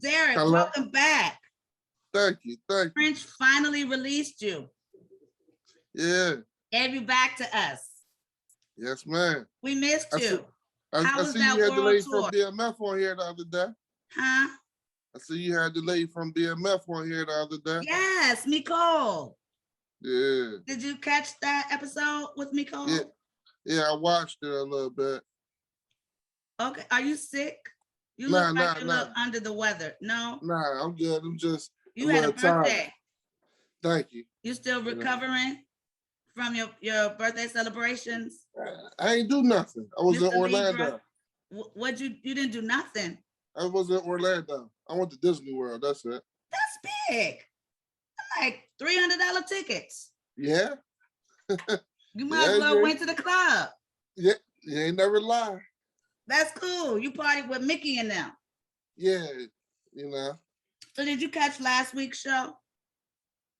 Derek, Hello. welcome back. Thank you. French finally released you. Yeah. Gave you back to us. Yes, man. We missed you. I was see that you had the world lady tour? from BMF on here the other day. Huh? I see you had the lady from BMF on here the other day. Yes, Nicole. Yeah. Did you catch that episode with Nicole? Yeah, I watched it a little bit. Okay, are you sick? You Nah, look like you nah. look under the weather. No? Nah, I'm good. I'm just You had a little tired. birthday. Thank you. You still recovering from your birthday celebrations? I ain't do nothing. I was in Mr. Orlando. Libra, you didn't do nothing. I was in Orlando. I went to Disney World. That's it. That's big. Like $300 tickets. Yeah. You might as well went to the club. Yeah, you ain't never lie. That's cool. You partied with Mickey and them. Yeah, you know. So did you catch last week's show?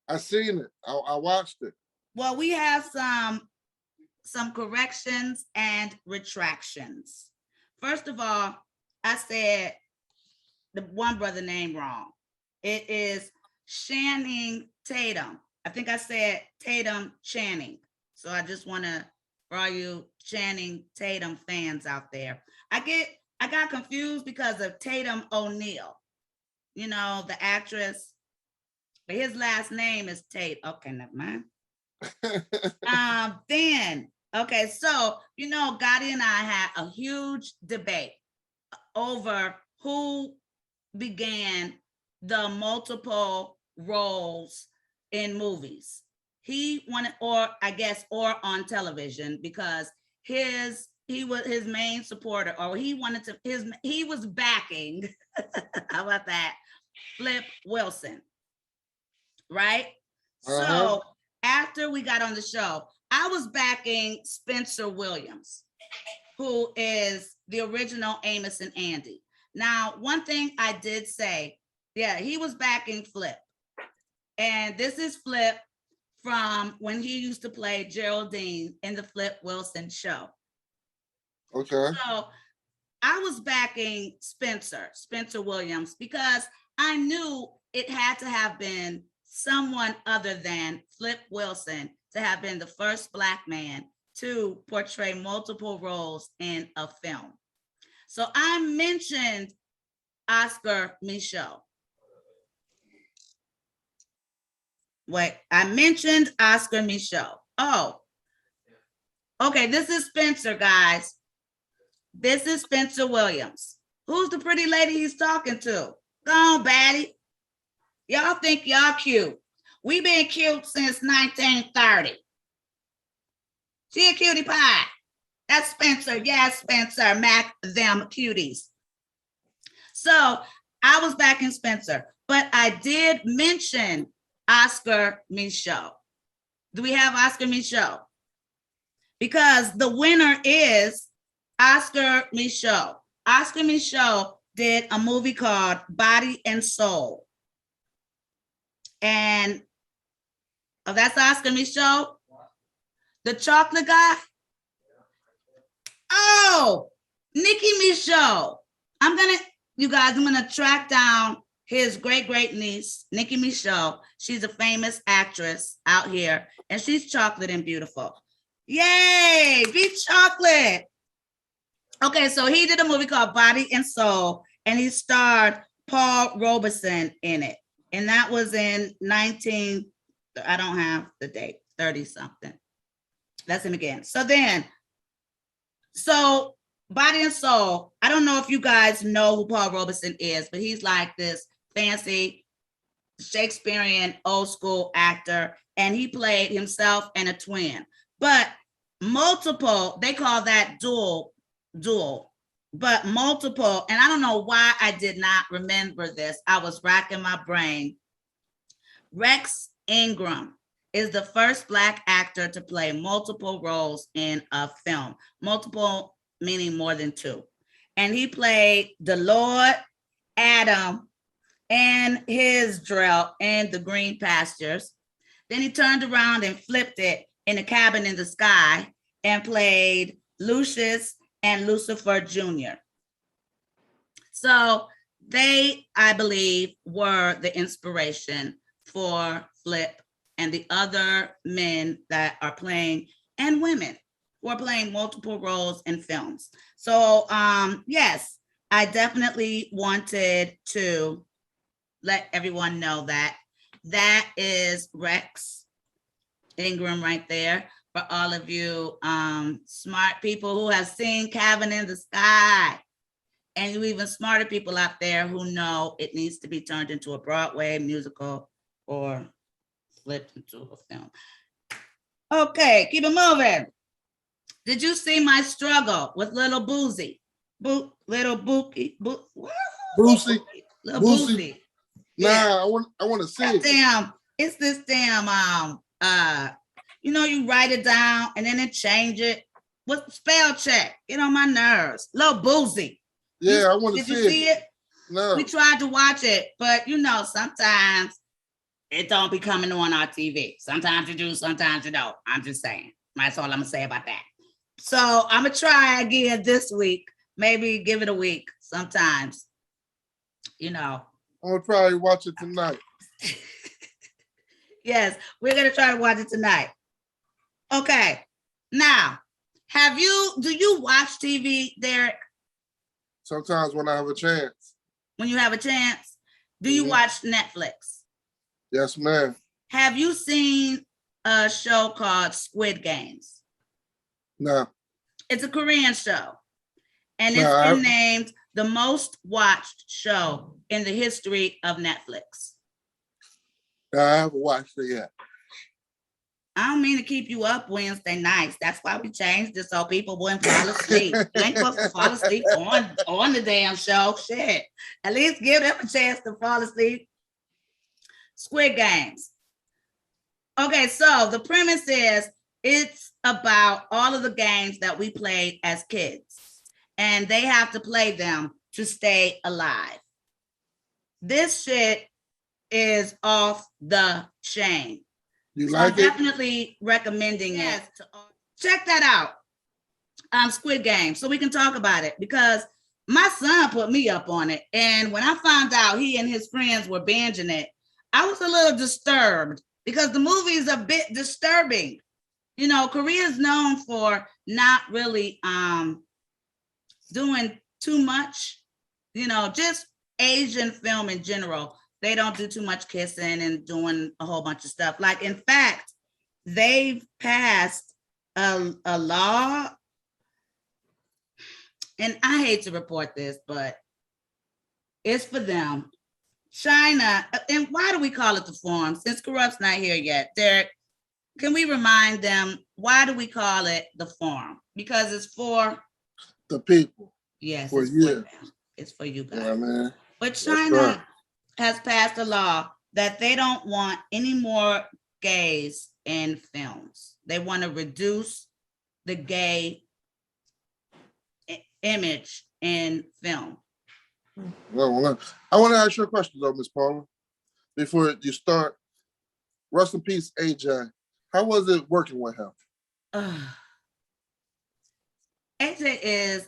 I seen it. I watched it. Well, we have some corrections and retractions. First of all, I said the one brother name wrong. It is Channing Tatum. I think I said Tatum Channing. So I just want to, for all you Channing Tatum fans out there, I got confused because of Tatum O'Neal, you know, the actress, but his last name is Tate. Okay, never mind. Okay, so, you know, Gotti and I had a huge debate over who began the multiple roles in movies. He wanted, or on television, because his main supporter, or he was backing, how about that, Flip Wilson, right? So after we got on the show, I was backing Spencer Williams, who is the original Amos and Andy. Now, one thing I did say, yeah, he was backing Flip. And this is Flip from when he used to play Geraldine in the Flip Wilson show. Okay. So I was backing Spencer Williams, because I knew it had to have been someone other than Flip Wilson to have been the first Black man to portray multiple roles in a film. So I mentioned Oscar Micheaux. I mentioned Oscar Micheaux. Oh, okay, this is Spencer, guys. This is Spencer Williams. Who's the pretty lady he's talking to? Go on, Batty. Y'all think y'all cute. We've been cute since 1930. She a cutie pie. That's Spencer. Yes, Spencer. Mac them cuties. So I was backing Spencer, but I did mention Oscar Micheaux. Do we have Oscar Micheaux? Because the winner is Oscar Micheaux. Oscar Micheaux did a movie called Body and Soul. And that's Oscar Micheaux, the chocolate guy. Oh, Nikki Micheaux. I'm gonna track down his great niece, Nikki Micheaux. She's a famous actress out here, and she's chocolate and beautiful. Yay, be chocolate. Okay, so he did a movie called Body and Soul, and he starred Paul Robeson in it. And that was in I don't have the date, 30 something. That's him again. So Body and Soul, I don't know if you guys know who Paul Robeson is, but he's like this fancy Shakespearean old school actor, and he played himself and a twin. But multiple, they call that dual, but multiple, and I don't know why I did not remember this. I was racking my brain. Rex Ingram is the first Black actor to play multiple roles in a film. Multiple meaning more than two. And he played the Lord, Adam, and Hizrael in The Green Pastures. Then he turned around and flipped it in A Cabin in the Sky and played Lucius and Lucifer Jr. So They, I believe, were the inspiration for Flip and the other men that are playing, and women who are playing multiple roles in films. So yes, I definitely wanted to let everyone know that that is Rex Ingram right there. For all of you smart people who have seen Cabin in the Sky, and you even smarter people out there who know it needs to be turned into a Broadway musical or flipped into a film. Okay, keep it moving. Did you see my struggle with little Boozy? Little Bookie, Boosie, little Boosie. Boozy. Nah, Yeah. I want to see it. Damn, it's this damn you write it down and then it change it. What spell check? Get on my nerves. Little Boozy. Yeah, I want to see it. Did you see it? No. We tried to watch it, but sometimes it don't be coming on our TV. Sometimes you do, sometimes you don't. I'm just saying. That's all I'm gonna say about that. So I'm gonna try again this week. Maybe give it a week sometimes. I'm gonna probably watch it tonight. Yes, we're gonna try to watch it tonight. Okay. Now, do you watch TV, Derek? Sometimes when I have a chance. When you have a chance? Do you watch Netflix? Yes, ma'am. Have you seen a show called Squid Games? No. It's a Korean show. And it's been named the most watched show in the history of Netflix. I haven't watched it yet. I don't mean to keep you up Wednesday nights. That's why we changed it so people wouldn't fall asleep. You ain't supposed to fall asleep on the damn show. Shit. At least give them a chance to fall asleep. Squid Games. Okay, so the premise is it's about all of the games that we played as kids, and they have to play them to stay alive. This shit is off the chain. You so like I'm definitely recommending it. Check that out. Squid Game, so we can talk about it, because my son put me up on it. And when I found out he and his friends were binging it, I was a little disturbed because the movie is a bit disturbing. Korea is known for not really doing too much, just Asian film in general. They don't do too much kissing and doing a whole bunch of stuff. Like, in fact, they've passed a law, and I hate to report this, but it's for them. China, and why do we call it the Forum? Since Kurupt's not here yet, Derek, can we remind them, why do we call it the Forum? Because it's for the people. Yes, for it's you. for them. It's for you guys. Yeah, man. But China has passed a law that they don't want any more gays in films. They want to reduce the gay image in film. Well, I want to ask you a question, though, Miss Paula. Before you start, rest in peace, AJ. How was it working with him? AJ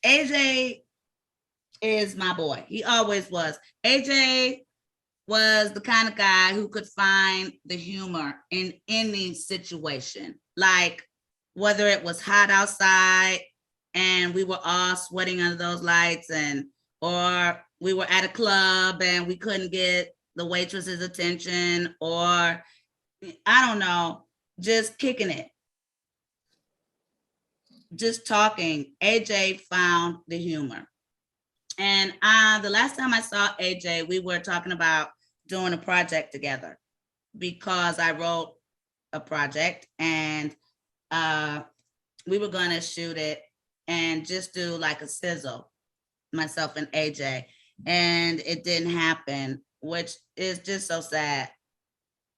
AJ is my boy. He always was. AJ was the kind of guy who could find the humor in any situation. Like, whether it was hot outside and we were all sweating under those lights, or we were at a club and we couldn't get the waitress's attention, or I don't know, just kicking it, just talking. AJ found the humor. And the last time I saw AJ, we were talking about doing a project together, because I wrote a project and we were going to shoot it and just do like a sizzle, myself and AJ. And it didn't happen, which is just so sad,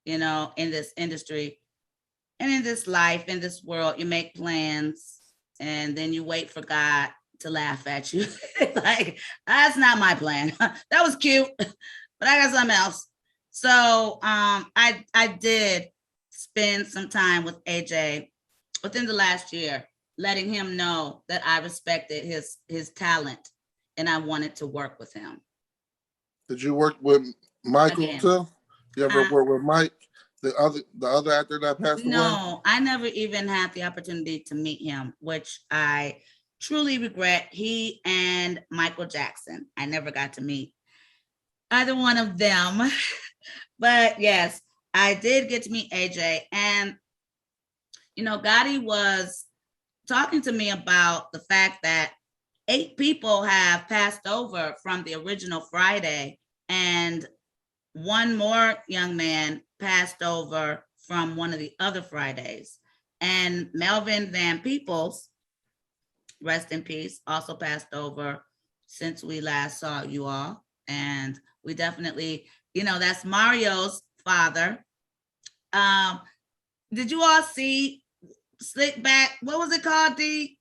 in this industry and in this life, in this world. You make plans and then you wait for God to laugh at you. Like, that's not my plan. That was cute, but I got something else. So I did spend some time with AJ within the last year, letting him know that I respected his talent and I wanted to work with him. Did you work with Michael Again. too? You ever work with Mike, the other actor that passed away? No, I never even had the opportunity to meet him, which I truly regret. He and Michael Jackson, I never got to meet either one of them. But yes, I did get to meet AJ. And, you know, Gotti was talking to me about the fact that 8 people have passed over from the original Friday, and one more young man passed over from one of the other Fridays. And Melvin Van Peebles, rest in peace, also passed over since we last saw you all. And we definitely, you know, that's Mario's father. Did you all see Slick Back? What was it called? The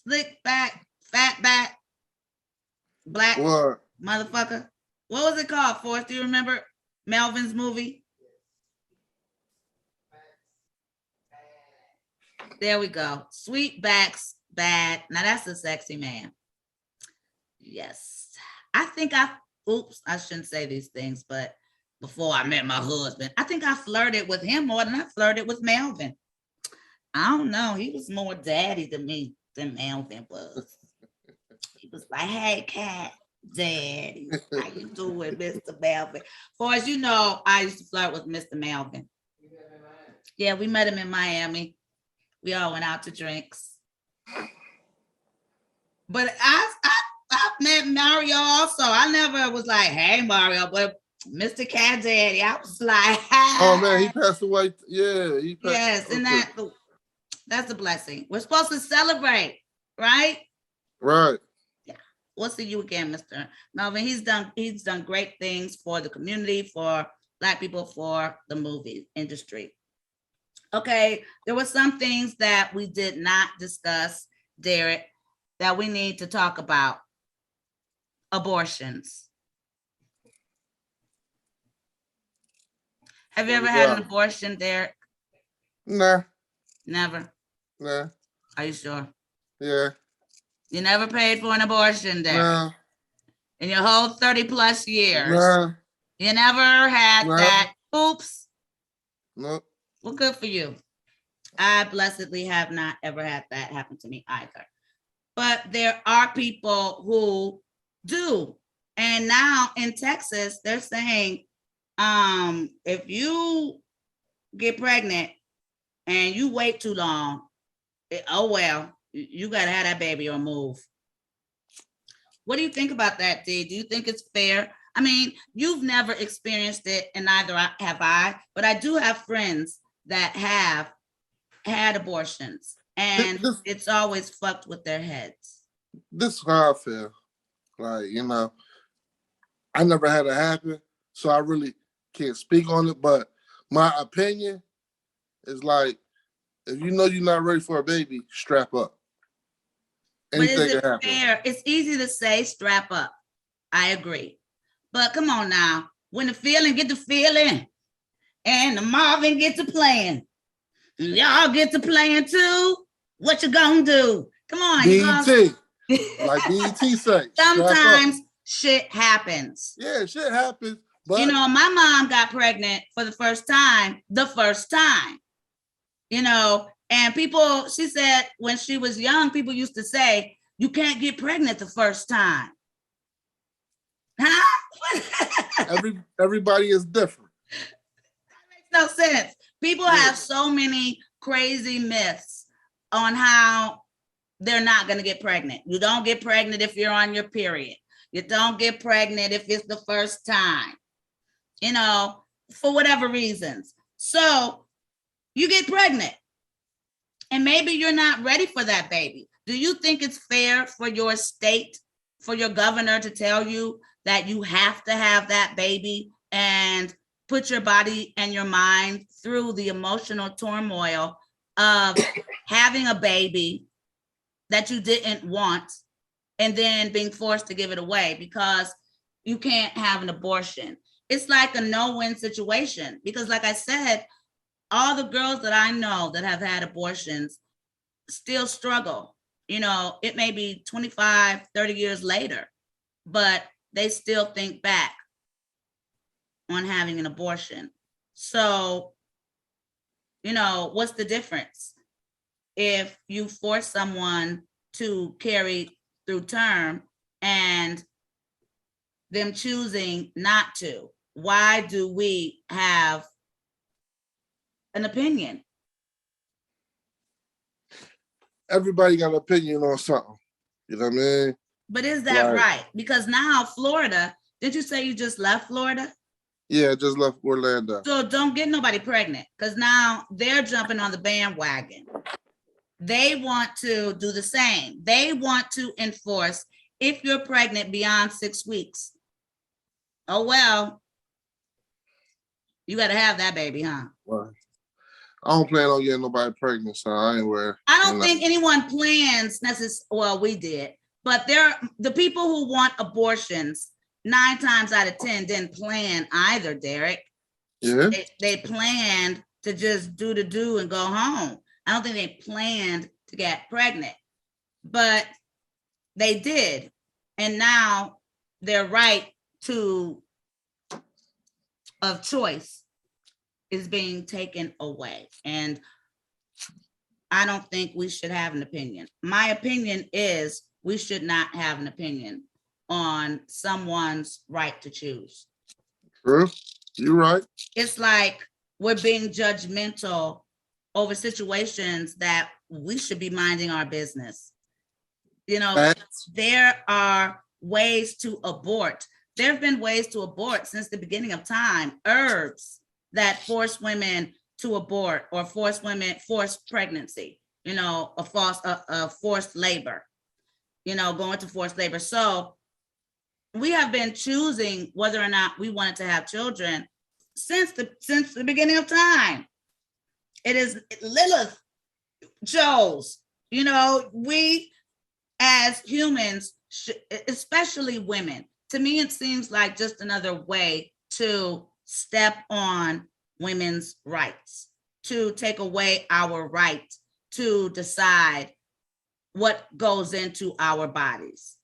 Slick Back, Fat Back, Black What? Motherfucker? What was it called, Forrest? Do you remember Melvin's movie? There we go. Sweet Backs Bad. Now that's a sexy man. Yes. I think I shouldn't say these things, but before I met my husband, I think I flirted with him more than I flirted with Melvin. I don't know. He was more daddy to me than Melvin was. He was like, hey, cat, daddy, how you doing, Mr. Melvin? For as you know, I used to flirt with Mr. Melvin. Yeah, we met him in Miami. We all went out to drinks. But I met Mario also. I never was like, hey, Mario, but Mr. Cat Daddy, I was like, oh man, he passed away. Yeah, he passed. Yes, and that's a blessing. We're supposed to celebrate, right? Right. Yeah. We'll see you again, Mr. Melvin. He's done great things for the community, for Black people, for the movie industry. Okay, there were some things that we did not discuss, Derek, that we need to talk about. Abortions. Have you ever had an abortion, Derek? Nah. Never? Nah. Are you sure? Yeah. You never paid for an abortion, Derek? Nah. In your whole 30 plus years? Nah. You never had that? Oops. Nope. Well, good for you. I blessedly have not ever had that happen to me either. But there are people who do. And now in Texas, they're saying, if you get pregnant and you wait too long, you got to have that baby or move. What do you think about that, Dee? Do you think it's fair? I mean, you've never experienced it, and neither have I, but I do have friends that have had abortions, and it's always fucked with their heads. This is how I feel. Like, you know, I never had it happen, so I really can't speak on it, but my opinion is like, if you know you're not ready for a baby, strap up. Anything but is it can happen. Fair? It's easy to say strap up. I agree. But come on now, when the feeling get to feeling and the Marvin get to playing, y'all get to playing too, what you gonna do? Come on. BET. Like BET say. Sometimes shit happens. Yeah, shit happens. But you know, my mom got pregnant for the first time. You know, and people, she said when she was young, people used to say, you can't get pregnant the first time. Huh? Everybody is different. That makes no sense. People have so many crazy myths on how they're not going to get pregnant. You don't get pregnant if you're on your period. You don't get pregnant if it's the first time, you know, for whatever reasons. So you get pregnant and maybe you're not ready for that baby. Do you think it's fair for your state, for your governor to tell you that you have to have that baby and put your body and your mind through the emotional turmoil of having a baby that you didn't want and then being forced to give it away because you can't have an abortion? It's like a no-win situation because like I said, all the girls that I know that have had abortions still struggle. It may be 25, 30 years later, but they still think back on having an abortion. So, what's the difference? If you force someone to carry through term and them choosing not to, why do we have an opinion? Everybody got an opinion on something. You know what I mean? But is that right? Because now Florida, did you say you just left Florida? Yeah, just left Orlando. So don't get nobody pregnant, because now they're jumping on the bandwagon. They want to do the same. They want to enforce, if you're pregnant beyond 6 weeks, oh, well, you got to have that baby, huh? Right. I don't plan on getting nobody pregnant, so I ain't worried. I don't think anyone plans necessarily. Well, we did, but the people who want abortions, 9 times out of 10 didn't plan either, Derek. Yeah. They planned to just do and go home. I don't think they planned to get pregnant, but they did. And now their right of choice is being taken away. And I don't think we should have an opinion. My opinion is we should not have an opinion on someone's right to choose. True. You're right. It's like we're being judgmental over situations that we should be minding our business. There are ways to abort. There have been ways to abort since the beginning of time. Herbs that force women to abort or force pregnancy, a forced labor, going to forced labor. So we have been choosing whether or not we wanted to have children since the beginning of time. It is Lilith chose, we as humans, especially women, to me, it seems like just another way to step on women's rights, to take away our right to decide what goes into our bodies.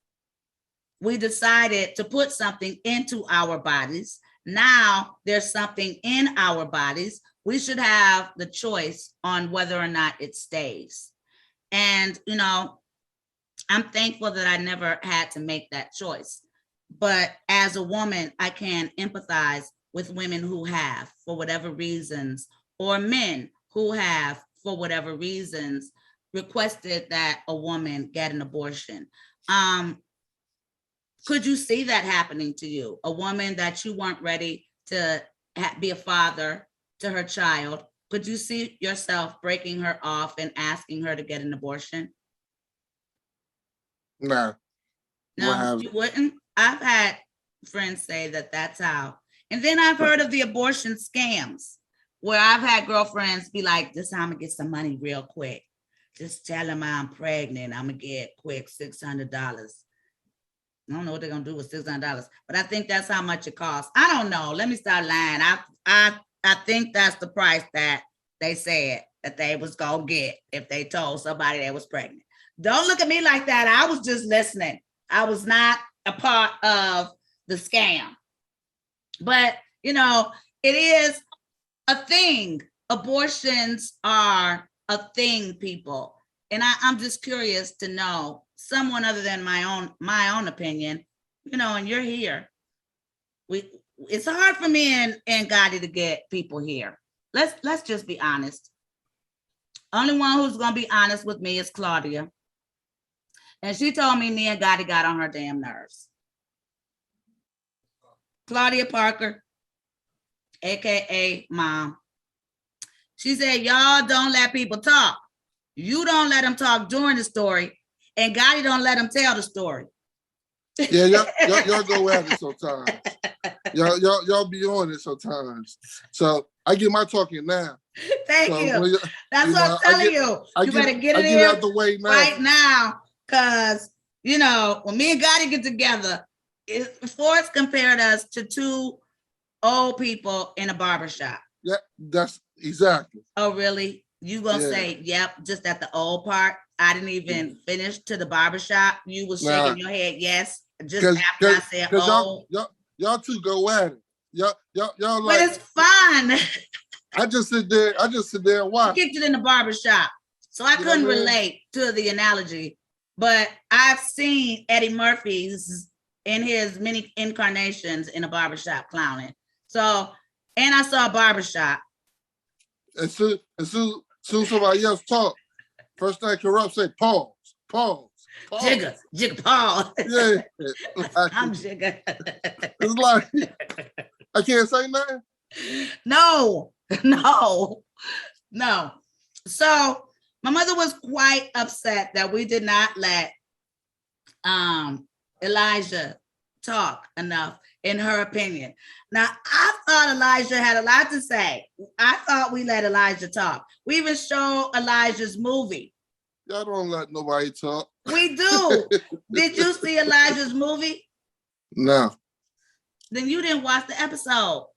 We decided to put something into our bodies. Now there's something in our bodies. We should have the choice on whether or not it stays. And, I'm thankful that I never had to make that choice. But as a woman, I can empathize with women who have, for whatever reasons, or men who have, for whatever reasons, requested that a woman get an abortion. Could you see that happening to you? A woman that you weren't ready to be a father to her child. Could you see yourself breaking her off and asking her to get an abortion? Nah. No, you wouldn't? I've had friends say that that's how. And then I've heard of the abortion scams where I've had girlfriends be like, this is how I'm gonna get some money real quick. Just tell them I'm pregnant. I'm gonna get quick $600. I don't know what they're gonna do with $600, but I think that's how much it costs. I don't know. Let me start lying. I think that's the price that they said that they was gonna get if they told somebody they was pregnant. Don't look at me like that. I was just listening. I was not a part of the scam. But, it is a thing. Abortions are a thing, people. And I'm just curious to know someone other than my own opinion, and you're here. It's hard for me and Gotti to get people here. Let's just be honest. Only one who's gonna be honest with me is Claudia. And she told me and Gotti got on her damn nerves. Claudia Parker, AKA Mom. She said, y'all don't let people talk. You don't let them talk during the story, and Gotti don't let them tell the story. Yeah, y'all go at it sometimes. Y'all be on it sometimes. So I get my talking now. Thank you. That's what I'm telling you. You better get it in out the way now. Right now. Because, when me and Gotti get together, Forrest compared us to 2 old people in a barbershop. Yeah, that's exactly. Oh, really? You gonna say, yep, just at the old part. I didn't even finish to the barbershop. You was shaking your head, yes, just after I said, oh. Y'all two go at it. Y'all But like, it's fun. I just sit there and watch. I kicked it in the barbershop. So I couldn't relate to the analogy. But I've seen Eddie Murphy's in his many incarnations in a barbershop clowning. So, and I saw a barbershop. As soon somebody else talk, first thing Kurupt say, pause. Jigga, pause. Yeah. Like, I'm Jigga. It's like, I can't say nothing? No. So my mother was quite upset that we did not let Elijah talk enough, in her opinion. Now, I thought Elijah had a lot to say. I thought we let Elijah talk. We even showed Elijah's movie. Y'all don't let nobody talk. We do. Did you see Elijah's movie? No. Then you didn't watch the episode.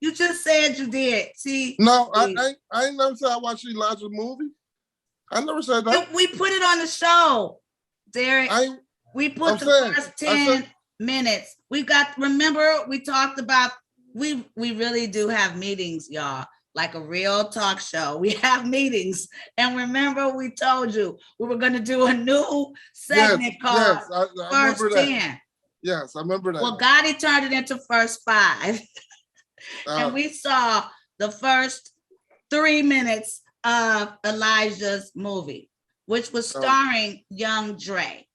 You just said you did. See? No, I ain't never said I watched Elijah's movie. I never said that. We put it on the show, Derek. We put the first 10 minutes. Remember, we talked about, we really do have meetings, y'all, like a real talk show. We have meetings. And remember, we told you we were going to do a new segment called First 10. Yes, I remember that. Well, Gotti turned it into First 5. And we saw the first 3 minutes of Elijah's movie, which was starring Young Dre.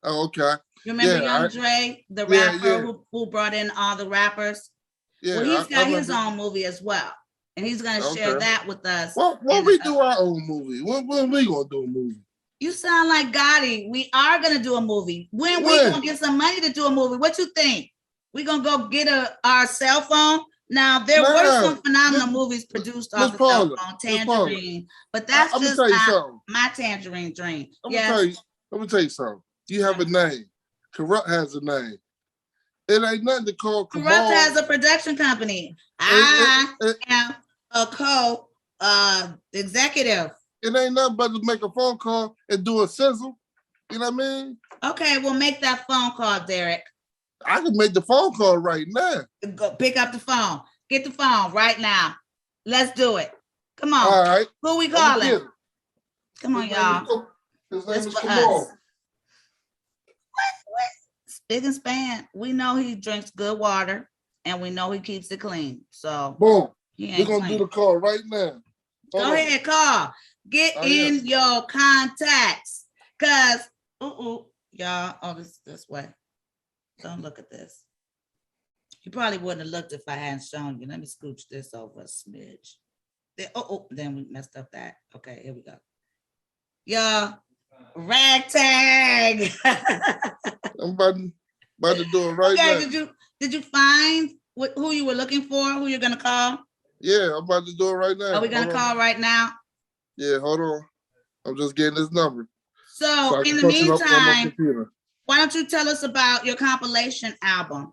Oh, okay. You remember Young Dre, the rapper who brought in all the rappers? Yeah. Well, he's got his own movie as well. And he's going to share that with us. Well, we do our own movie. When we going to do a movie? You sound like Gotti. We are going to do a movie. When we going to get some money to do a movie? What you think? We going to go get our cell phone? Now, there were some phenomenal movies produced off the cell phone, Tangerine. But that's just not my Tangerine dream. Let me tell you something. You have a name. Kurupt has a name. It ain't nothing to call Kurupt has a production company. I am a co-executive. It ain't nothing but to make a phone call and do a sizzle. You know what I mean? Okay, well, make that phone call, Derek. I can make the phone call right now. Go pick up the phone. Get the phone right now. Let's do it. Come on. All right. Who we calling? Come on, y'all. His name is Kamal. What? Spick and span. We know he drinks good water, and we know he keeps it clean. So boom. We're gonna do the call right now. Go ahead, call. Get in your contacts, cause y'all. Oh, this way. Don't look at this. You probably wouldn't have looked if I hadn't shown you. Let me scooch this over a smidge. Then we messed up that. Okay, here we go. Y'all, ragtag. I'm about to do it right now. Did you find who you were looking for? Who you're gonna call? Yeah, I'm about to do it right now. Are we gonna call right now? Yeah, hold on. I'm just getting this number. So in the meantime, why don't you tell us about your compilation album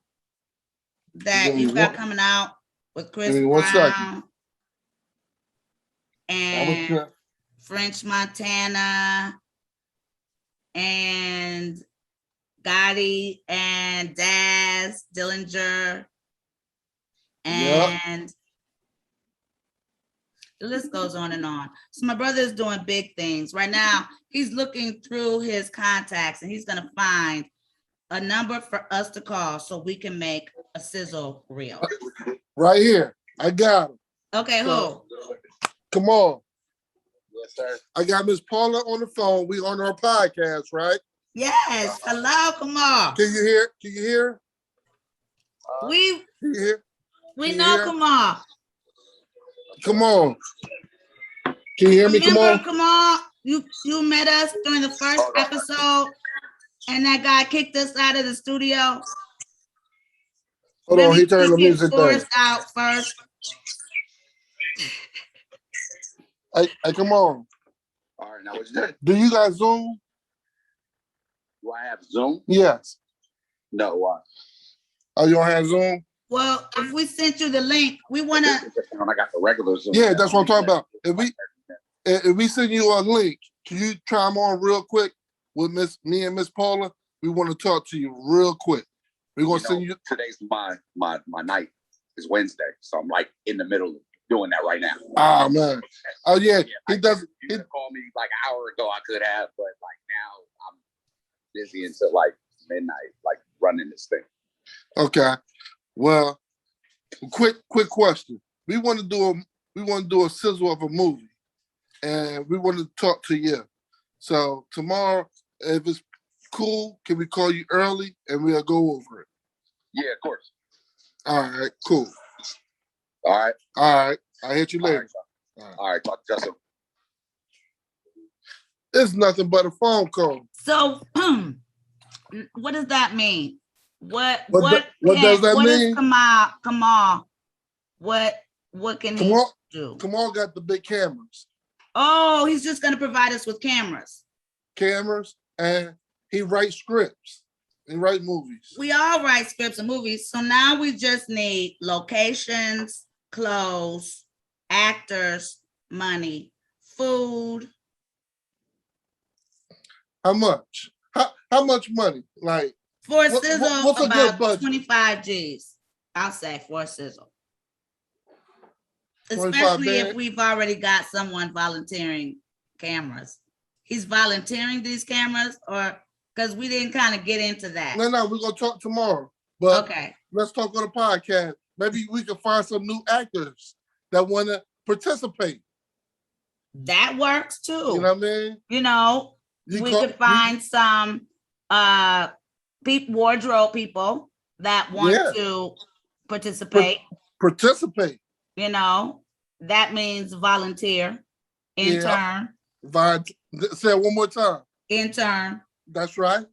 that you got coming out with Chris Brown and French Montana and Gotti and Daz Dillinger and the list goes on and on. So my brother is doing big things. Right now, he's looking through his contacts and he's going to find a number for us to call so we can make a sizzle reel. Right here. I got him. Okay, who? Come on. Yes, sir. I got Miss Paula on the phone. We on our podcast, right? Yes. Hello, come on. Can you hear? Can you hear? We know, come on. Come on. Can you hear me? Come on. Come on. You met us during the first episode, and that guy kicked us out of the studio. Hold on, he turned the music down. Out first. Hey, come on. All right, now what's that? Do you guys Zoom? Do I have Zoom? Yes. No, why? Oh, you don't have Zoom? Well, if we sent you the link, we want to. When I got the regular Zoom. Yeah, that's what I'm talking about. If we send you a link, can you chime on real quick with me and Miss Paula? We want to talk to you real quick. We're gonna send you. Today's my night is Wednesday, so I'm like in the middle of doing that right now. Oh man. Oh yeah. He does. You could call me like an hour ago. I could have, but like now I'm busy until like midnight, like running this thing. Okay. Well, quick question. We want to do a sizzle of a movie, and we want to talk to you. So tomorrow, if it's cool, can we call you early and we'll go over it? Yeah, of course. All right, cool. All right. I'll hit you later. All right. Talk to you soon. It's nothing but a phone call. So, what does that mean? What does that what mean? Is Kamal? What can he do? Kamal got the big cameras. Oh, he's just going to provide us with cameras. And he writes scripts. He writes movies. We all write scripts and movies. So now we just need locations, clothes, actors, money, food. How much? How much money? Like for a sizzle, what's a good about budget? 25 G's. I'll say for a sizzle. Especially if we've already got someone volunteering cameras. He's volunteering these cameras, or because we didn't kind of get into that. No, we're gonna talk tomorrow. But okay, let's talk on the podcast. Maybe we can find some new actors that want to participate. That works too. You know what I mean? You know, we could find some wardrobe people that want to participate. Participate. You know, that means volunteer, intern. Say it one more time. Intern. That's right.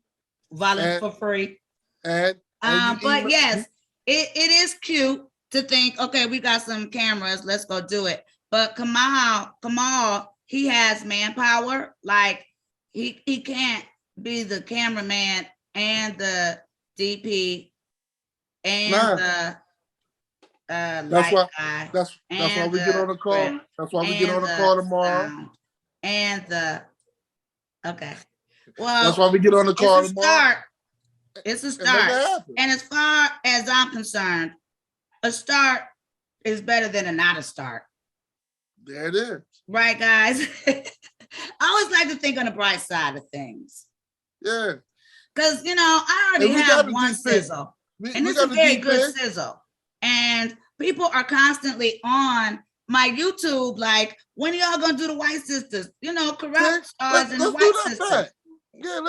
Volunteer for free. But yes, it is cute to think, okay, we got some cameras, let's go do it. But Kamal, he has manpower. Like he can't be the cameraman and the DP and the that's why we get on the call. That's why we get on the call tomorrow. And okay. Well, that's why we get on the call tomorrow. It's a start. And as far as I'm concerned, a start is better than a not a start. There it is. Right, guys? I always like to think on the bright side of things. Yeah. Because, I already have one sizzle. And it's a very good sizzle. And people are constantly on my YouTube, like, when are y'all gonna do the White Sisters? Kurupt stars and the White Sisters. Yeah,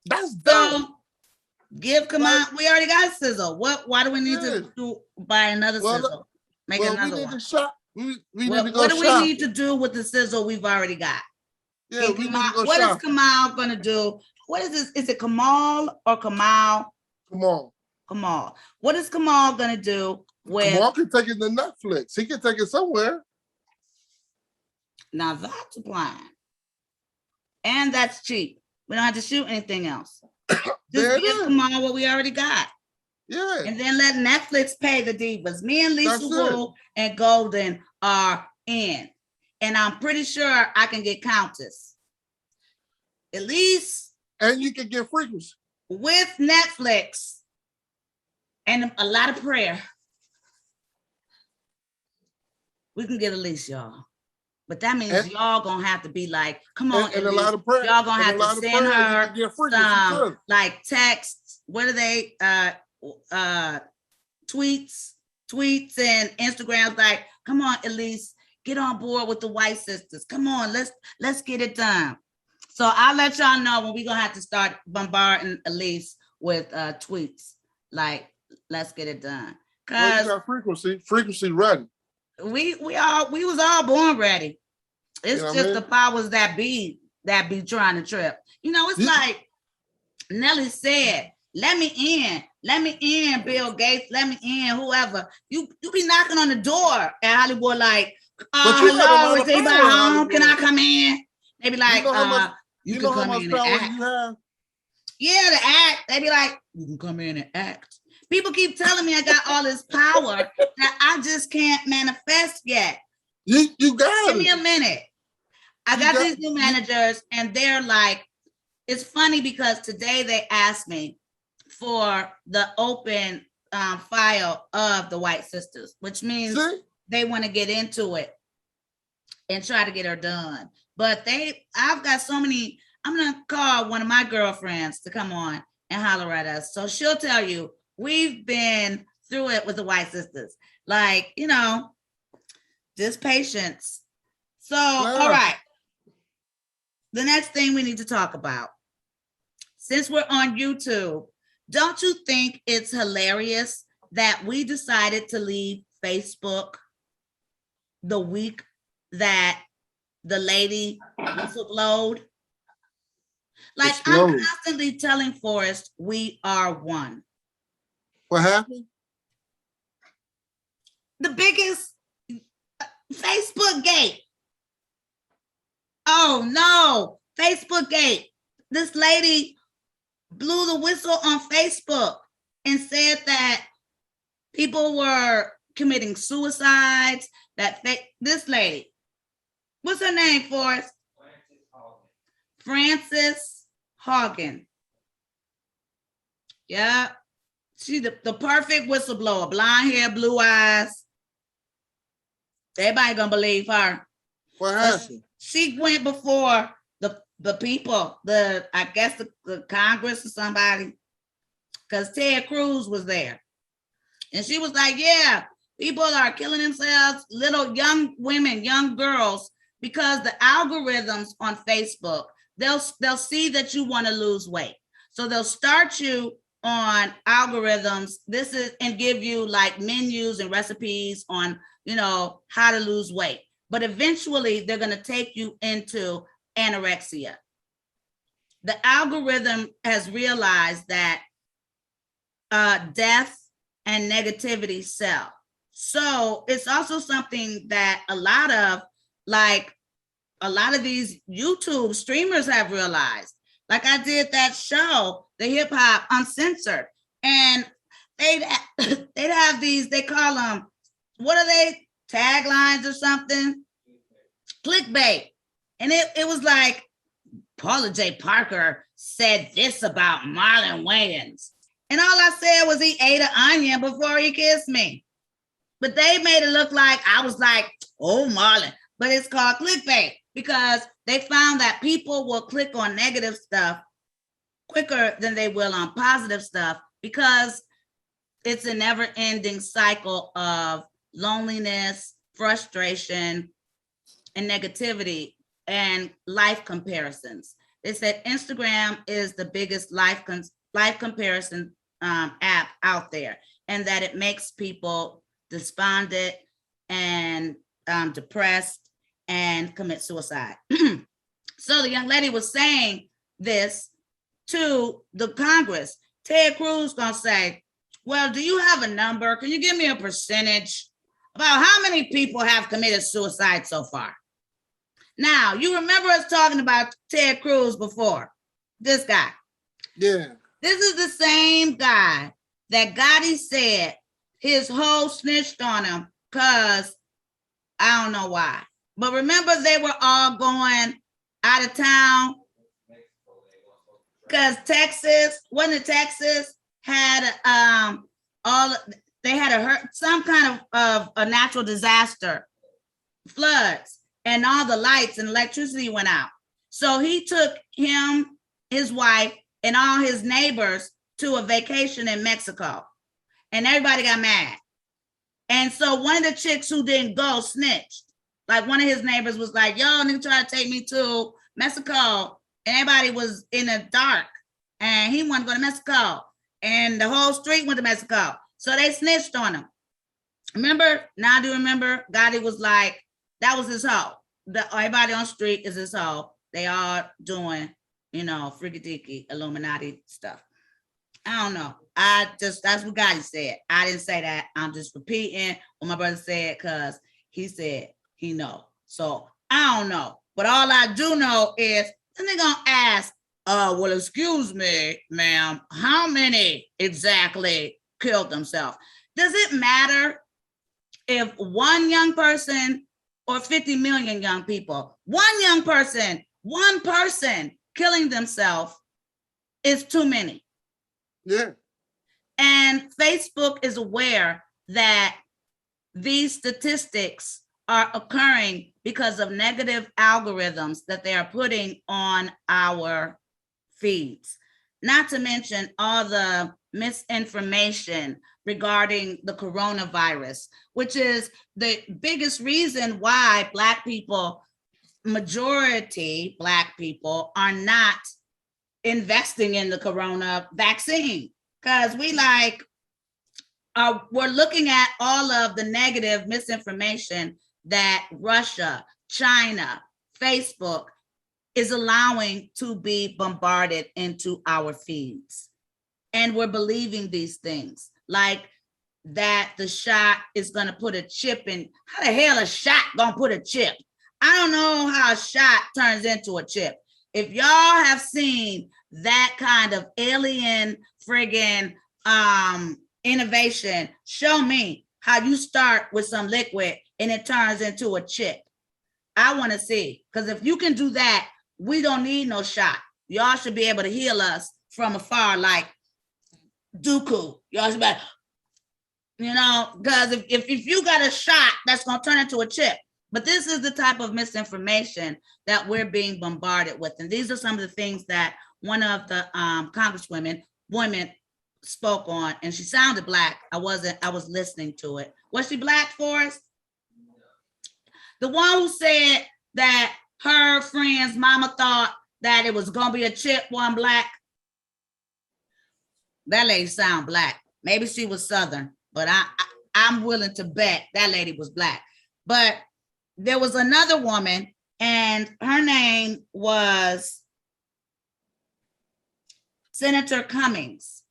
that's so dumb. We already got a sizzle. Why do we need to buy another sizzle? Make another one. What do we need to do with the sizzle we've already got? Yeah, what is Kamal gonna do? What is this? Is it Kamal or Kamal? Kamal. What is Kamal gonna do with? Kamal can take it to Netflix. He can take it somewhere. Now that's a plan. And that's cheap. We don't have to shoot anything else. Just give Kamal what we already got. Yeah. And then let Netflix pay the divas. Me and Lisa Wu and Golden are in. And I'm pretty sure I can get Countess. At least. And you can get Frequency. With Netflix. And a lot of prayer. We can get Elise, y'all. But that means y'all gonna have to be like, come on, and a lot of prayer. Y'all gonna have to send her some like texts. What are they? Tweets and Instagrams. Like, come on, Elise, get on board with the White Sisters. Come on, let's get it done. So I'll let y'all know when we're gonna have to start bombarding Elise with tweets. Like, let's get it done. Cause you got frequency ready. We was all born ready. It's just the powers that be trying to trip. It's like Nelly said, let me in, Bill Gates, let me in, whoever. You be knocking on the door at Hollywood like, hello, is anybody home? Can I come in? They be like, you can come in and act. Yeah, the act. They be like, you can come in and act. People keep telling me I got all this power that I just can't manifest yet. You got Give me it. a minute. I got these new managers, and they're like, it's funny because today they asked me for the open file of the White Sisters, which means they want to get into it and try to get her done. But I've got so many. I'm gonna call one of my girlfriends to come on and holler at us, so she'll tell you we've been through it with the White Sisters. Like, you know, just patience. So, all right. The next thing we need to talk about, since we're on YouTube, don't you think it's hilarious that we decided to leave Facebook the week that the lady whistleblowed? Like, I'm constantly telling Forrest, we are one. What happened? The biggest Facebook gate. Oh no, Facebook gate. This lady blew the whistle on Facebook and said that people were committing suicides, that this lady, what's her name, Forrest? Frances Haugen. Yeah, she's the perfect whistleblower, blonde hair, blue eyes. Everybody gonna believe her. What happened? She went before the people, I guess the Congress or somebody, because Ted Cruz was there. And she was like, yeah, people are killing themselves, little young women, young girls, because the algorithms on Facebook, they'll see that you want to lose weight. So they'll start you on algorithms, and give you like menus and recipes on, you know, how to lose weight. But eventually they're going to take you into anorexia. The algorithm has realized that death and negativity sell. So it's also something that a lot of these YouTube streamers have realized. Like I did that show, the Hip Hop Uncensored, and they'd have these, they call them, what are they, taglines or something? Clickbait. And it was like, Paula J. Parker said this about Marlon Wayans. And all I said was he ate an onion before he kissed me. But they made it look like I was like, oh, Marlon. But it's called clickbait because they found that people will click on negative stuff quicker than they will on positive stuff because it's a never-ending cycle of loneliness, frustration, and negativity and life comparisons. They said Instagram is the biggest life comparison app out there, and that it makes people despondent and depressed and commit suicide. So the young lady was saying this to the Congress. Ted Cruz gonna say, well, do you have a number? Can you give me a percentage about how many people have committed suicide so far? Now, you remember us talking about Ted Cruz before, this guy. Yeah. This is the same guy that Gotti said his hoe snitched on him because I don't know why. But remember they were all going out of town because Texas had some kind of a natural disaster, floods, and all the lights and electricity went out. So he took him, his wife, and all his neighbors to a vacation in Mexico. And everybody got mad. And so one of the chicks who didn't go snitched. Like one of his neighbors was like, yo, nigga try to take me to Mexico. And everybody was in the dark. And he wanted to go to Mexico. And the whole street went to Mexico. So they snitched on him. Remember? Now I do remember Gotti was like, that was his hoe. Everybody on the street is his hoe. They all doing, you know, freaky-deaky Illuminati stuff. I don't know. That's what Gotti said. I didn't say that. I'm just repeating what my brother said because he said he know. So I don't know. But all I do know is then they're gonna ask, well, excuse me, ma'am, how many exactly killed themselves. Does it matter if one young person or 50 million young people, one person killing themselves is too many? Yeah. And Facebook is aware that these statistics are occurring because of negative algorithms that they are putting on our feeds. Not to mention all the misinformation regarding the coronavirus, which is the biggest reason why majority Black people are not investing in the corona vaccine. Because we're looking at all of the negative misinformation that Russia, China, Facebook is allowing to be bombarded into our feeds. And we're believing these things, like that the shot is going to put a chip in. How the hell a shot going to put a chip? I don't know how a shot turns into a chip. If y'all have seen that kind of alien friggin' innovation, show me how you start with some liquid and it turns into a chip. I want to see, because if you can do that, we don't need no shot. Y'all should be able to heal us from afar, like Dooku. Y'all should be, because if you got a shot, that's going to turn into a chip. But this is the type of misinformation that we're being bombarded with. And these are some of the things that one of the women spoke on, and she sounded Black. I was listening to it. Was she Black, Forrest? The one who said that her friend's mama thought that it was gonna be a chip, one Black. That lady sound Black. Maybe she was Southern, but I'm willing to bet that lady was Black. But there was another woman, and her name was Senator Cummings.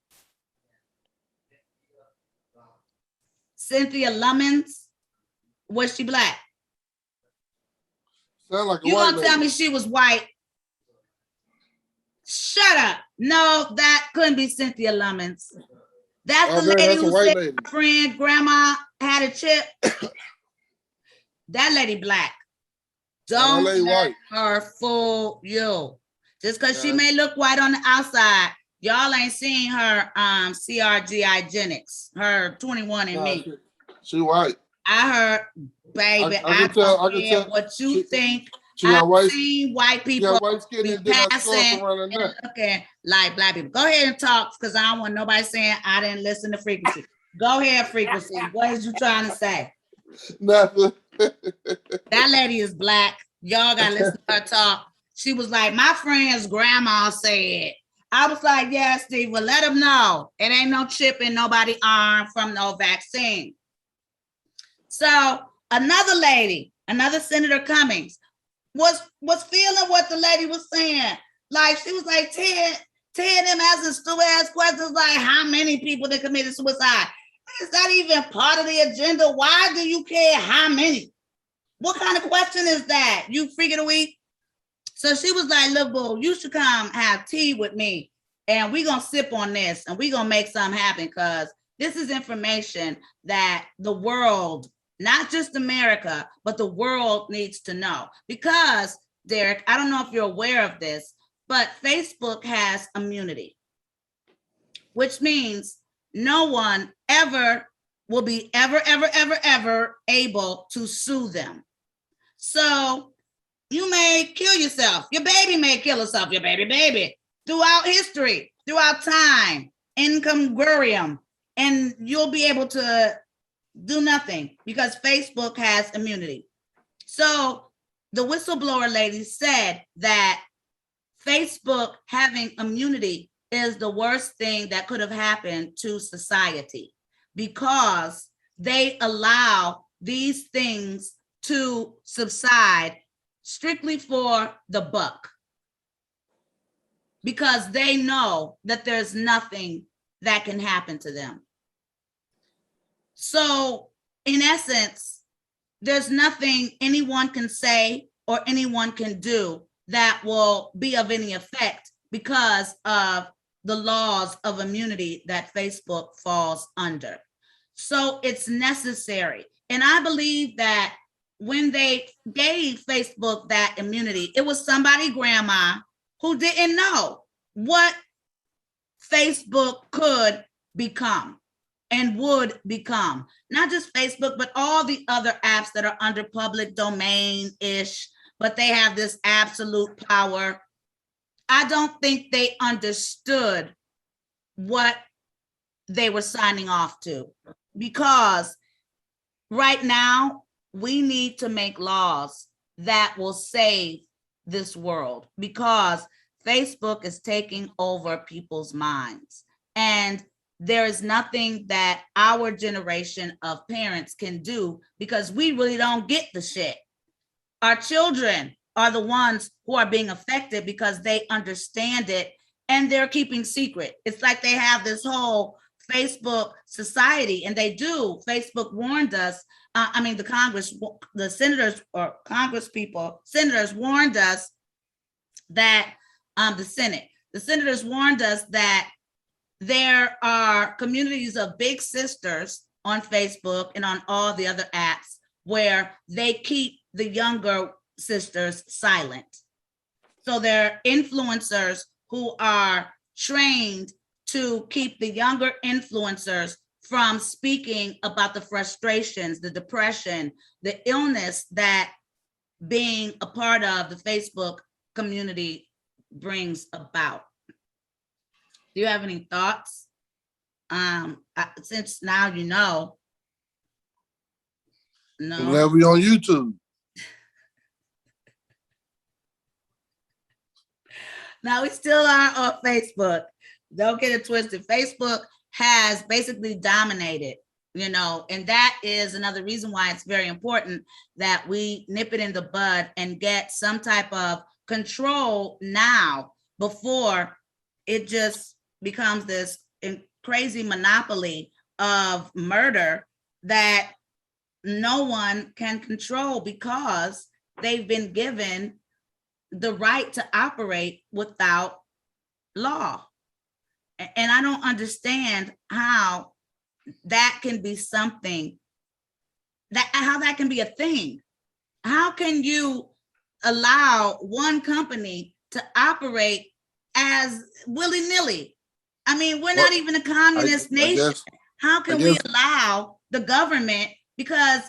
Cynthia Lummins. Was she Black? Sound like a You white gonna lady. tell me she was white? Shut up. No, that couldn't be Cynthia Lummins. That's the lady That's a who white said lady. her friend grandma had a chip. That lady Black. Don't lady let white. her fool you. Just because she Yeah. may look white on the outside, y'all ain't seen her CRGIgenics, her 21 and Nah, me. she white. I heard, baby, I can tell what you think. She got white. Seen white She people got white skin be and then that scarf passing around her and neck. looking like Black people. Go ahead and talk, because I don't want nobody saying I didn't listen to Frequency. Go ahead, Frequency. What is you trying to say? Nothing. That lady is Black. Y'all gotta listen to her talk. She was like, my friend's grandma said. I was like, yeah, Steve, well, let them know. It ain't no chip in nobody's arm from no vaccine. So another lady, another Senator Cummings, was feeling what the lady was saying. Like, she was like, Ted them asking stupid ass questions like how many people that committed suicide. Is that even part of the agenda? Why do you care how many? What kind of question is that? You freak of the week? So she was like, look, boo, you should come have tea with me and we're going to sip on this and we're going to make something happen, because this is information that the world, not just America, but the world needs to know. Because, Derek, I don't know if you're aware of this, but Facebook has immunity, which means no one ever will be ever able to sue them. So you may kill yourself. Your baby may kill herself, your baby, throughout history, throughout time, incongruum, and you'll be able to do nothing because Facebook has immunity. So the whistleblower lady said that Facebook having immunity is the worst thing that could have happened to society, because they allow these things to subside strictly for the buck, because they know that there's nothing that can happen to them. So in essence, there's nothing anyone can say or anyone can do that will be of any effect because of the laws of immunity that Facebook falls under. So it's necessary. And I believe that when they gave Facebook that immunity, it was somebody grandma who didn't know what Facebook could become and would become. Not just Facebook, but all the other apps that are under public domain-ish, but they have this absolute power. I don't think they understood what they were signing off to, because right now we need to make laws that will save this world, because Facebook is taking over people's minds. And there is nothing that our generation of parents can do, because we really don't get the shit. Our children are the ones who are being affected because they understand it and they're keeping secret. It's like they have this whole Facebook society, and they do. Facebook warned us. The senators or Congress people, senators warned us that the senators warned us that there are communities of big sisters on Facebook and on all the other apps where they keep the younger sisters silent. So they're influencers who are trained to keep the younger influencers from speaking about the frustrations, the depression, the illness that being a part of the Facebook community brings about. Do you have any thoughts? Since now you know. No. I'm glad we on YouTube. Now we still are on Facebook. Don't get it twisted. Facebook has basically dominated, and that is another reason why it's very important that we nip it in the bud and get some type of control now before it just becomes this crazy monopoly of murder that no one can control, because they've been given the right to operate without law. And I don't understand how that can be something, how that can be a thing. How can you allow one company to operate as willy-nilly? I mean, we're not even a communist nation. How can we allow the government, because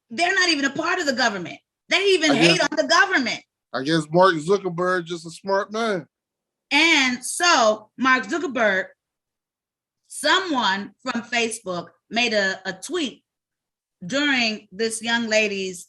they're not even a part of the government. They even hate on the government. I guess Mark Zuckerberg just a smart man. And so Mark Zuckerberg, someone from Facebook made a tweet during this young lady's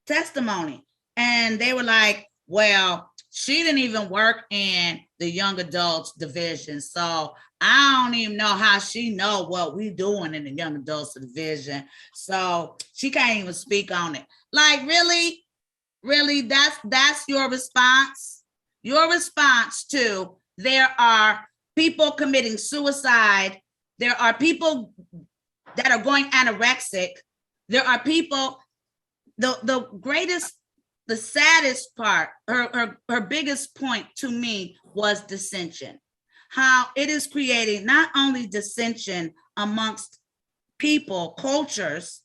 testimony. And they were like, well, she didn't even work in the young adults division. So I don't even know how she know what we doing in the young adults division. So she can't even speak on it. Like, really, that's your response? Your response to there are people committing suicide. There are people that are going anorexic. There are people, the saddest part, her biggest point to me was dissension. How it is creating not only dissension amongst people, cultures,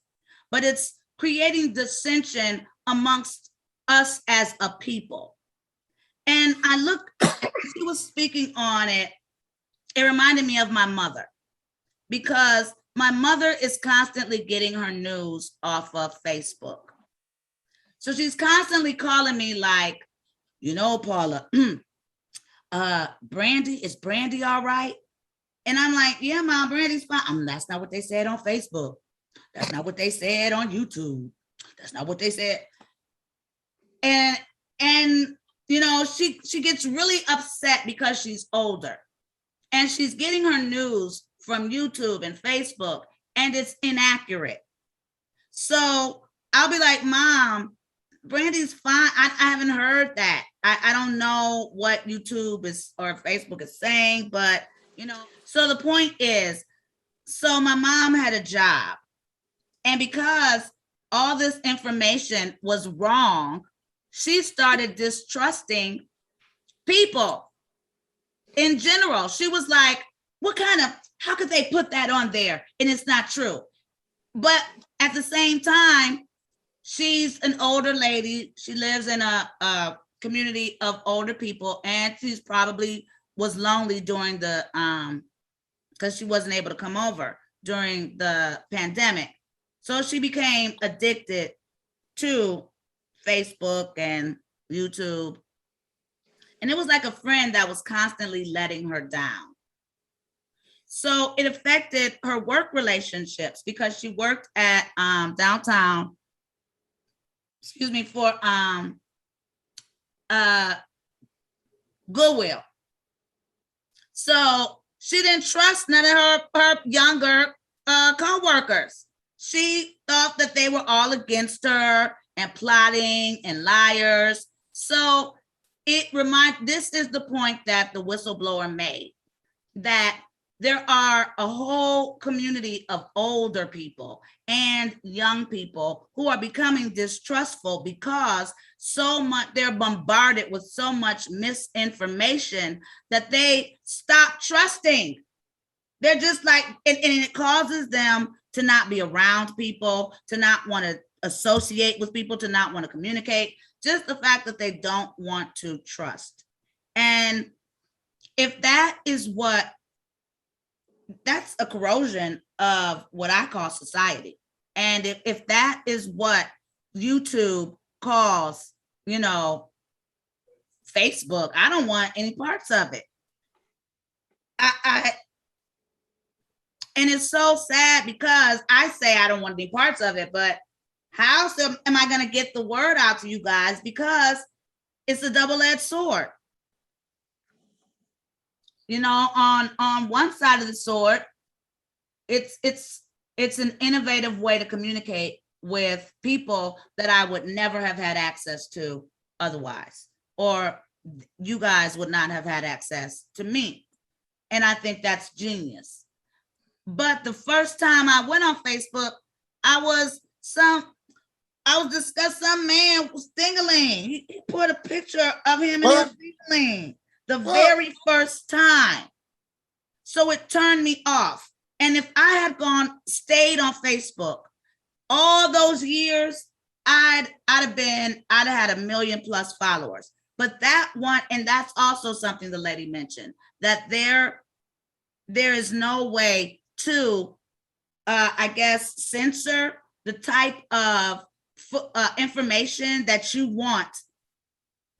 but it's creating dissension amongst us as a people. And she was speaking on it. It reminded me of my mother, because my mother is constantly getting her news off of Facebook. So she's constantly calling me like, Paula, is Brandy all right? And I'm like, yeah, Mom, Brandy's fine. That's not what they said on Facebook. That's not what they said on YouTube. That's not what they said. And she gets really upset because she's older and she's getting her news from YouTube and Facebook, and it's inaccurate. So I'll be like, Mom, Brandy's fine. I haven't heard that. I don't know what YouTube is or Facebook is saying, but so the point is, so my mom had a job, and because all this information was wrong, she started distrusting people. in general. She was like, how could they put that on there? And it's not true. But at the same time, she's an older lady. She lives in a community of older people, and she's probably was lonely during the because she wasn't able to come over during the pandemic. So she became addicted to Facebook and YouTube. And it was like a friend that was constantly letting her down. So it affected her work relationships because she worked at downtown, for Goodwill. So she didn't trust none of her younger co-workers. She thought that they were all against her and plotting and liars. So this is the point that the whistleblower made, that there are a whole community of older people and young people who are becoming distrustful because they're bombarded with so much misinformation that they stop trusting. They're just like, and it causes them to not be around people, to not want to associate with people, to not want to communicate, just the fact that they don't want to trust. And if that's a corrosion of what I call society. And if that is what YouTube calls, Facebook, I don't want any parts of it. And it's so sad because I say I don't want any parts of it, but how am I going to get the word out to you guys? Because it's a double-edged sword. On one side of the sword, it's an innovative way to communicate with people that I would never have had access to otherwise, or you guys would not have had access to me. And I think that's genius. But the first time I went on Facebook, I was discussing some man was dingling. He put a picture of him in his dingling the very first time. So it turned me off. And if I had stayed on Facebook all those years, I'd have had 1 million plus followers. But that one, and that's also something the lady mentioned, that there is no way to, censor the type of information that you want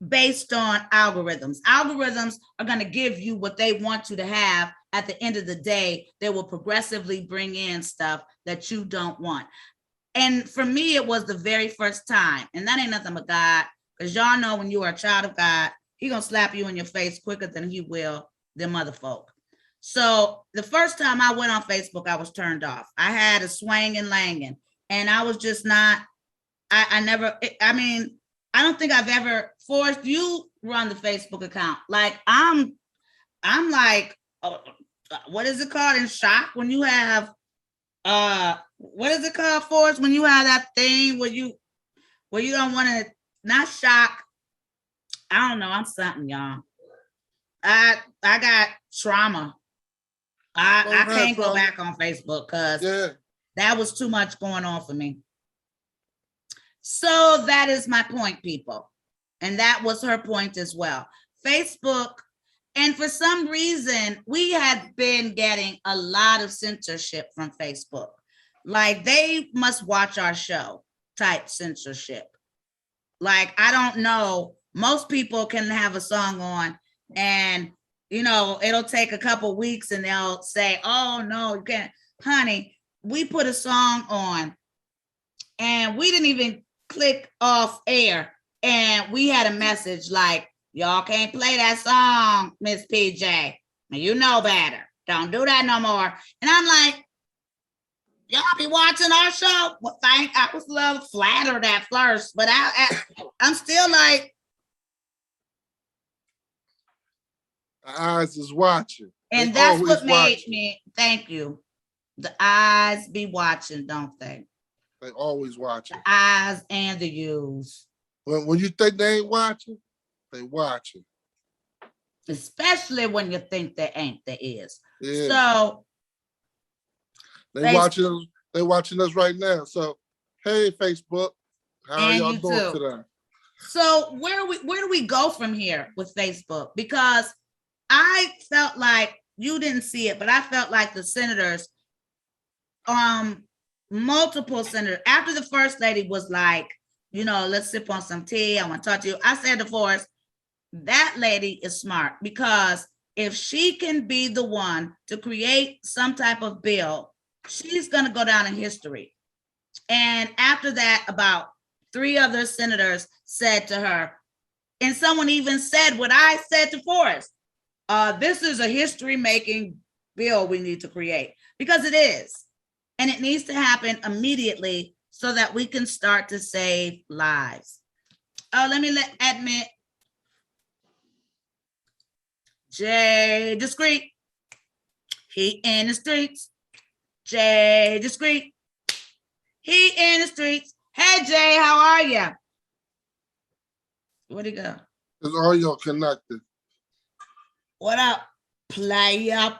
based on algorithms. Algorithms are going to give you what they want you to have. At the end of the day, they will progressively bring in stuff that you don't want. And for me, it was the very first time. And that ain't nothing but God, because y'all know when you are a child of God, he going to slap you in your face quicker than he will them other folk. So the first time I went on Facebook, I was turned off. I had a swanging langing, and I was just not, I don't think I've ever forced you run the Facebook account. Like I'm like, what is it called in shock when you have, what is it called, Forrest, when you have that thing where you don't want to, not shock. I don't know. I'm something, y'all. I got trauma. I can't go back on Facebook because that was too much going on for me. So that is my point, people. And that was her point as well. Facebook, and for some reason, we had been getting a lot of censorship from Facebook. Like they must watch our show type censorship. Like, I don't know. Most people can have a song on and, it'll take a couple weeks and they'll say, oh, no, you can't. Honey, we put a song on and we didn't even click off air. And we had a message like, y'all can't play that song, Miss PJ. And you know better. Don't do that no more. And I'm like, y'all be watching our show? Well, I was a little flattered at first, but I'm still like, the eyes is watching. And that's what made me, thank you. The eyes be watching, don't they? They always watching. The eyes and the U's. When you think they ain't watching, they watching. especially when you think there ain't, there is. Yeah. So They watching us right now. So hey, Facebook, how are And y'all you doing too. today? So where do we go from here with Facebook? Because I felt like, you didn't see it, but I felt like the senators, multiple senators, after the first lady was like, let's sip on some tea, I want to talk to you. I said to Forrest, that lady is smart, because if she can be the one to create some type of bill, she's going to go down in history. And after that, about 3 other senators said to her, and someone even said what I said to Forrest, this is a history-making bill we need to create, because it is. And it needs to happen immediately so that we can start to save lives. Oh, let me admit, DaSkreet, he in the streets. DaSkreet, he in the streets. Hey, Jay, how are you? Where'd he go? Because all y'all connected. What up, player?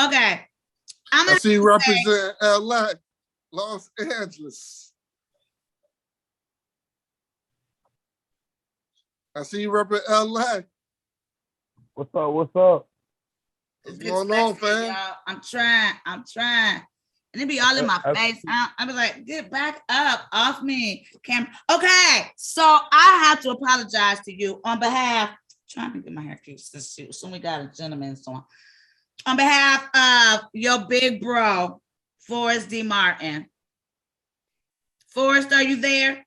Okay. I see you represent LA, Los Angeles. I see you represent LA. What's up? What's up? What's going on, fam? Y'all. I'm trying. And it be all in my face. I be like, get back up off me, camera. Okay, so I have to apologize to you on behalf. Trying to get my hair cute. So we got a gentleman, so on behalf of your big bro, Forrest D. Martin. Forrest, are you there?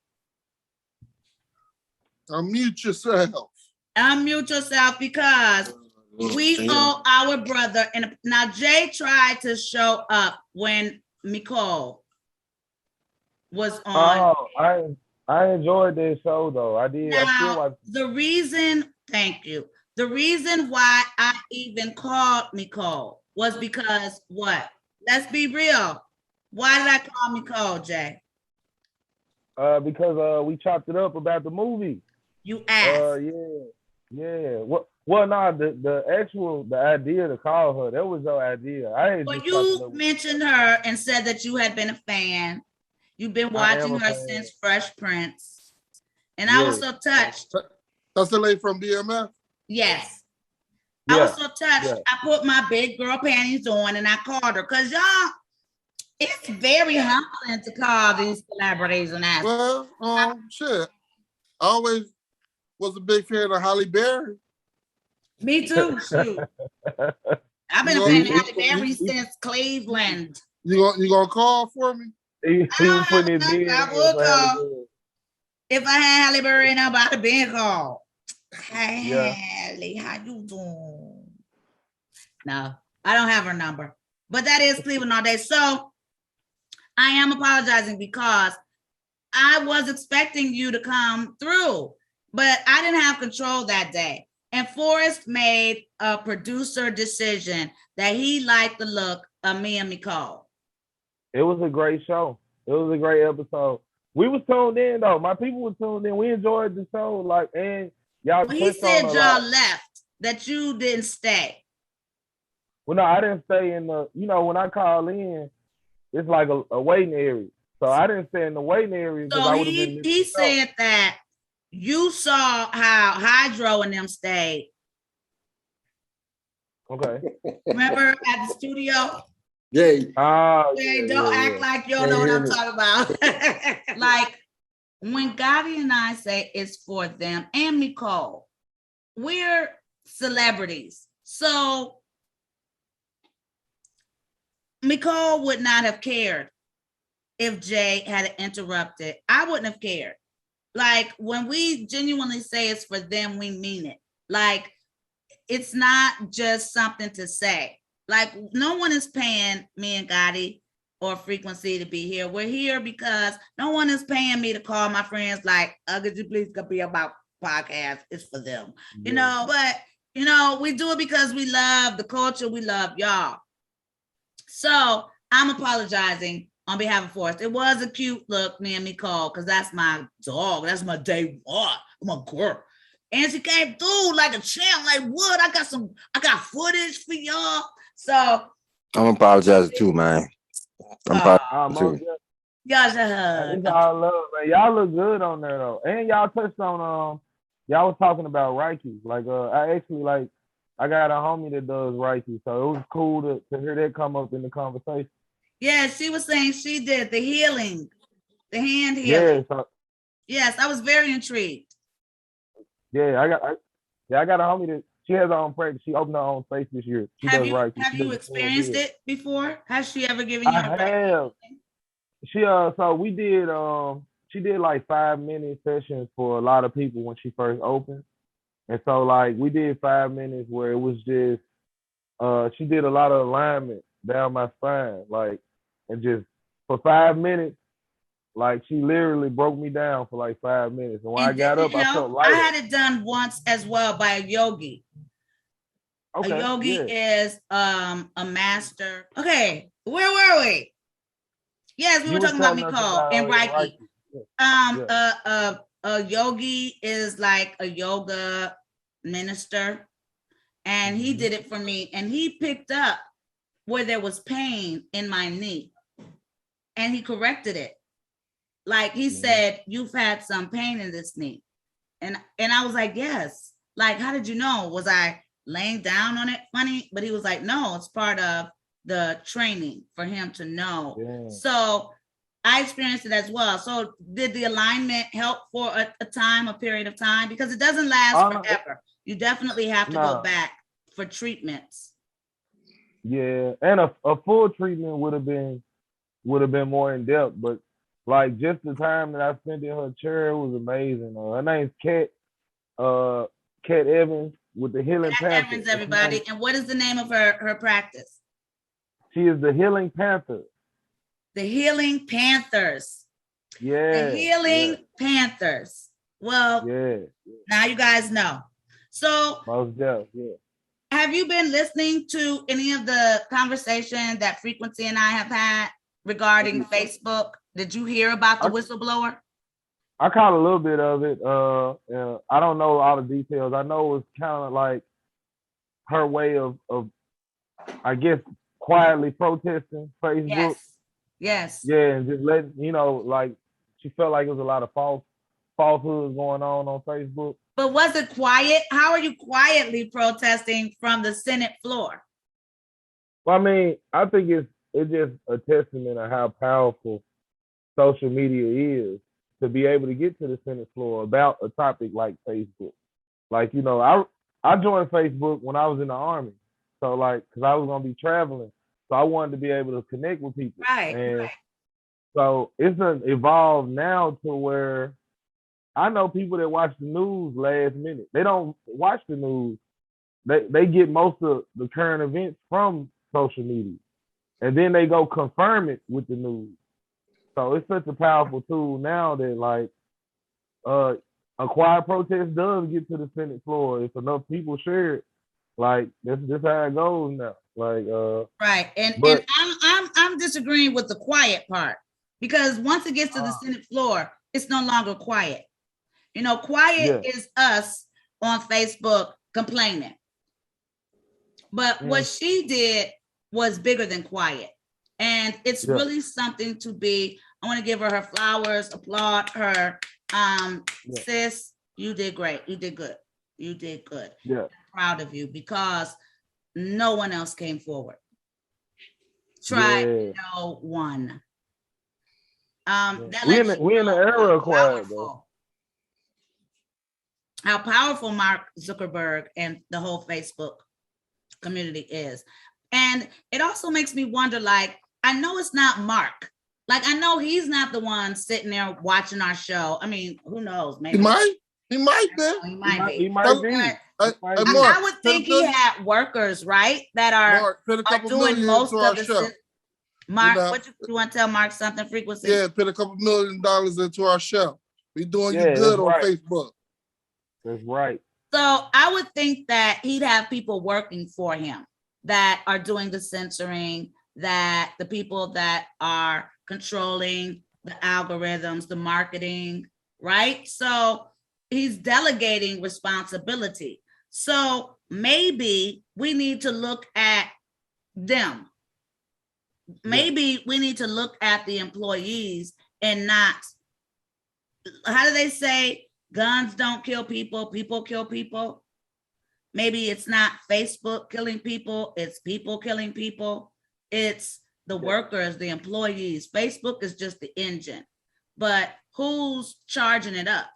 Unmute yourself. Unmute yourself, because we owe our brother. And now Jay tried to show up when Nicole was on. Oh, I enjoyed this show though. I did. Now, thank you. The reason why I even called Nicole was because what? Let's be real. Why did I call Nicole, Jay? Because we chopped it up about the movie. You asked. Yeah. Well, the idea to call her, that was your idea. Well, you mentioned her and said that you had been a fan. You've been watching her since Fresh Prince. And I was so touched. That's the lady from BMF? Yes. Yeah. I was so touched. Yeah. I put my big girl panties on and I called her, because y'all, it's very humbling to call these celebrities and ask. Well, shit. I always was a big fan of Halle Berry. Me too. Shoot. I've been a fan of Halle Berry since Cleveland. You gonna call for me? I would call. If I had Halle Berry and I'd have been called. Hey, Halle, how you doing? No, I don't have her number. But that is Cleveland all day. So I am apologizing, because I was expecting you to come through, but I didn't have control that day. And Forrest made a producer decision that he liked the look of me and Nicole. It was a great show. It was a great episode. We was tuned in though. My people were tuned in. We enjoyed the show. And y'all. Well, he said y'all left, that you didn't stay. Well, no, I didn't stay in the. When I call in, it's like a waiting area. So I didn't stay in the waiting area. So he said that you saw how Hydro and them stayed. Okay. Remember at the studio? Jay. Don't act like you don't know what I'm talking about. Like, when Gotti and I say it's for them, and Nicole, we're celebrities. So Nicole would not have cared if Jay had interrupted. I wouldn't have cared. Like, when we genuinely say it's for them, we mean it. Like, it's not just something to say. Like, no one is paying me and Gotti or Frequency to be here. We're here because no one is paying me to call my friends like, could you please be about podcast? It's for them, but we do it because we love the culture. We love y'all. So I'm apologizing on behalf of Forrest. It was a cute look, me and Nicole, because that's my dog. That's my day one. My girl. And she came through like a champ, like what? I got footage for y'all. So I'm apologizing too, man. I'm apologizing too. y'all should hug. It's all love, man. Y'all look good on there though. And y'all touched on y'all was talking about Reiki. Like I actually like I got a homie that does Reiki, so it was cool to hear that come up in the conversation. Yeah, she was saying she did the healing, the hand healing. Yes, I was very intrigued. Yeah, I got a homie that she has her own practice. She opened her own space this year. Have you experienced it before? Has she ever given you? I have. So we did. She did like 5-minute sessions for a lot of people when she first opened, and so like we did 5 minutes where it was just. She did a lot of alignment down my spine, like, and just for 5 minutes. Like she literally broke me down for like 5 minutes. And when I got up, I felt lighter. I had it done once as well by a yogi. Okay, a yogi is a master. Okay, where were we? Yes, we were talking about Nicole and Reiki. A yogi is like a yoga minister, and he did it for me, and he picked up where there was pain in my knee, and he corrected it. Like he said, you've had some pain in this knee. And I was like, yes. Like, how did you know? Was I laying down on it funny? But he was like, no, it's part of the training for him to know. Yeah. So I experienced it as well. So did the alignment help for a period of time? Because it doesn't last forever. You definitely have to go back for treatments. Yeah, and a full treatment would have been more in depth, but like just the time that I spent in her chair was amazing. Her name's Kat Evans with the Healing Panther. Evans, everybody. And what is the name of her practice? She is the Healing Panther. The Healing Panthers. Yeah. The Healing Panthers. Well, now you guys know. So most definitely, have you been listening to any of the conversation that Frequency and I have had regarding Facebook? Did you hear about the whistleblower? I caught a little bit of it. I don't know all the details. I know it's kind of like her way of I guess quietly protesting Facebook. Yes. Yeah, and just letting like she felt like there was a lot of falsehoods going on Facebook. But was it quiet? How are you quietly protesting from the Senate floor? Well, I mean, I think it's just a testament of how powerful social media is to be able to get to the Senate floor about a topic like Facebook. Like, I joined Facebook when I was in the Army. So like, cause I was going to be traveling. So I wanted to be able to connect with people. Right. So it's evolved now to where I know people that watch the news last minute. They don't watch the news. They get most of the current events from social media. And then they go confirm it with the news. So it's such a powerful tool now that like a quiet protest does get to the Senate floor. If enough people share it, like this how it goes now. Like right. And I'm disagreeing with the quiet part, because once it gets to the Senate floor, it's no longer quiet. Quiet is us on Facebook complaining. But what she did was bigger than quiet. And it's really something to be, I want to give her flowers, applaud her. Sis, you did great. You did good. You did good. Yeah. I'm proud of you because no one else came forward. No one. We in the era of quiet, though. How powerful Mark Zuckerberg and the whole Facebook community is. And it also makes me wonder, like, I know it's not Mark. Like, I know he's not the one sitting there watching our show. I mean, who knows? Maybe he might be. He might be. I would think he had workers, right? That are doing most of the show. Mark, what you want to tell Mark something? Frequency? Yeah, put a couple $1 million into our show. We doing you good on Facebook. That's right. So I would think that he'd have people working for him that are doing the censoring, that the people that are controlling the algorithms, the marketing, right? So he's delegating responsibility. So maybe we need to look at them. Maybe we need to look at the employees and not, how do they say, guns don't kill people, people kill people? Maybe it's not Facebook killing people, it's people killing people. It's the workers, the employees. Facebook is just the engine, but who's charging it up?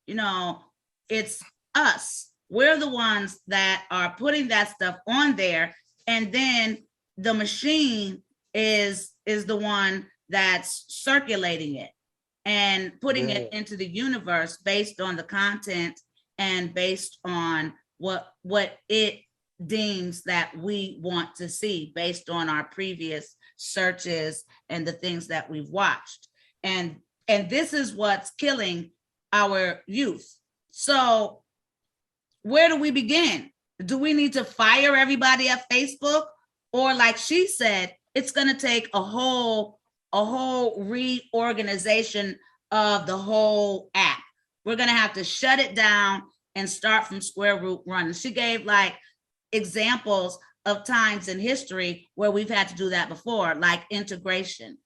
You know, it's us. We're the ones that are putting that stuff on there, and then the machine is the one that's circulating it and putting it into the universe based on the content and based on what it deems that we want to see based on our previous searches and the things that we've watched. And this is what's killing our youth. So where do we begin? Do we need to fire everybody at Facebook? Or like she said, it's going to take a whole reorganization of the whole app. We're going to have to shut it down and start from square root one. She gave like examples of times in history where we've had to do that before, like integration,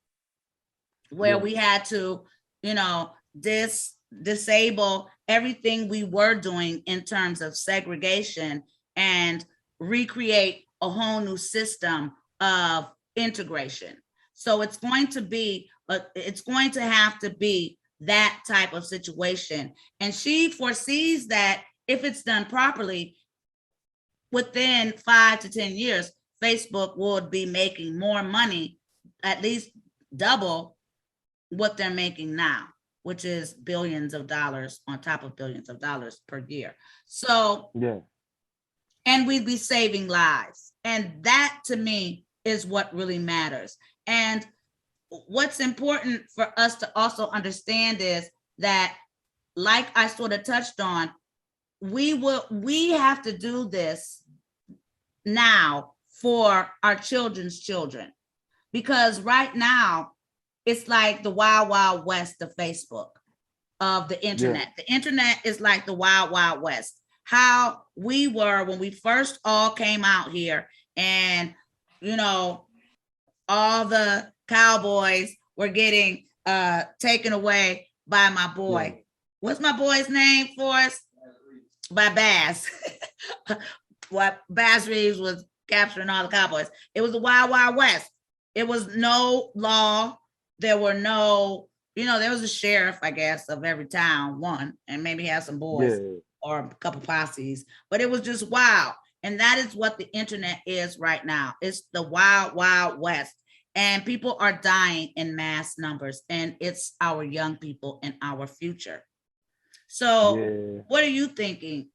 where we had to, you know, disable everything we were doing in terms of segregation and recreate a whole new system of integration. So it's going to have to be that type of situation. And she foresees that if it's done properly, within 5 to 10 years, Facebook would be making more money, at least double what they're making now, which is billions of dollars on top of billions of dollars per year. So, and we'd be saving lives. And that to me is what really matters. And what's important for us to also understand is that, like I sort of touched on, we have to do this now for our children's children, because right now it's like the wild, wild west of Facebook, of the internet. The internet is like the wild, wild west. How we were when we first all came out here, and you know, all the cowboys were getting taken away by my boy. What's my boy's name for us? By Baz. What Baz Reeves was capturing all the cowboys. It was the wild, wild west. It was no law. There were no, you know, there was a sheriff, I guess, of every town, one, and maybe have some boys or a couple posses, but it was just wild. And that is what the internet is right now. It's the wild, wild west. And people are dying in mass numbers, and it's our young people and our future. So what are you thinking?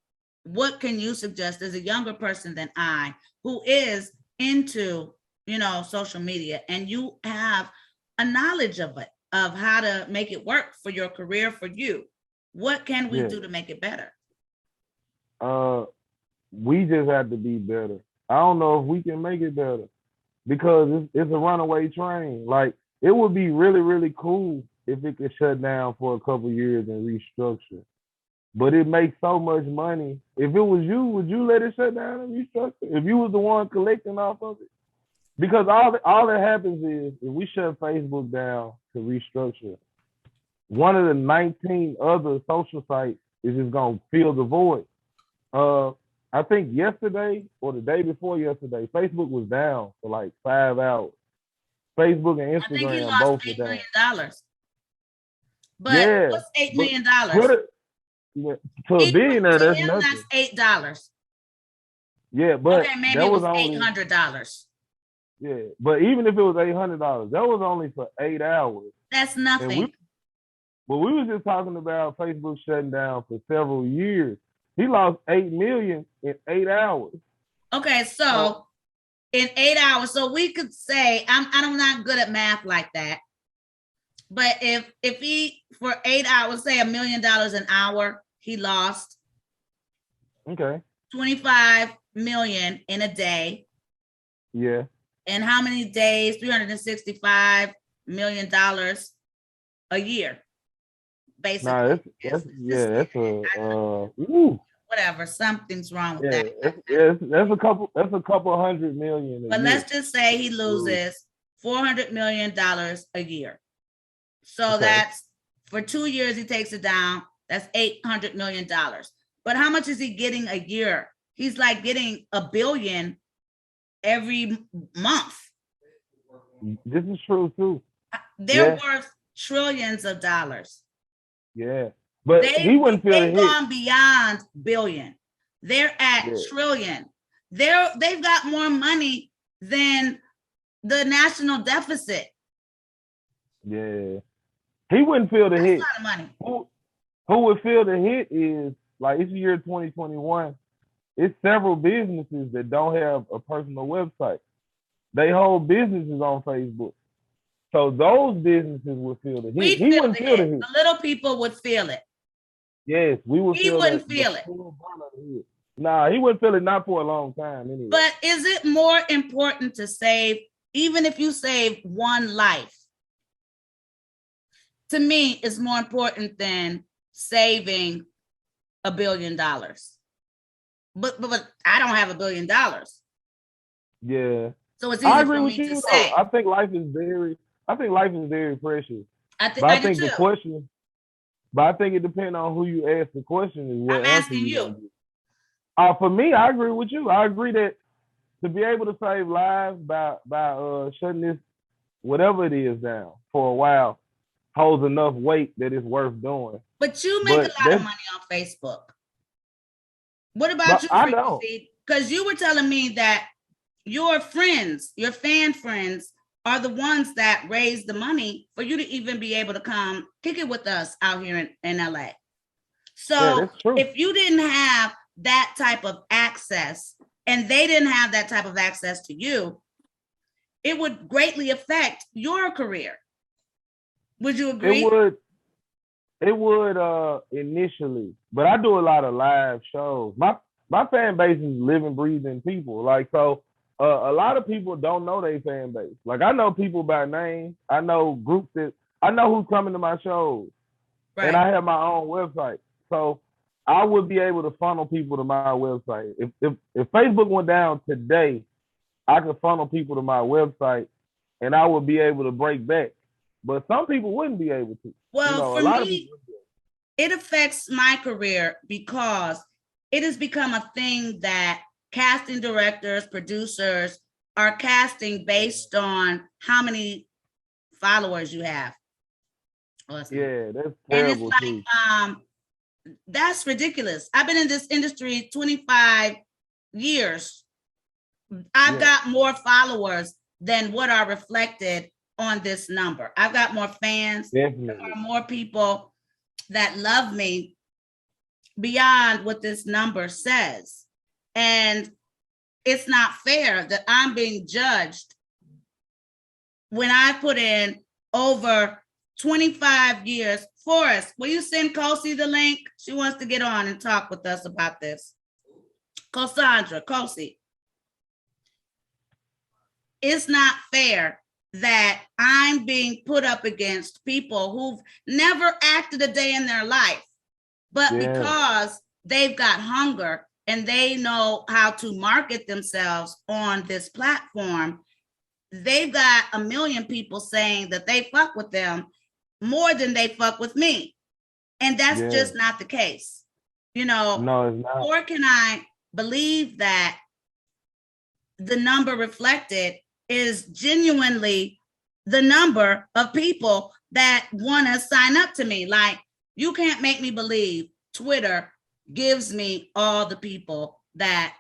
What can you suggest as a younger person than I, who is into, you know, social media, and you have a knowledge of it, of how to make it work for your career, for you? What can we do to make it better? We just have to be better. I don't know if we can make it better, because it's a runaway train. Like, it would be really, really cool if it could shut down for a couple years and restructure. But it makes so much money. If it was you, would you let it shut down and restructure? If you was the one collecting off of it? Because all that happens is, if we shut Facebook down to restructure, one of the 19 other social sites is just gonna fill the void. I think yesterday or the day before yesterday, Facebook was down for like 5 hours. Facebook and Instagram, I think he lost both $8 were million. down. But what's $8 million? To a billionaire, that's him, nothing. That's $8. Yeah, but okay, maybe that it was only $800. Yeah, but even if it was $800, that was only for 8 hours. That's nothing. But we were just talking about Facebook shutting down for several years. He lost 8 million in 8 hours. Okay, so in 8 hours, so we could say, I'm not good at math like that, but if he for 8 hours, say $1 million an hour, he lost 25 million in a day. Yeah. And how many days? $365 million a year. basically. that's It's that's ooh, whatever, something's wrong with yeah, that. that's a couple $100 million a But year. let's just say he Ooh. loses $400 million a year. So Okay. that's for 2 years, he takes it down. That's $800 million. But how much is he getting a year? He's like getting $1 billion every month. This is true too. They're worth trillions of dollars. Yeah. But he wouldn't feel the They've hit. gone beyond billion. They're at trillion. They've got more money than the national deficit. Yeah. He wouldn't feel the hit. That's a lot of money. Who would feel the hit is, like, it's the year 2021. It's several businesses that don't have a personal website. They hold businesses on Facebook. So those businesses would feel the hit. He wouldn't feel the hit. The little people would feel it. Yes, we would feel it. He wouldn't feel it. Nah, he wouldn't feel it, not for a long time anyway. But is it more important to save, even if you save one life? To me, it's more important than saving $1 billion. But I don't have $1 billion. Yeah. So it's easy for me to say. I think life is very precious. I think the question, but I think it depends on who you ask the question is what I'm asking you. For me, I agree with you. I agree that to be able to save lives by shutting this whatever it is down for a while holds enough weight that it's worth doing. But you make a lot of money on Facebook. What about you, Frequency? Because you were telling me that your friends, your fan friends, are the ones that raise the money for you to even be able to come kick it with us out here in LA. So if you didn't have that type of access and they didn't have that type of access to you, it would greatly affect your career. Would you agree? It would initially, but I do a lot of live shows. My fan base is living, breathing people. Like, so a lot of people don't know their fan base. Like, I know people by name. I know groups I know who's coming to my shows. Right. And I have my own website. So I would be able to funnel people to my website. If Facebook went down today, I could funnel people to my website and I would be able to break back. But some people wouldn't be able to. Well, for me, it affects my career because it has become a thing that casting directors, producers are casting based on how many followers you have. Yeah, that's terrible. And it's like, that's ridiculous. I've been in this industry 25 years. I've got more followers than what are reflected on this number. I've got more fans. Definitely. There are more people that love me beyond what this number says. And it's not fair that I'm being judged when I put in over 25 years. Forrest, will you send Cosi the link? She wants to get on and talk with us about this. Cosi. It's not fair that I'm being put up against people who've never acted a day in their life, but because they've got hunger and they know how to market themselves on this platform, they've got 1 million people saying that they fuck with them more than they fuck with me. And that's just not the case. You know, no, it's not. Or can I believe that the number reflected is genuinely the number of people that want to sign up to me? Like, you can't make me believe Twitter gives me all the people that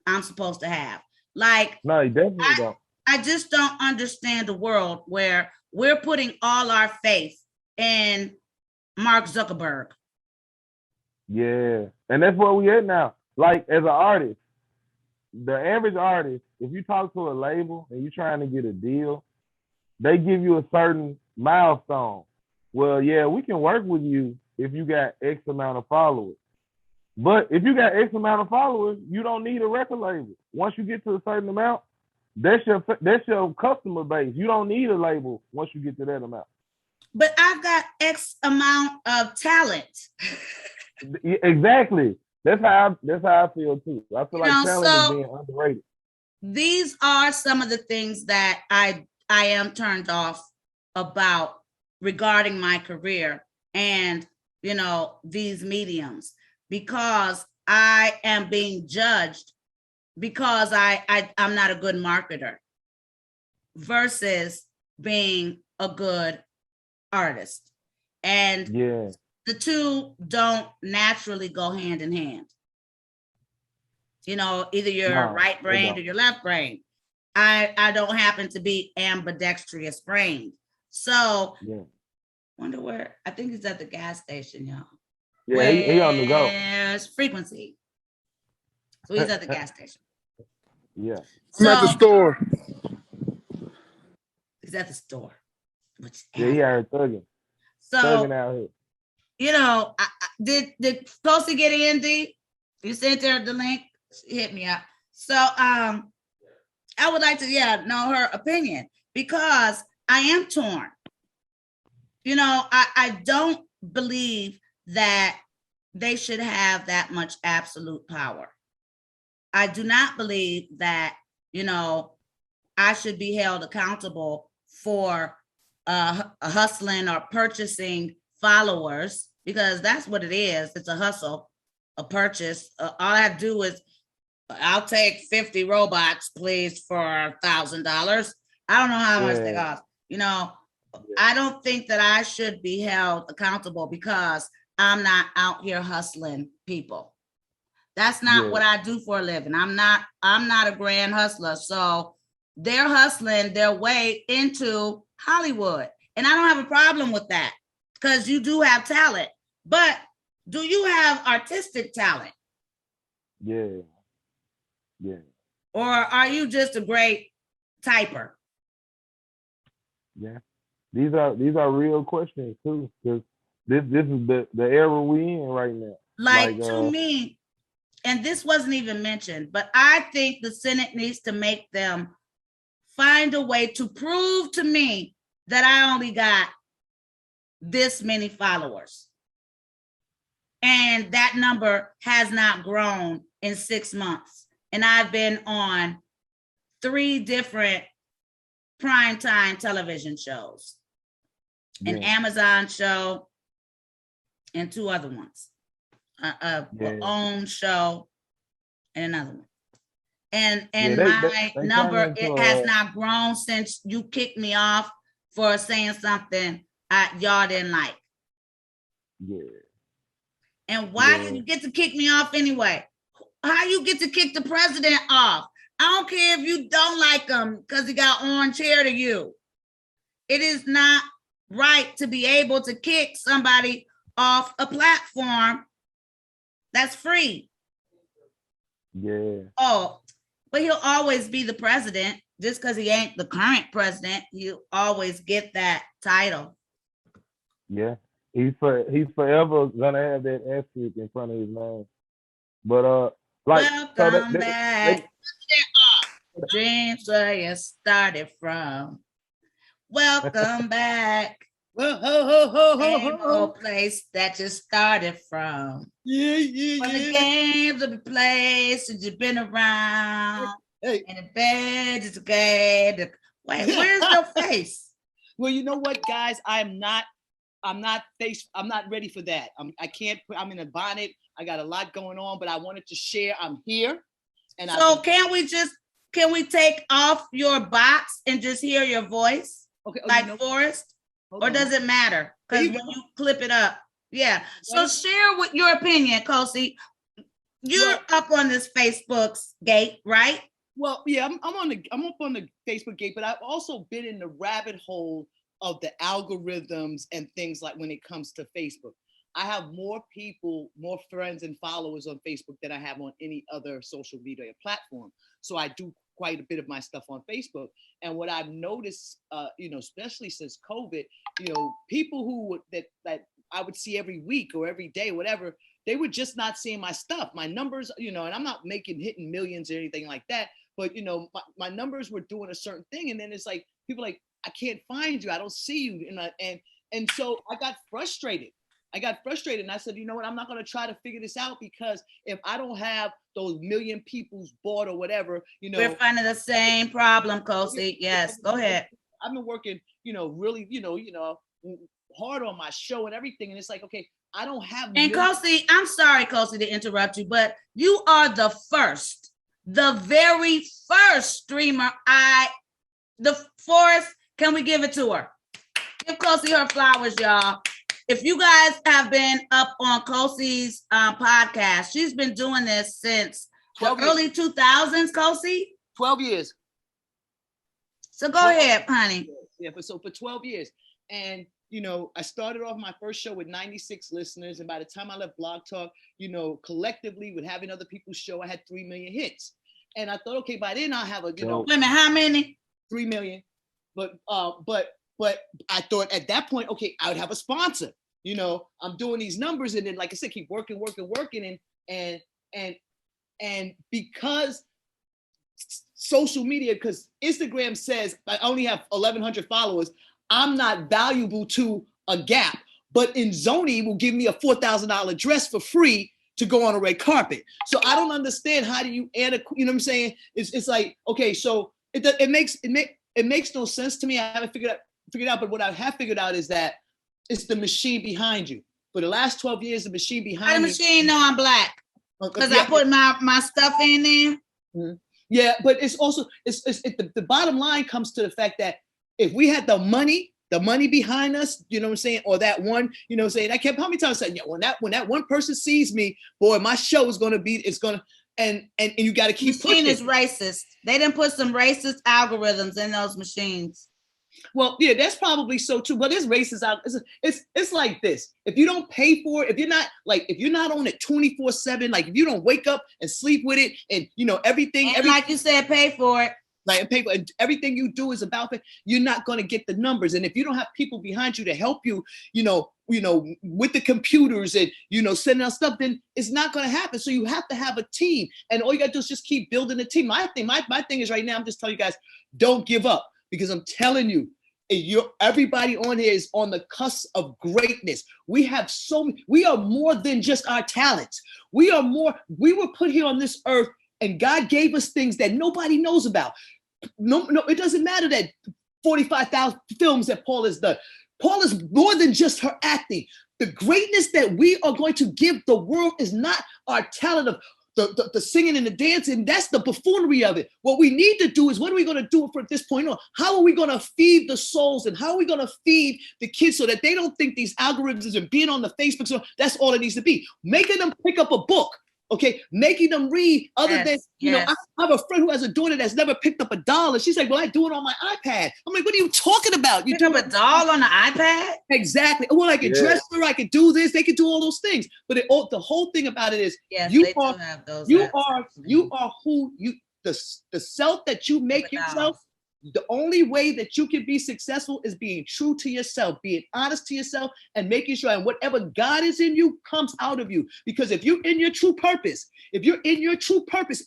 I'm supposed to have. Like, no, you definitely don't. I just don't understand a world where we're putting all our faith in Mark Zuckerberg. Yeah, and that's where we at now. Like, as an artist, the average artist, if you talk to a label and you're trying to get a deal, they give you a certain milestone. Well, yeah, we can work with you if you got X amount of followers. But if you got X amount of followers, you don't need a record label. Once you get to a certain amount, that's your customer base. You don't need a label once you get to that amount. but I've got X amount of talent. Exactly. That's how I feel too. I feel like talent is So being underrated. these are some of the things that I am turned off about regarding my career and these mediums, because I am being judged because I'm not a good marketer versus being a good artist. And Yeah. the two don't naturally go hand in hand. Either you're right brained or you're left brained. I don't happen to be ambidextrous brained. So yeah. Wonder where, I think he's at the gas station, y'all. Yeah, he on the go. Where's Frequency? So he's at the gas station. Yeah. I'm at the store. He's at the store. Yeah, he out thugging. So, thugging out here. Did Cosi get in, D? You sent her the link? She hit me up. So, I would like to, know her opinion, because I am torn. I don't believe that they should have that much absolute power. I do not believe that, I should be held accountable for hustling or purchasing followers, because that's what it is. It's a hustle, a purchase. All I have to do is, I'll take 50 robots, please, for $1,000. I don't know how much they cost. I don't think that I should be held accountable because I'm not out here hustling people. That's not what I do for a living. I'm not a grand hustler. So they're hustling their way into Hollywood. And I don't have a problem with that, because you do have talent. But do you have artistic talent? Yeah. Yeah. Or are you just a great typer? Yeah. These are real questions too, because this is the era we in right now. Like to me, and this wasn't even mentioned, but I think the Senate needs to make them find a way to prove to me that I only got this many followers. And that number has not grown in 6 months. And I've been on 3 different primetime television shows, an Amazon show, and 2 other ones, own show, and another one. And my number, it has not grown since you kicked me off for saying something y'all didn't like. Yeah. And why did you get to kick me off anyway? How you get to kick the president off? I don't care if you don't like him because he got orange hair to you. It is not right to be able to kick somebody off a platform that's free. Yeah. Oh, but he'll always be the president. Just because he ain't the current president, he'll always get that title. Yeah. He's forever gonna have that asterisk in front of his name. But welcome back. Dreams where you started from. Welcome back. Same old place that you started from. When the games of the place that you've been around. And the bed is good. Wait, where's your face? Well, you know what, guys? I'm not ready for that. I'm in a bonnet. I got a lot going on, but I wanted to share. I'm here. And so can we take off your box and just hear your voice? Okay. Like Forrest? Or does it matter? Because when you clip it up. Yeah. So share with your opinion, Cosi. You're up on this Facebook's gate, right? Well, yeah, I'm up on the Facebook gate, but I've also been in the rabbit hole of the algorithms and things like when it comes to Facebook. I have more people, more friends and followers on Facebook than I have on any other social media platform. So I do quite a bit of my stuff on Facebook. And what I've noticed, especially since COVID, people who that I would see every week or every day, whatever, they were just not seeing my stuff. My numbers, and I'm not hitting millions or anything like that, but my numbers were doing a certain thing. And then it's like, people like, I can't find you. I don't see you. And And so I got frustrated. And I said, you know what? I'm not going to try to figure this out, because if I don't have those million people's bought or whatever, you know. We're finding the same problem, Cosi. Yes, go ahead. I've been working, really, hard on my show and everything. And it's like, okay, I don't have. And Cosi, I'm sorry, Cosi, to interrupt you, but you are the very first streamer. Can we give it to her? Give Cosi her flowers, y'all. If you guys have been up on Cosi's podcast, she's been doing this since the early 2000s, Cosi? 12 years. So go ahead, honey. Yeah, for 12 years. And, I started off my first show with 96 listeners. And by the time I left Blog Talk, collectively with having other people's show, I had 3 million hits. And I thought, okay, by then I'll have a, Wait a minute, how many? 3 million. But I thought at that point, okay, I would have a sponsor. I'm doing these numbers, and then, like I said, keep working, and because social media, because Instagram says I only have 1,100 followers, I'm not valuable to a Gap, but Inzoni will give me a $4,000 dress for free to go on a red carpet. So I don't understand, how do you add you know what I'm saying? It's like, okay, so it makes no sense to me. I haven't figured out, but what I have figured out is that it's the machine behind you. For the last 12 years, the machine behind me. The machine know I'm black because I put my stuff in there. Mm-hmm. Yeah, but it's also the bottom line comes to the fact that if we had the money behind us, you know what I'm saying, or that one, you know what I'm saying, I kept, how many times I said, yeah, when that one person sees me, boy, my show is gonna be, and you got to keep pushing. Machine is racist. They didn't put some racist algorithms in those machines. Well, yeah, that's probably so too. But it's racist out. It's like this. If you don't pay for it, if you're not on it 24/7, like if you don't wake up and sleep with it, and everything, like you said, pay for it. Like pay for it, everything you do is about it. You're not going to get the numbers, and if you don't have people behind you to help you, with the computers and sending out stuff, then it's not going to happen. So you have to have a team, and all you got to do is just keep building a team. My thing is right now, I'm just telling you guys, don't give up. Because I'm telling you, everybody on here is on the cusp of greatness. We are more than just our talents. We were put here on this earth, and God gave us things that nobody knows about. No, it doesn't matter that 45,000 films that Paula's done. Paula's more than just her acting. The greatness that we are going to give the world is not our talent of the singing and the dancing. That's the buffoonery of it. What we need to do is, what are we going to do from this point on? How are we going to feed the souls, and how are we going to feed the kids so that they don't think these algorithms and being on the Facebook, so that's all it needs to be. Making them pick up a book. Okay, making them read other than, I have a friend who has a daughter that's never picked up a doll, and she's like, well, I do it on my iPad. I'm like, what are you talking about? You pick up a doll on the iPad? Exactly. Well, I can dress her, I can do this, they can do all those things. But the whole thing about it is, the self that you make yourself. The only way that you can be successful is being true to yourself, being honest to yourself, and making sure, and whatever God is in you comes out of you. Because if you're in your true purpose,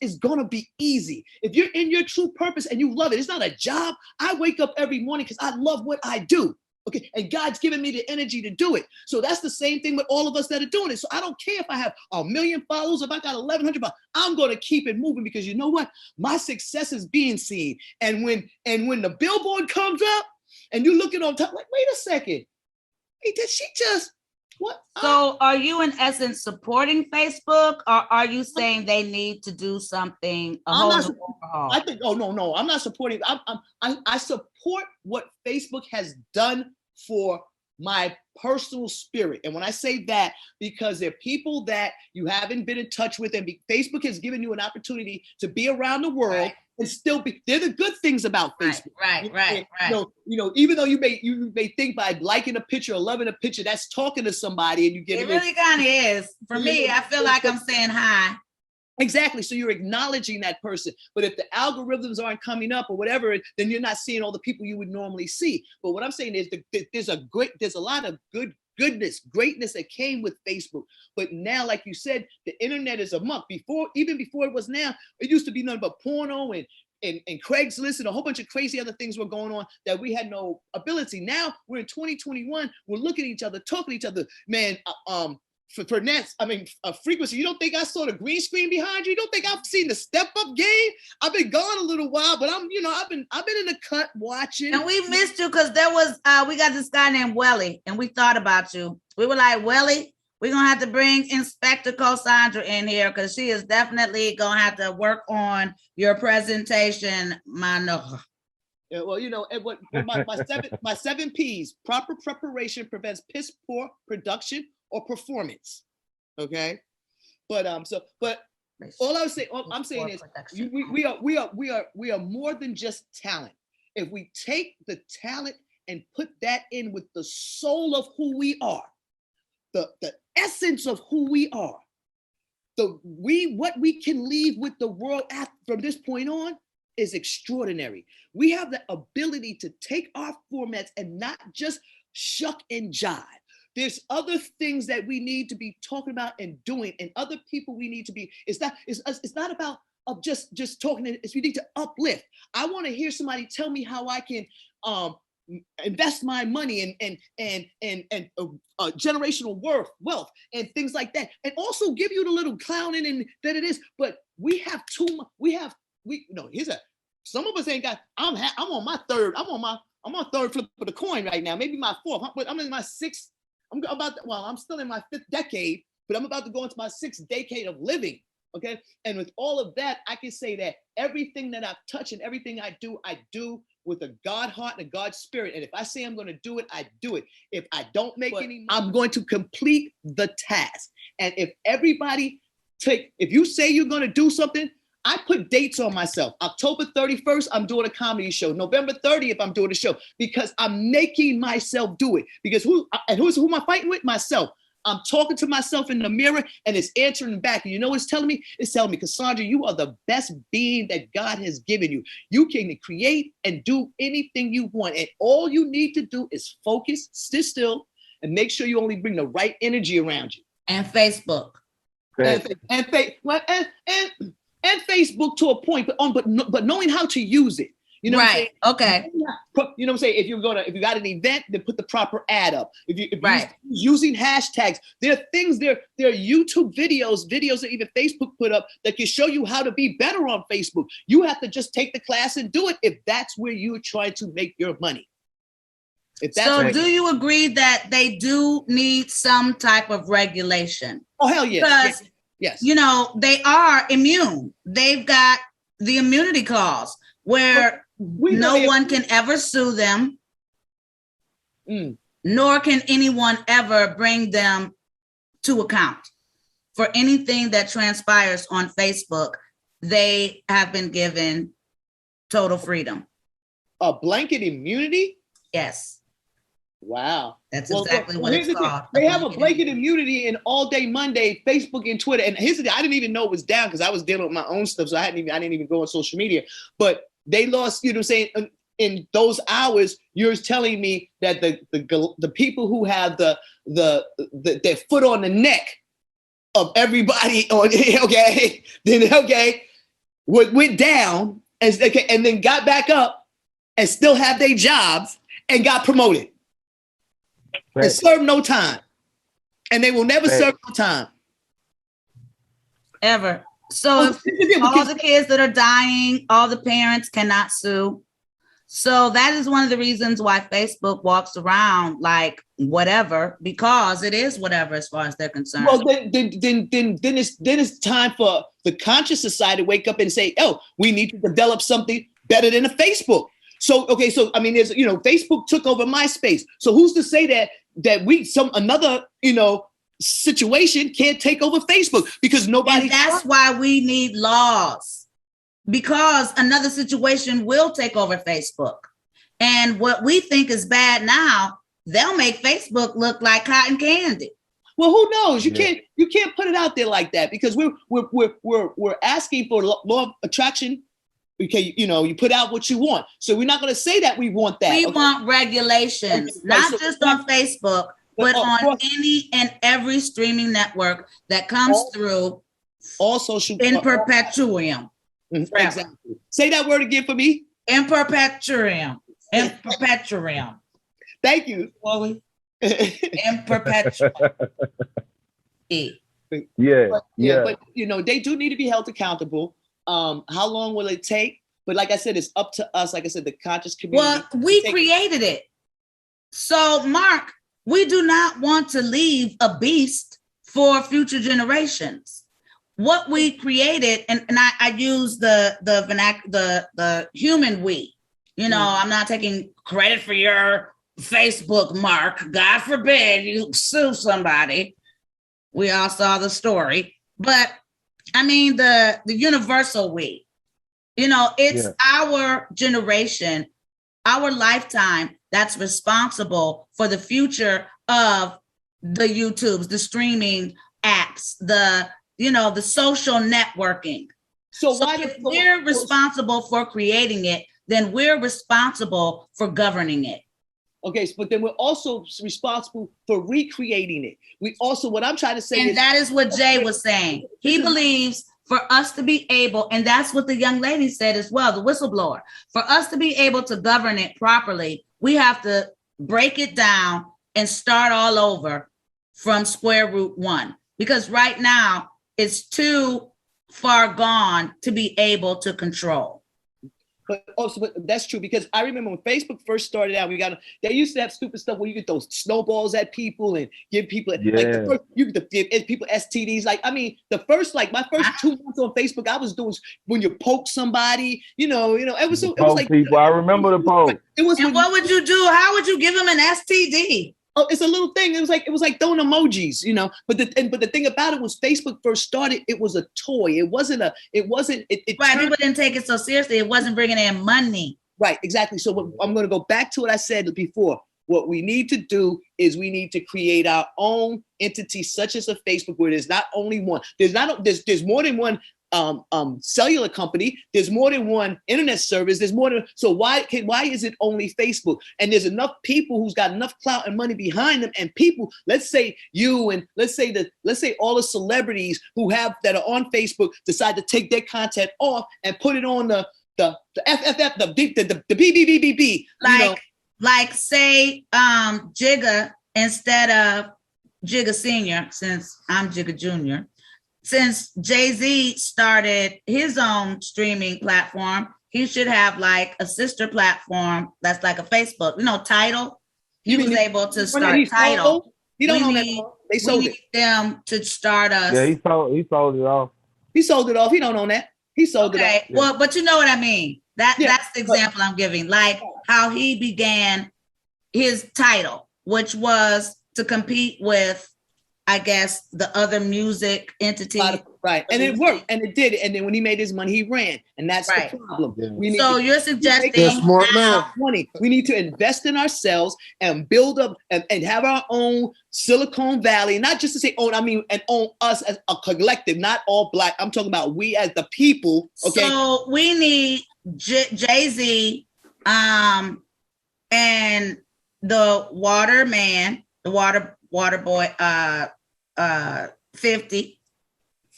it's gonna be easy. If you're in your true purpose and you love it, it's not a job. I wake up every morning because I love what I do. Okay, and God's given me the energy to do it. So that's the same thing with all of us that are doing it. So I don't care if I have 1 million followers, if I got 1,100 followers, I'm going to keep it moving, because you know what? My success is being seen. And when the billboard comes up and you're looking on top, like, wait a second, hey, did she just what? So are you in essence supporting Facebook, or are you saying they need to do something? I think, no, I'm not supporting. I support what Facebook has done for my personal spirit. And when I say that, because there are people that you haven't been in touch with, and Facebook has given you an opportunity to be around the world. Right. And still they're the good things about Facebook. Right. Even though you may think by liking a picture or loving a picture, that's talking to somebody, and you get it really kind of is. For me, I feel like I'm saying hi. Exactly. So you're acknowledging that person. But if the algorithms aren't coming up or whatever, then you're not seeing all the people you would normally see. But what I'm saying is there's a lot of greatness that came with Facebook. But now, like you said, the internet is amok. Even before it was now, it used to be nothing but porno and and Craigslist and a whole bunch of crazy other things were going on that we had no ability. Now we're in 2021. We're looking at each other, talking to each other. Man, for Nets, Frequency, you don't think I saw the green screen behind you? You don't think I've seen the step up game? I've been gone a little while, but I've been in the cut watching. And we missed you because there was we got this guy named Welly, and we thought about you. We were like, Welly, we're gonna have to bring Inspector Cassandra in here because she is definitely gonna have to work on your presentation, Yeah, well, and what my seven P's: proper preparation prevents piss poor production or performance. Okay, but all I'm saying is we are more than just talent. If we take the talent and put that in with the soul of who we are, the essence of who we are, what we can leave with the world from this point on is extraordinary. We have the ability to take our formats and not just shuck and jive. There's other things that we need to be talking about and doing, and other people we need to be. It's not about just talking. We need to uplift. I want to hear somebody tell me how I can invest my money and generational wealth and things like that, and also give you the little clowning and that it is. But we have some of us ain't got. I'm on my third. I'm on third flip of the coin right now. Maybe my fourth, but I'm in my sixth. I'm still in my fifth decade, but I'm about to go into my sixth decade of living. Okay. And with all of that, I can say that everything that I've touched and everything I do with a God heart and a God spirit. And if I say I'm going to do it, I do it. If I don't make any money, I'm going to complete the task. And if you say you're going to do something, I put dates on myself. October 31st, I'm doing a comedy show. November 30th, I'm doing a show because I'm making myself do it. Because who am I fighting with? Myself. I'm talking to myself in the mirror and it's answering back. And you know what it's telling me? It's telling me, Cassandra, you are the best being that God has given you. You can create and do anything you want. And all you need to do is focus, sit still, and make sure you only bring the right energy around you. And Facebook. And Facebook to a point, but knowing how to use it. You know right. What I'm saying? Okay. You know what I'm saying? If you got an event, then put the proper ad up. If you're using hashtags, there are things, there are YouTube videos that even Facebook put up that can show you how to be better on Facebook. You have to just take the class and do it if that's where you're trying to make your money. So do you agree that they do need some type of regulation? Oh, hell yes. Because, yes. They are immune. They've got the immunity clause where no one can ever sue them, nor can anyone ever bring them to account for anything that transpires on Facebook. They have been given total freedom. A blanket immunity? Yes. Wow. That's exactly what it's called. They have a blanket immunity in All Day Monday, Facebook and Twitter. And here's the thing, I didn't even know it was down because I was dealing with my own stuff. So I didn't even go on social media. But they lost, you know what I'm saying? In those hours, you're telling me that the people who have their foot on the neck of everybody went down and then got back up and still have their jobs and got promoted. Right. And serve no time. And they will never serve no time. Ever. So if all the kids that are dying, all the parents cannot sue. So that is one of the reasons why Facebook walks around like whatever, because it is whatever as far as they're concerned. Well, then it's time for the conscious society to wake up and say, oh, we need to develop something better than a Facebook. So there's Facebook took over MySpace. So who's to say that another situation can't take over Facebook because nobody. And that's why we need laws, because another situation will take over Facebook. And what we think is bad now, they'll make Facebook look like cotton candy. Well, who knows? You can't put it out there like that because we're asking for law of attraction. Okay, you put out what you want. So we're not going to say that we want that. We want regulations, not just on Facebook, but on any and every streaming network that comes through all social in perpetuum. Forever. Exactly. Say that word again for me. In perpetuum. In perpetuum. Thank you. Chloe. In perpetuum. Yeah, But you know, they do need to be held accountable. How long will it take? But like I said, it's up to us. Like I said, the conscious community. Well, we created it. So, Mark, we do not want to leave a beast for future generations. What we created, and I use the human we. You know, I'm not taking credit for your Facebook, Mark. God forbid you sue somebody. We all saw the story. But I mean, the universal we. You know, it's our generation, our lifetime that's responsible for the future of the YouTubes, the streaming apps, the social networking. So if we're responsible for creating it, then we're responsible for governing it. Okay, but then we're also responsible for recreating it. We also, what I'm trying to say is that is what Jay was saying. He believes for us to be able, and that's what the young lady said as well, the whistleblower, for us to be able to govern it properly, we have to break it down and start all over from square root one. Because right now it's too far gone to be able to control. But that's true, because I remember when Facebook first started out, they used to have stupid stuff where you could throw snowballs at people and give people you could give people STDs. Like, I mean, my first 2 months on Facebook, I was doing when you poke somebody, it was like people. I remember the poke. And what would you do? How would you give them an STD? Oh, it's a little thing. It was like throwing emojis, But the thing about it was Facebook first started, it was a toy. It wasn't. Right. People didn't take it so seriously. It wasn't bringing in money. Right. Exactly. So I'm going to go back to what I said before. What we need to do is we need to create our own entity, such as a Facebook, where there's not only one. There's more than one cellular company. There's more than one internet service. There's more than, so why is it only Facebook? And there's enough people who's got enough clout and money behind them, and people, let's say you, and let's say all the celebrities that are on Facebook decide to take their content off and put it on the FFF, the BBBBB. Like say Jigga instead of Jigga Senior, since I'm Jigga Junior. Since Jay-Z started his own streaming platform, he should have like a sister platform that's like a Facebook. Tidal. He was able to start Tidal. He don't own that. They sold it. Them to start us. Yeah, he sold it off. He sold it off. He don't own that. He sold it off. Well, but you know what I mean. That's the example I'm giving. Like how he began his Tidal, which was to compete with, I guess, the other music entity. Right. And it worked, and it did. And then when he made his money, he ran. And that's the problem. Yeah. You're suggesting money. We need to invest in ourselves and build up and have our own Silicon Valley, not just to say own, and own us as a collective, not all Black. I'm talking about we as the people. Okay. So we need Jay-Z and the water man, the water boy, 50.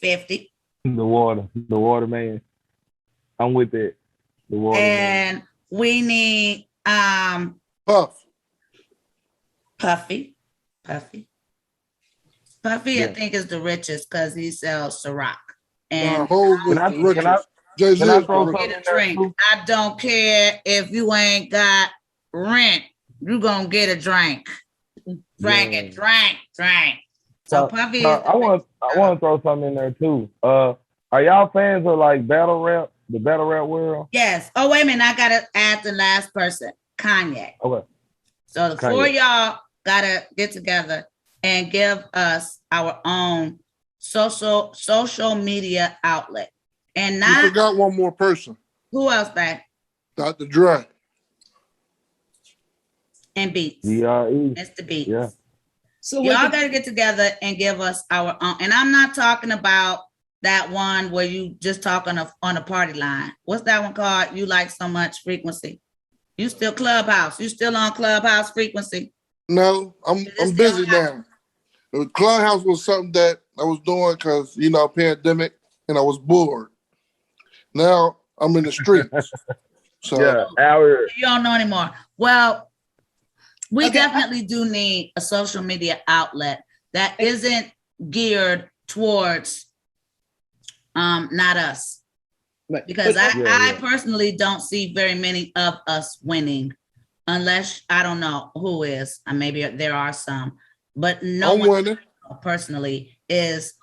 The water man. I'm with it. The water and man. We need Puffy. Puffy, I think, is the richest because he sells Ciroc. And can I throw get a drink. I don't care if you ain't got rent. You gonna get a drink. Drink. So Puffy, I want to throw something in there too. Are y'all fans of like battle rap, the battle rap world? Yes. Oh, wait a minute. I gotta add the last person, Kanye. Okay. So the four of y'all gotta get together and give us our own social media outlet. And not, you forgot one more person. Who else, back? Dr. Dre. And Beats. Mr. Beats. Yeah. So y'all got to get together and give us our own. And I'm not talking about that one where you just talk on a party line. What's that one called? You like so much frequency. You still Clubhouse. You still on Clubhouse frequency? No, I'm busy now. Clubhouse was something that I was doing because, pandemic, and I was bored. Now I'm in the streets. So Yeah, our You don't know anymore. Well, we Okay. definitely do need a social media outlet that isn't geared towards not us. Right. Because But- I personally don't see very many of us winning, unless I don't know who is. Maybe there are some, but no I'm one winning. personally is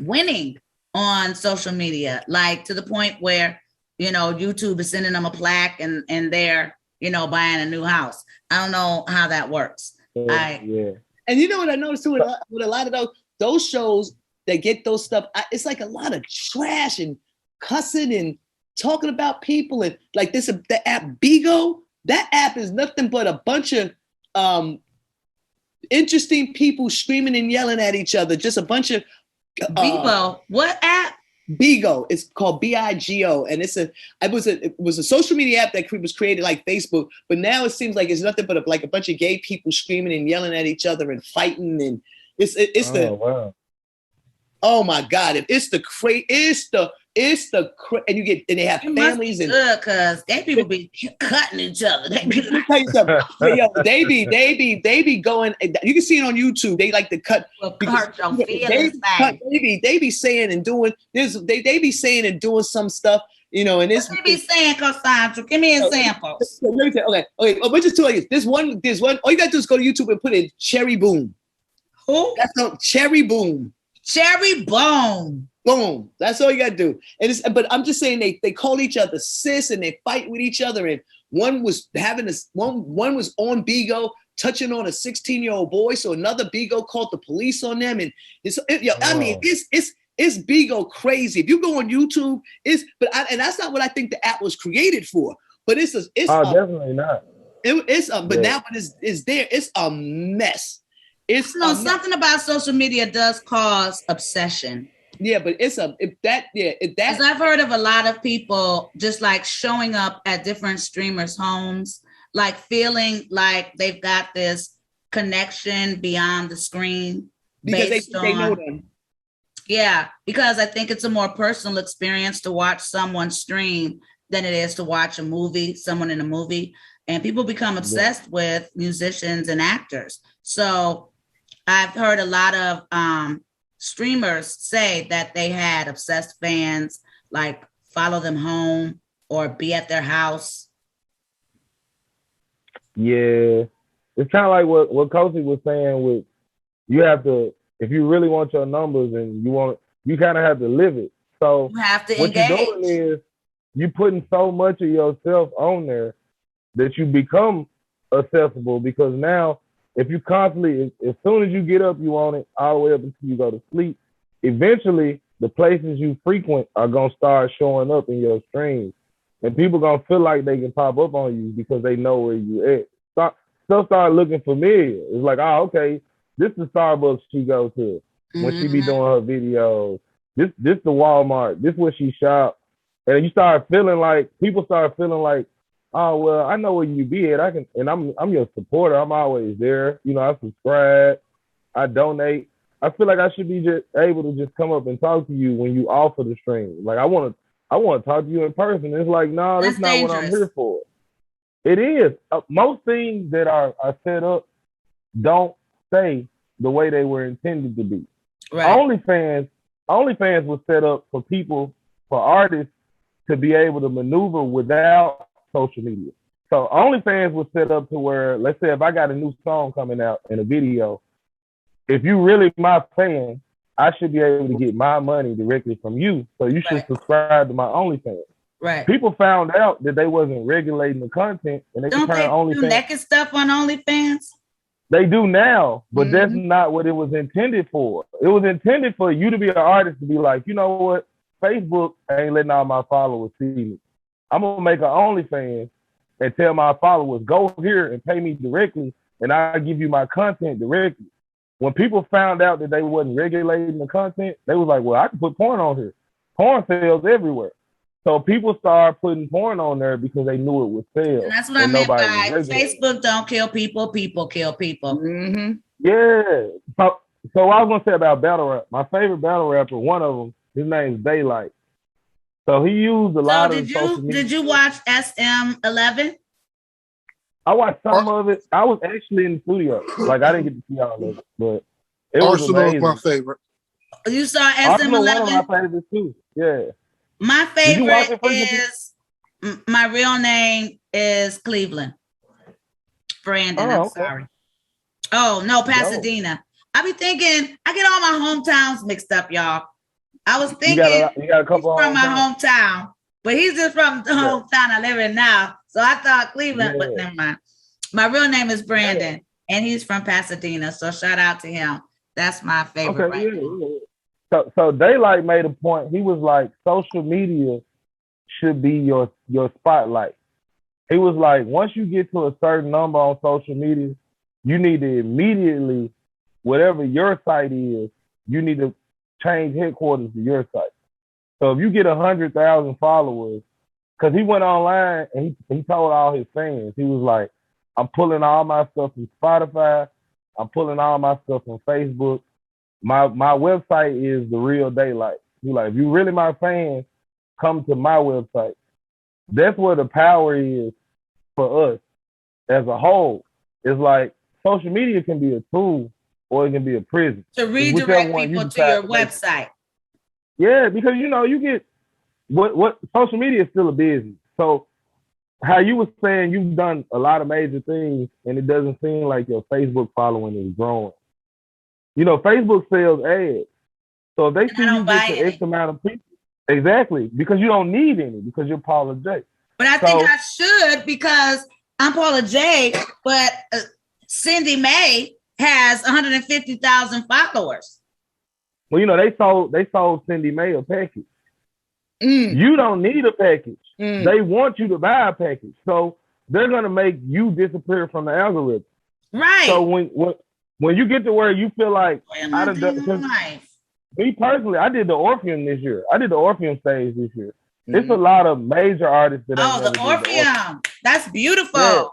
winning on social media, like to the point where, you know, YouTube is sending them a plaque and they're, you know, buying a new house. I don't know how that works. yeah. And you know what I noticed too, with a lot of those shows that get those stuff, it's like a lot of trash and cussing and talking about people, and like the app Bigo. That app is nothing but a bunch of interesting people screaming and yelling at each other. Just a bunch of Bebo, what app? Bigo. It's called Bigo, and it was a social media app that was created like Facebook, but now it seems like it's nothing but a bunch of gay people screaming and yelling at each other and fighting, and Wow. oh my God, and you get, and they have It must families be and good because they people be cutting each other. They be let me tell you something. Yo, they be going. You can see it on YouTube. They like to cut. hurt your feelings, man. They be saying and doing this. They be saying and doing some stuff, you know. And this What they be saying, Cassandra? Give me examples. Let me tell you, okay. Oh, but just tell you, there's one. All you gotta do is go to YouTube and put in Cherry Boom. Who? That's not Cherry Boom. Cherry Bone. Boom. That's all you gotta do. But I'm just saying they call each other sis and they fight with each other. And one was one was on Bigo touching on a 16-year-old boy. So another Bigo called the police on them. And it's Bigo crazy. If you go on YouTube, and that's not what I think the app was created for. But Definitely not. But now it's there. It's a mess. It's something about social media does cause obsession. Yeah, but because I've heard of a lot of people just like showing up at different streamers' homes, like feeling like they've got this connection beyond the screen. Because they know them. Yeah, because I think it's a more personal experience to watch someone stream than it is to watch someone in a movie. And people become obsessed with musicians and actors. So I've heard a lot of streamers say that they had obsessed fans, like follow them home or be at their house. Yeah, it's kind of like what Cosi was saying. With you have to, if you really want your numbers and you kind of have to live it. So You have to what engage. you're doing is you're putting so much of yourself on there that you become accessible, because now if you constantly, as soon as you get up, you want it all the way up until you go to sleep. Eventually, the places you frequent are going to start showing up in your streams. And people going to feel like they can pop up on you because they know where you at. Stuff start looking familiar. It's like, oh, okay, this is the Starbucks she go to when she be doing her videos. This the Walmart. This where she shop. And you start feeling like, people start feeling like, oh, well, I know where you be at. I'm your supporter. I'm always there. You know, I subscribe. I donate. I feel like I should be just able to just come up and talk to you when you offer the stream. Like I want to talk to you in person. It's like, no, that's not dangerous. what I'm here for. It is. Most things that are set up don't stay the way they were intended to be. Right. OnlyFans was set up for artists to be able to maneuver without social media. So OnlyFans was set up to where, let's say if I got a new song coming out in a video, if you really my fan, I should be able to get my money directly from you. So you should subscribe to my OnlyFans. Right. People found out that they wasn't regulating the content, and they Don't turned they do OnlyFans. naked stuff on OnlyFans? They do now, but that's not what it was intended for. It was intended for you to be an artist to be like, you know what? Facebook ain't letting all my followers see me. I'm gonna make an OnlyFans and tell my followers, go here and pay me directly, and I'll give you my content directly. When people found out that they wasn't regulating the content, they was like, well, I can put porn on here. Porn sells everywhere. So people started putting porn on there because they knew it would sell. And that's what I meant by Facebook don't kill people, people kill people. Mm-hmm. Yeah. So I was gonna say about battle rap. My favorite battle rapper, one of them, his name's Daylight. So he used a So lot of social media. did you watch SM11? I watched some of it. I was actually in the studio. Like I didn't get to see all of it, but it was Arsenal amazing. is my favorite. You saw Arsenal, one of my SM11? favorites too. Yeah. My Did you watch favorite it first? is my real name is Cleveland. Brandon, I'm okay. sorry. Oh no, Pasadena. I be thinking I get all my hometowns mixed up, y'all. I was thinking You got a couple he's from my hometowns. hometown, but he's just from the hometown I live in now. So I thought Cleveland, but Yeah. never mind. My real name is Brandon, and he's from Pasadena. So shout out to him. That's my favorite right now. So Daylight made a point. He was like, social media should be your spotlight. He was like, once you get to a certain number on social media, you need to immediately, whatever your site is, you need to change headquarters to your site. So if you get 100,000 followers, because he went online and he told all his fans, he was like, I'm pulling all my stuff from Spotify. I'm pulling all my stuff from Facebook. My website is The Real Daylight. He's like, if you really my fan, come to my website. That's where the power is for us as a whole. It's like social media can be a tool or it can be a prison. To redirect people to your website. Yeah, because you get what social media is still a business. So how you were saying you've done a lot of major things and it doesn't seem like your Facebook following is growing. Facebook sells ads. So if they see you get to X amount of people, exactly, because you don't need any because you're Paula J. But I think I should because I'm Paula J, but Cindy Mae has 150,000 followers. Well, they sold Cindy Mae a package. You don't need a package. They want you to buy a package. So they're gonna make you disappear from the algorithm. Right. So when you get to where you feel like me personally, I did the Orpheum this year. I did the Orpheum stage this year. It's a lot of major artists that the Orpheum. That's beautiful. Yeah.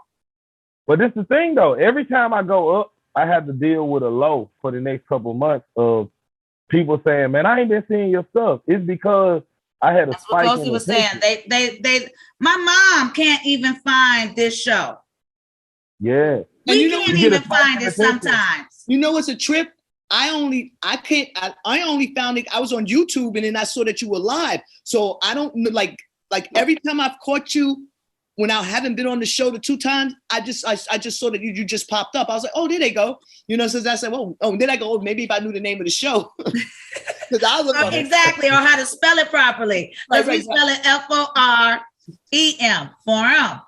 But this is the thing though. Every time I go up, I have to deal with a low for the next couple of months of people saying, "Man, I ain't been seeing your stuff." It's because I had a spike. That's what Cosi was saying. They. My mom can't even find this show. Yeah. We can't even find it sometimes. You know what's a trip? I only found it. I was on YouTube and then I saw that you were live. So I don't like every time I've caught you when I haven't been on the show the 2 times, I just saw that you just popped up. I was like, oh, there they go. Since I said, then I go, oh, maybe if I knew the name of the show. Exactly, or how to spell it properly. Because we spell it FOREM, forum,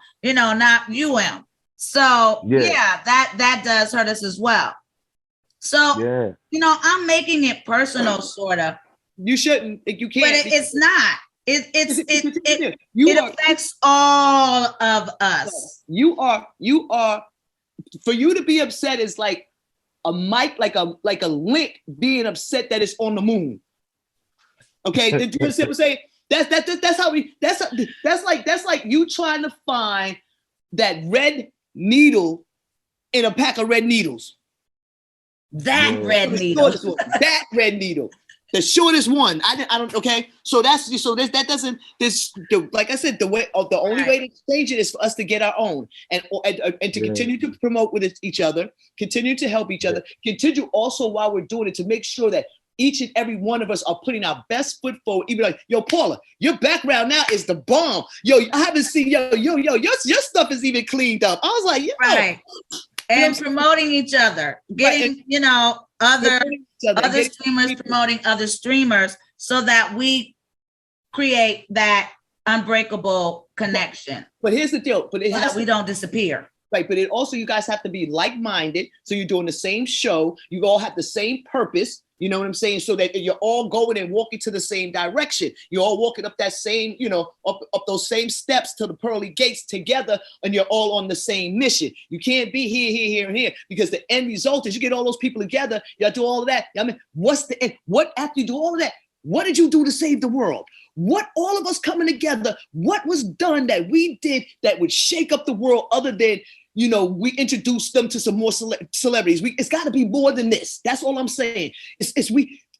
not UM. So yeah, that does hurt us as well. So I'm making it personal, sort of. You shouldn't. You can't. But it's not. It affects all of us. You are. For you to be upset is like a mic, like a link being upset that it's on the moon. Okay, did you understand what I'm saying? That's like you trying to find that red needle in a pack of red needles. That red needle. That red needle. The shortest one. I don't. Okay. So like I said, the only way to exchange it is for us to get our own and to continue to promote with each other, continue to help each other, continue also while we're doing it to make sure that each and every one of us are putting our best foot forward. Even like, yo, Paula, your background now is the bomb. Yo, I haven't seen your stuff is even cleaned up. I was like, right. And promoting each other, getting other streamers promoting other streamers, so that we create that unbreakable connection. But here's the deal. But we don't disappear. Right, but it also, you guys have to be like-minded. So you're doing the same show. You all have the same purpose. You know what I'm saying? So that you're all going and walking to the same direction. You're all walking up that same, up those same steps to the pearly gates together, and you're all on the same mission. You can't be here, and here, because the end result is you get all those people together. Y'all do all of that. I mean, what's the end? What after you do all of that? What did you do to save the world? What all of us coming together? What was done that we did that would shake up the world other than, we introduced them to some more celebrities? It's got to be more than this. That's all I'm saying.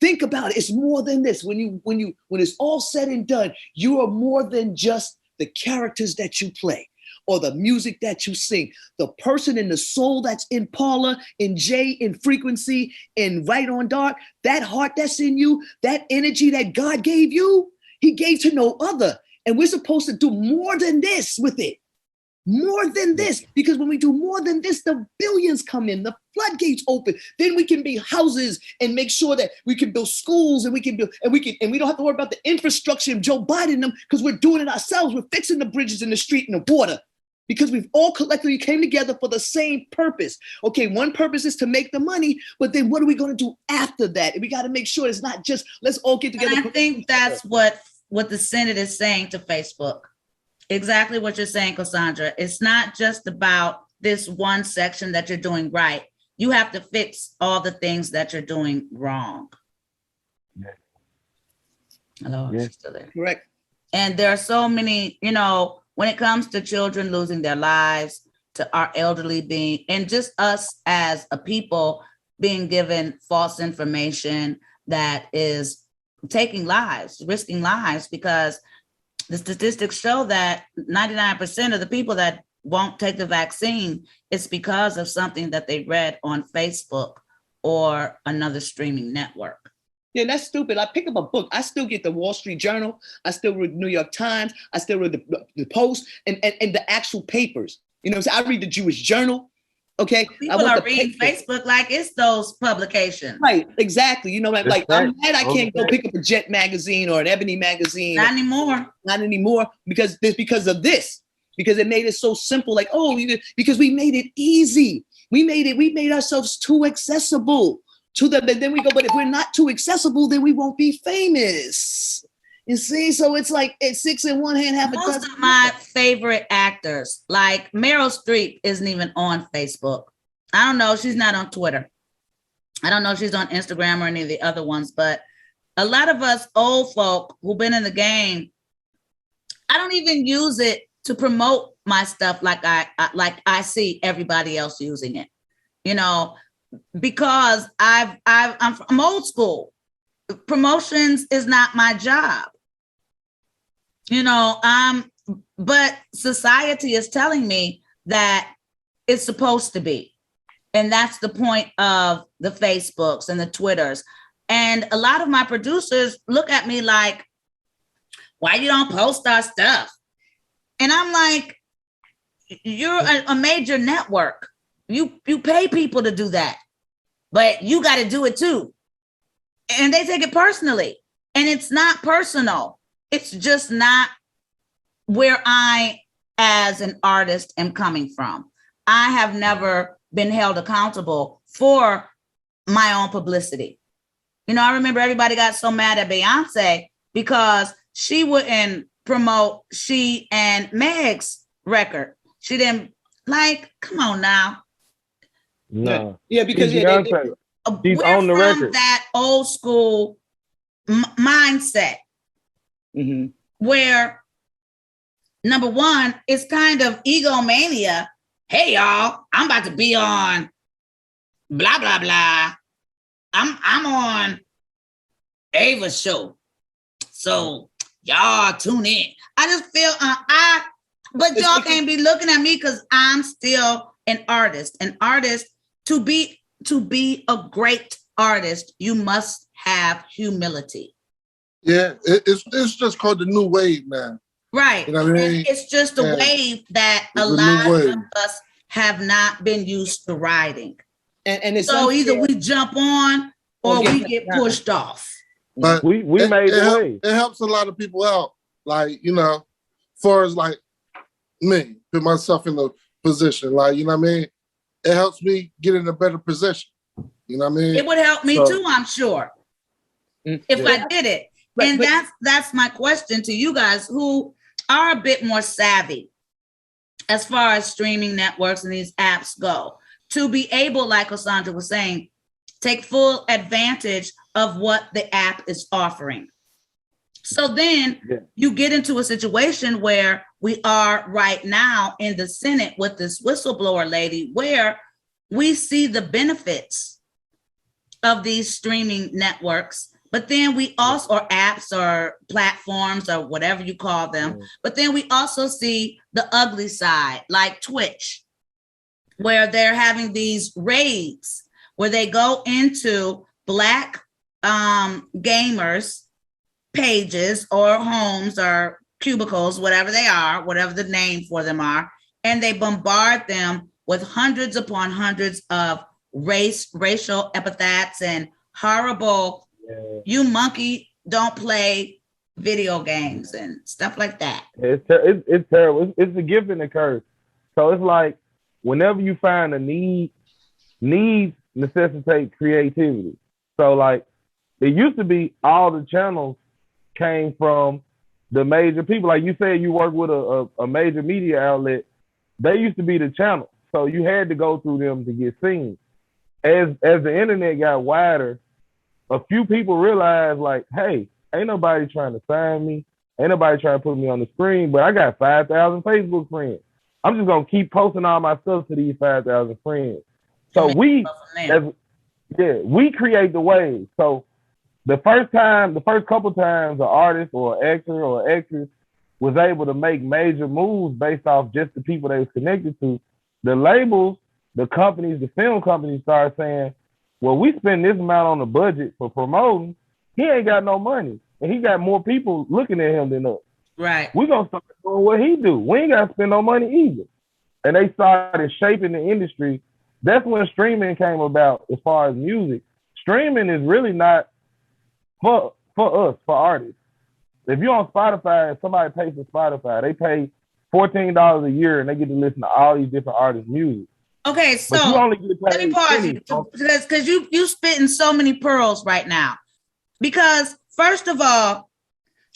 Think about it. It's more than this. When it's all said and done, you are more than just the characters that you play or the music that you sing. The person in the soul that's in Paula, in Jay, in Frequency, in Right on Dark, that heart that's in you, that energy that God gave you, he gave to no other. And we're supposed to do more than this with it. More than this, because when we do more than this, the billions come in, the floodgates open. Then we can build houses and make sure that we can build schools and we don't have to worry about the infrastructure of Joe Biden and them because we're doing it ourselves. We're fixing the bridges in the street and the water because we've all collectively came together for the same purpose. Okay, one purpose is to make the money, but then what are we going to do after that? And we got to make sure it's not just let's all get together. And I think that's what the Senate is saying to Facebook. Exactly what you're saying, Cassandra. It's not just about this one section that you're doing right. You have to fix all the things that you're doing wrong. Yeah. Hello, Yeah. she's still there. Correct. And there are so many, when it comes to children losing their lives, to our elderly being, and just us as a people being given false information that is taking lives, risking lives, because the statistics show that 99% of the people that won't take the vaccine, it's because of something that they read on Facebook or another streaming network. Yeah, that's stupid. I pick up a book. I still get the Wall Street Journal. I still read New York Times. I still read the Post and the actual papers. So I read the Jewish Journal. Okay. People are reading Facebook like it's those publications. Right, exactly. I'm mad I can't go Okay. pick up a Jet magazine or an Ebony magazine. Not anymore. Not anymore because of this. Because it made it so simple, because we made it easy. We made ourselves too accessible to them. And then we go, but if we're not too accessible, then we won't be famous. You see, so it's like it's six in one hand, half a dozen. Most of my favorite actors, like Meryl Streep, isn't even on Facebook. I don't know. She's not on Twitter. I don't know if she's on Instagram or any of the other ones, but a lot of us old folk who've been in the game, I don't even use it to promote my stuff like I see everybody else using it, because I'm old school. Promotions is not my job. But society is telling me that it's supposed to be. And that's the point of the Facebooks and the Twitters. And a lot of my producers look at me like, why you don't post our stuff? And I'm like, you're a major network. You pay people to do that, but you got to do it too. And they take it personally. And it's not personal. It's just not where I, as an artist, am coming from. I have never been held accountable for my own publicity. I remember everybody got so mad at Beyonce because she wouldn't promote she and Meg's record. She didn't, come on now. No. Yeah, because She's We're on the from record. that old school mindset. Mm-hmm. Where number one, it's kind of egomania. Hey y'all, I'm about to be on blah blah blah. I'm on Ava's show, so y'all tune in. I just feel but y'all can't be looking at me because I'm still an artist. An artist, to be a great artist, you must have humility. Yeah, it's just called the new wave now. Right. You know what I mean? It's just a Yeah. wave that a It's a new lot wave. of us have not been used to riding. And it's So either unfair. we jump on or Or we get get down. pushed off. But We made the way. it helps a lot of people out. Far as me, put myself in the position. It helps me get in a better position. You know what I mean? It would help me So- too, I'm sure, if I did it. Right, And but- that's my question to you guys who are a bit more savvy as far as streaming networks and these apps go, to be able, like Cassandra was saying, take full advantage of what the app is offering. So then you get into a situation where we are right now in the Senate with this whistleblower lady, where we see the benefits of these streaming networks, but then we also, or apps or platforms or whatever you call them, but then we also see the ugly side, like Twitch, where they're having these raids where they go into Black gamers pages or homes or cubicles, whatever they are, whatever the name for them are, and they bombard them with hundreds upon hundreds of racial epithets and horrible, you monkey, don't play video games and stuff like that. It's terrible. It's a gift and a curse. So it's like whenever you find a need, needs necessitate creativity. So like it used to be all the channels came from the major people. Like you said, you work with a major media outlet. They used to be the channel. So you had to go through them to get seen. As the internet got wider, a few people realized like, hey, ain't nobody trying to sign me. Ain't nobody trying to put me on the screen, but I got 5,000 Facebook friends. I'm just going to keep posting all my stuff to these 5,000 friends. So we create the wave. So the first couple times an artist or an actor or actress was able to make major moves based off just the people they was connected to, the labels, the companies, the film companies started saying, well, we spend this amount on the budget for promoting. He ain't got no money. And he got more people looking at him than us. Right. We're going to start doing what he do. We ain't got to spend no money either. And they started shaping the industry. That's when streaming came about as far as music. Streaming is really not for us, for artists. If you're on Spotify and somebody pays for Spotify, they pay $14 a year and they get to listen to all these different artists' music. Okay, so but you only get paid let me pause you because you spitting so many pearls right now. Because first of all,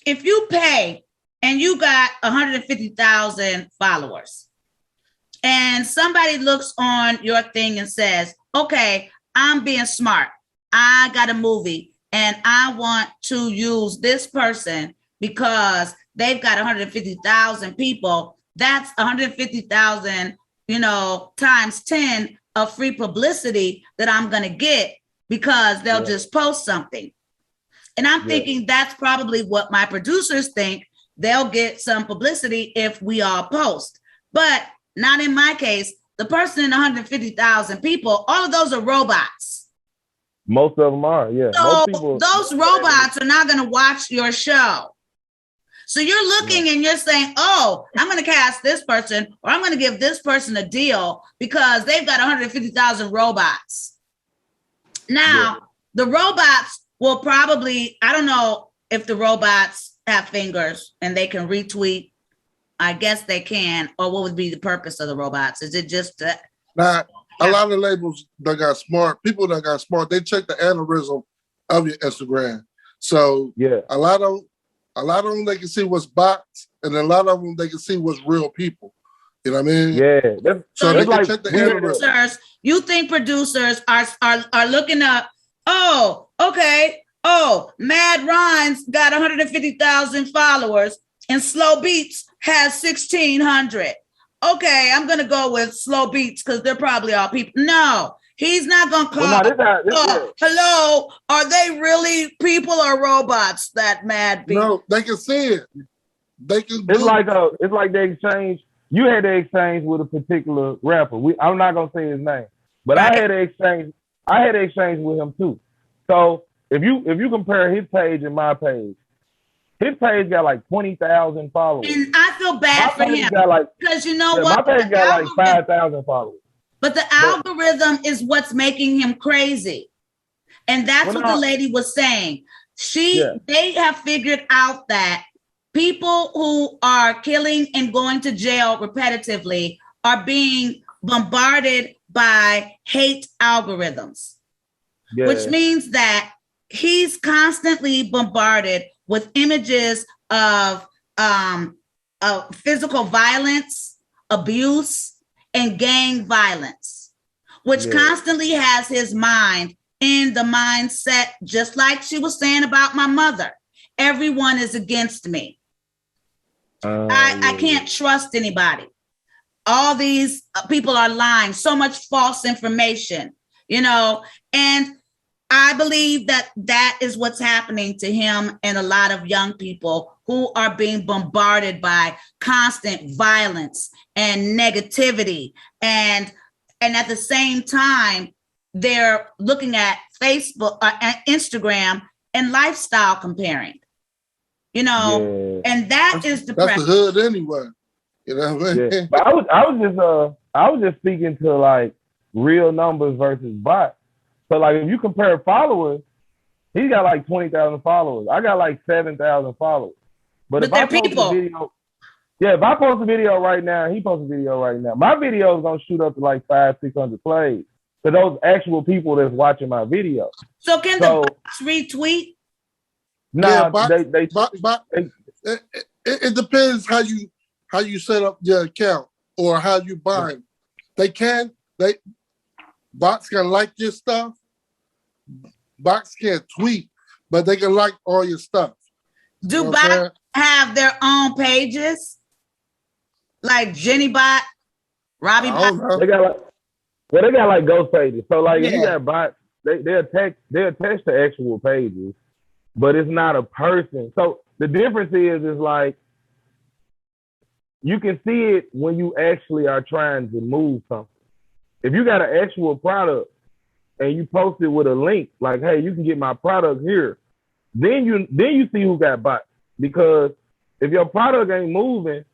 if you pay and you got 150,000 followers and somebody looks on your thing and says, okay, I'm being smart. I got a movie and I want to use this person because they've got 150,000 people. That's 150,000, times 10 of free publicity that I'm going to get because they'll just post something. And I'm thinking that's probably what my producers think. They'll get some publicity if we all post, but not in my case. The person in 150,000 people, all of those are robots. Most of them are, yeah. So most people, those robots are not going to watch your show. So you're looking and you're saying, oh, I'm going to cast this person or I'm going to give this person a deal because they've got 150,000 robots. Now, the robots will probably, I don't know if the robots have fingers and they can retweet. I guess they can. Or what would be the purpose of the robots? Is it just that? Now, a lot of labels that got smart, people that got smart, they check the aneurysm of your Instagram. So a lot of them, they can see what's bots, and a lot of them, they can see what's real people. You know what I mean? Yeah. So they can check the aneurysm. You think producers are looking up, oh, okay, Mad Ryan's got 150,000 followers, and Slow Beats has 1,600. Okay, I'm going to go with Slow Beats because they're probably all people. No, he's not going to call. Hello, are they really people or robots, that Mad Beat? No, they can see it. They can. It's like the exchange. You had the exchange with a particular rapper. I'm not going to say his name, but I had the exchange with him too. So if you compare his page and my page, his page got like 20,000 followers. And I feel bad for him because you know what? My page got like 5,000 followers. But the algorithm is what's making him crazy. And that's what the lady was saying. They have figured out that people who are killing and going to jail repetitively are being bombarded by hate algorithms, which means that he's constantly bombarded with images of physical violence, abuse, and gang violence, which constantly has his mind in the mindset, just like she was saying about my mother. Everyone is against me. I can't trust anybody. All these people are lying, so much false information, and I believe that is what's happening to him and a lot of young people who are being bombarded by constant violence and negativity. And at the same time, they're looking at Facebook and Instagram and lifestyle comparing, you know, and that is depressing. That's the hood anyway. You know what I mean? Yeah. But I was just speaking to like real numbers versus bots. So like if you compare followers, he got like 20,000 followers. I got like 7,000 followers. But if I post a video, if I post a video right now, he posts a video right now, my video is gonna shoot up to like 500-600 plays to those actual people that's watching my video. So can the bots retweet? No, it depends how you set up your account or how you buy them. Bots can like your stuff. Bots can't tweet, but they can like all your stuff. Do bots have their own pages? Like Jenny Bot, Robbie Bot? They got like ghost pages. So like if you got bots, they're attached to actual pages, but it's not a person. So the difference is like you can see it when you actually are trying to move something. If you got an actual product and you post it with a link, like, hey, you can get my product here, then you see who got bots. Because if your product ain't moving,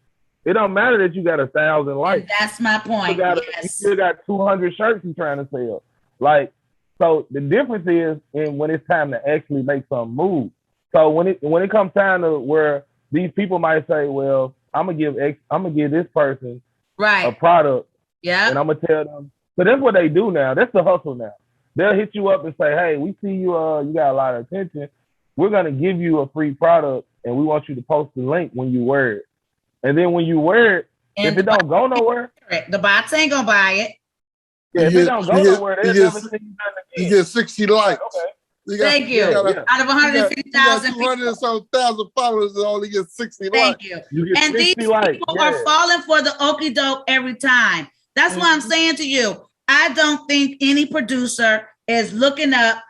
it don't matter that you got 1,000 likes. And that's my point. You still got 200 shirts you're trying to sell. Like, so the difference is when it's time to actually make something move. So when it comes time to where these people might say, well, I'm gonna give this person a product. Yeah. And I'm gonna tell them. So that's what they do now. That's the hustle now. They'll hit you up and say, hey, we see you you got a lot of attention. We're gonna give you a free product and we want you to post the link when you wear it. And then when you wear it, if it don't go nowhere, the bots ain't gonna buy it. Yeah, if it don't go nowhere, they'll never see you again. You get 60 likes. Okay. Thank you. Out of 150,000 people. 200,000 followers and only get 60 likes. Thank you. And these people are falling for the okie doke every time. That's what I'm saying to you. I don't think any producer is looking up,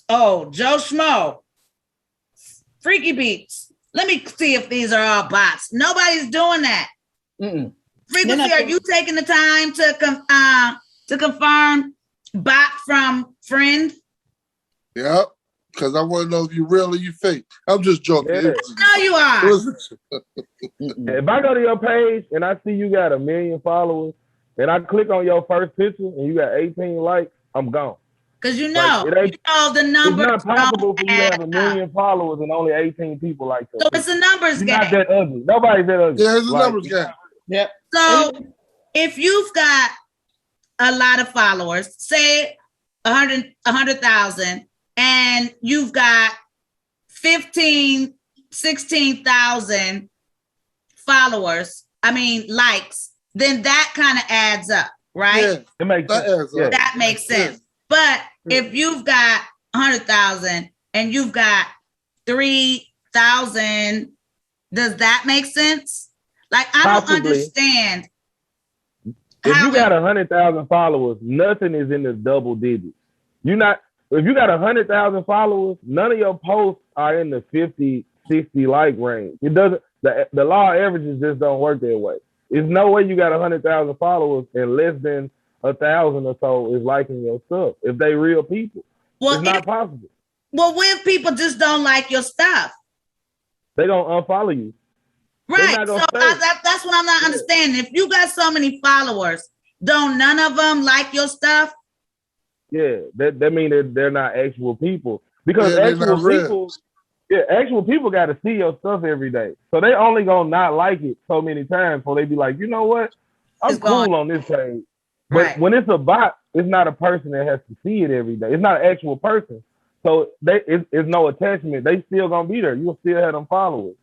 oh, Joe Schmo, Freaky Beats. Let me see if these are all bots. Nobody's doing that. Frequency, are you taking the time to confirm bot from friend? Yeah, because I want to know if you real or you fake. I'm just joking. Yeah. No, you are. If I go to your page and I see you got 1 million followers, and I click on your first picture and you got 18 likes, I'm gone. Because you know the numbers. It's not possible for you to have 1 million followers and only 18 people like that. So it's a numbers game. Not that ugly. Nobody's that ugly. Yeah, it's a numbers game. Yep. So if you've got a lot of followers, say 100,000, and you've got 16,000 followers, likes, then that kind of adds up, right? Yeah, it makes sense. That makes sense. But if you've got 100,000 and you've got 3,000, does that make sense? Like, I don't understand. If you got 100,000 followers, nothing is in the double digits. If you got 100,000 followers, none of your posts are in the 50, 60 like range. It doesn't. The law of averages just don't work that way. There's no way you got 100,000 followers and less than 1,000 or so is liking your stuff. If they real people, it's not possible. Well, what if people just don't like your stuff? They gonna unfollow you. Right. So that's what I'm not understanding. If you got so many followers, don't none of them like your stuff? Yeah, that means that they're not actual people. Because actual people got to see your stuff every day. So they only gonna not like it so many times before they be like, you know what? I'm cool on this page. But when it's a bot, it's not a person that has to see it every day. It's not an actual person. So it's no attachment. They still gonna be there. You'll still have them followers.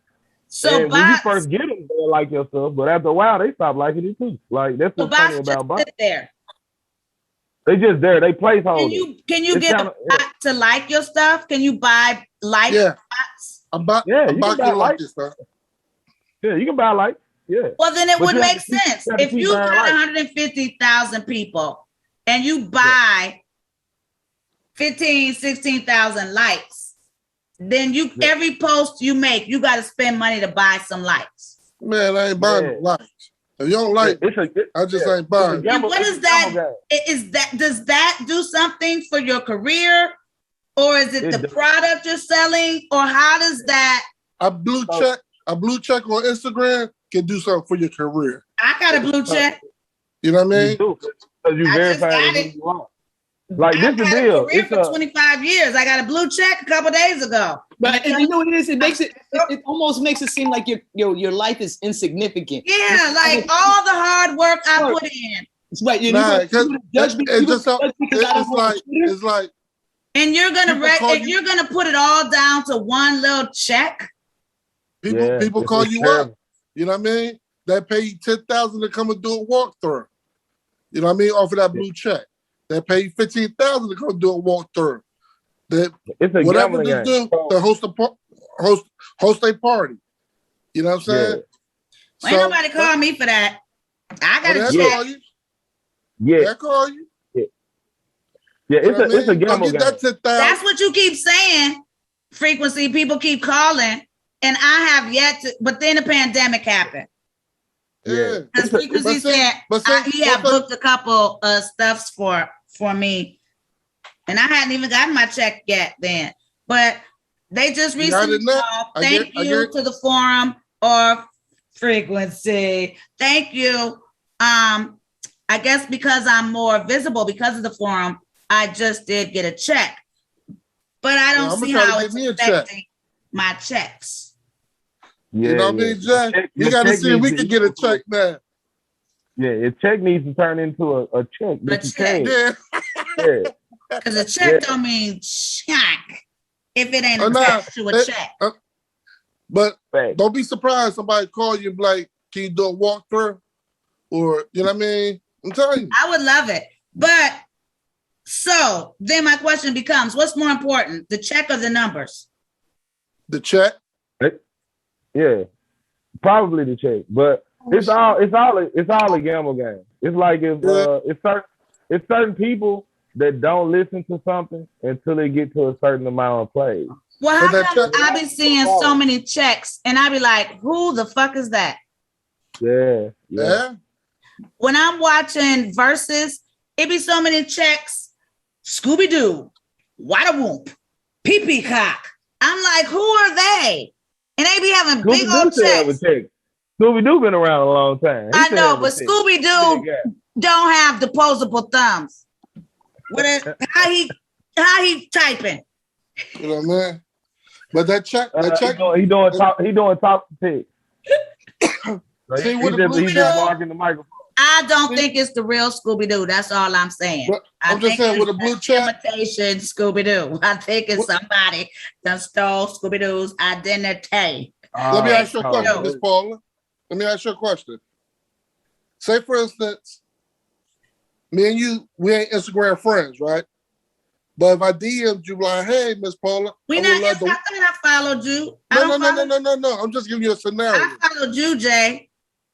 So and when you first get them, they like your stuff, but after a while, they stop liking it too. Like that's what's funny about bots. They just there. They placeholders. Can you get a bot to like your stuff? Can you buy bots? I'm about to like your stuff. Yeah, you can buy likes. Yeah. Well, then it would make sense if you got 150,000 people and you buy 16,000 likes, then you every post you make, you got to spend money to buy some likes. Man, I ain't buying no likes. If you don't like, I just ain't buying. And what is that? Does that do something for your career, or is it the product you're selling, or how does that? A blue check on Instagram can do something for your career. I got a blue check. You know what I mean? You do, because you verify who you are. Like, this is the deal. It's for 25 years. I got a blue check a couple days ago. But and you know what it is? It makes it almost makes it seem like your life is insignificant. Yeah, like all the hard work I put in. Right, you judge me because I don't like it's like. And you're gonna put it all down to one little check. People call you up. You know what I mean? They pay you $10,000 to come and do a walkthrough. You know what I mean? Off of that blue check. They pay you $15,000 to come do a walkthrough. Whatever they do, to host a party. You know what I'm saying? Yeah. Ain't nobody call me for that. I gotta check. Call you. Yeah. They call you. Yeah, it's a gamble game. That's what you keep saying. Frequency, people keep calling, and I have yet to. But then the pandemic happened. Yeah, because Frequency said he had booked a couple of stuffs for me, and I hadn't even gotten my check yet then. But they just recently called. Thank you to the forum or Frequency. Thank you. I guess because I'm more visible because of the forum, I just did get a check, but I don't see how it's affecting my checks. Yeah, you know what I mean, Jack? You got to see if we can get a check now. Yeah, a check needs to turn into a check. A check. Yeah. Because a check don't mean check if it ain't attached to a check. But don't be surprised somebody call you and be like, can you do a walkthrough? Or, you know what I mean? I'm telling you. I would love it. But so then my question becomes, what's more important, the check or the numbers? The check. Yeah, probably the check, but it's all a gamble game. It's like it's certain people that don't listen to something until they get to a certain amount of plays. Well, how come I be seeing so many checks and I be like, who the fuck is that? Yeah. When I'm watching Versus, it be so many checks. Scooby Doo, Wada Whoop, Pee Pee Cock. I'm like, who are they? And they be having big old checks. Scooby-Doo been around a long time. I know, but Scooby-Doo don't have disposable thumbs. How he typing? You know what I mean? But that check, he doing top tick. See what he's just marking the microphone. I don't think it's the real Scooby-Doo. That's all I'm saying. I'm just saying with a blue check. Imitation Scooby-Doo. I think it's somebody that stole Scooby-Doo's identity. Let me ask you a question, Miss Paula. Let me ask you a question. Say, for instance, me and you, we ain't Instagram friends, right? But if I DM'd you like, hey, Miss Paula. I thought I followed you. No. I'm just giving you a scenario. I followed you, Jay.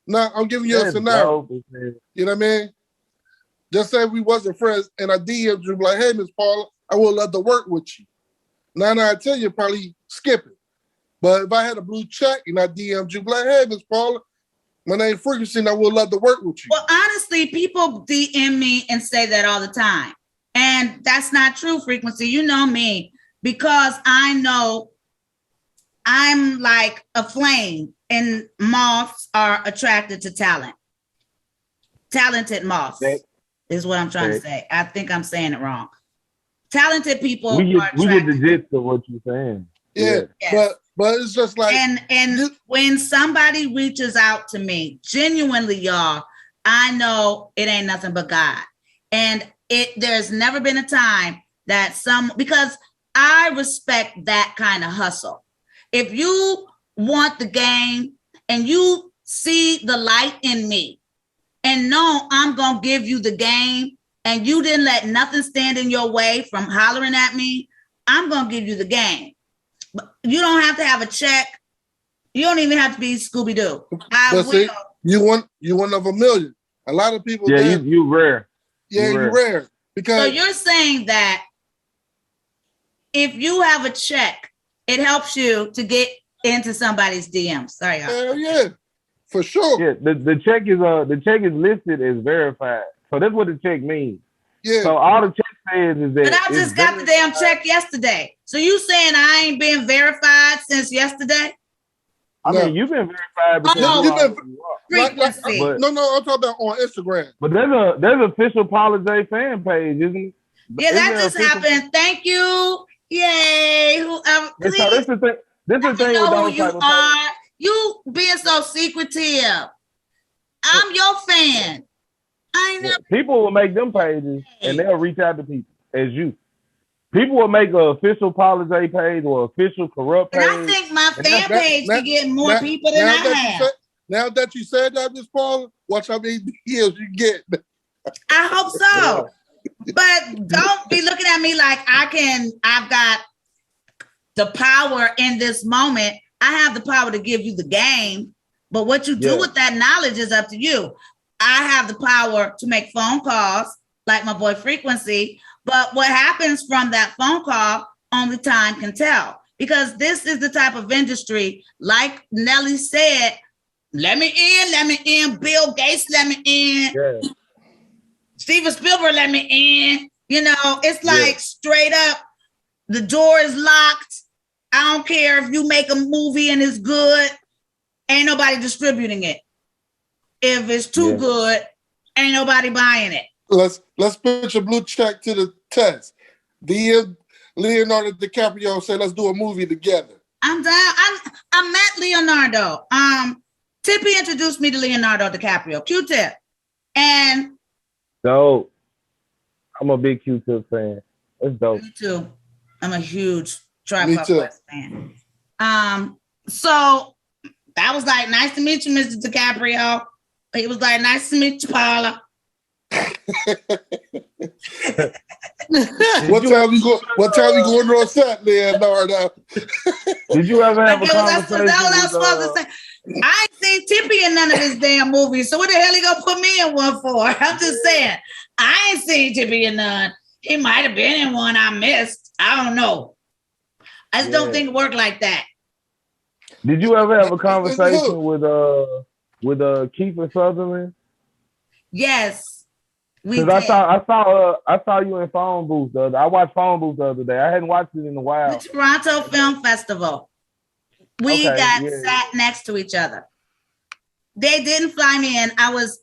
No, I'm giving you a scenario. You know what I mean? Just say we wasn't friends and I DM'd you like, hey, Miss Paula, I would love to work with you. 9 out of 10, you probably skip it. But if I had a blue check and I DM'd you like, hey, Miss Paula, my name Frequency and I would love to work with you. Well, honestly, people DM me and say that all the time. And that's not true, Frequency. You know me, because I know I'm like a flame and moths are attracted to talent. Talented moths is what I'm trying to say. I think I'm saying it wrong. Talented people we get the gist of what you're saying. Yeah. Yes. But it's just like, and when somebody reaches out to me, genuinely, y'all, I know it ain't nothing but God. And there's never been a time that because I respect that kind of hustle. If you want the game and you see the light in me and know I'm going to give you the game and you didn't let nothing stand in your way from hollering at me, I'm going to give you the game. But you don't have to have a check. You don't even have to be Scooby-Doo. See, you one of a million. A lot of people. Yeah, you rare. Yeah, you're rare. Because so you're saying that if you have a check, it helps you to get into somebody's DMs. Sorry, y'all. Hell yeah, for sure. Yeah, the check is listed as verified. So that's what the check means. Yeah. So all the check says is that. But I just got the damn check yesterday. So you saying I ain't been verified since yesterday? I No. mean, you've been verified because Oh, you you've been. Frequency. But- No, I'm talking about on Instagram. But there's official Paula J fan page, isn't it? Yeah, that Isn't there just official- happened. Thank you. Yay. So Please that's the thing. This is the thing know with who those you type of are. You being so secretive. I'm your fan. I ain't pages. never. People will make them pages and they'll reach out to people as you. People will make an official Paula J page or official Kurupt But page. I think my And fan page that- can get more now- people than now I that you have. said- Now that you said that, Miss Paula, watch how many deals you get. I hope so. But don't be looking at me like I've got the power in this moment. I have the power to give you the game, but what you do Yeah. with that knowledge is up to you. I have the power to make phone calls like my boy Frequency, but what happens from that phone call, only time can tell. Because this is the type of industry, like Nelly said, let me in, Bill Gates, let me in. Yeah. Steven Spielberg let me in. You know, it's like Yeah. straight up, the door is locked. I don't care if you make a movie and it's good, ain't nobody distributing it. If it's too Yeah. good, ain't nobody buying it. Let's put your blue check to the test. Leonardo DiCaprio said, "Let's do a movie together." I'm down. I met Leonardo. Tippy introduced me to Leonardo DiCaprio, Q-Tip. And So I'm a big Q-Tip fan. It's dope. me too. I'm a huge Tribe Me Called too. Quest fan. So that was like, nice to meet you, Mr. DiCaprio. He was like, nice to meet you, Paula. What time you going on set, Leonardo? Did you ever have a Like, that's conversation? what I was supposed with, to say. I ain't seen Tippy in none of his damn movies, so what the hell he gonna put me in one for? I'm just saying, I ain't seen Tippy in none. He might have been in one I missed. I don't know. I just don't Yeah. think it worked like that. Did you ever have a conversation with Kiefer Sutherland? Yes, we did. Because I saw you in Phone Booth the other. I watched Phone Booth the other day. I hadn't watched it in a while. The Toronto Film Festival. We Okay, got yeah. sat next to each other. They didn't fly me in. I was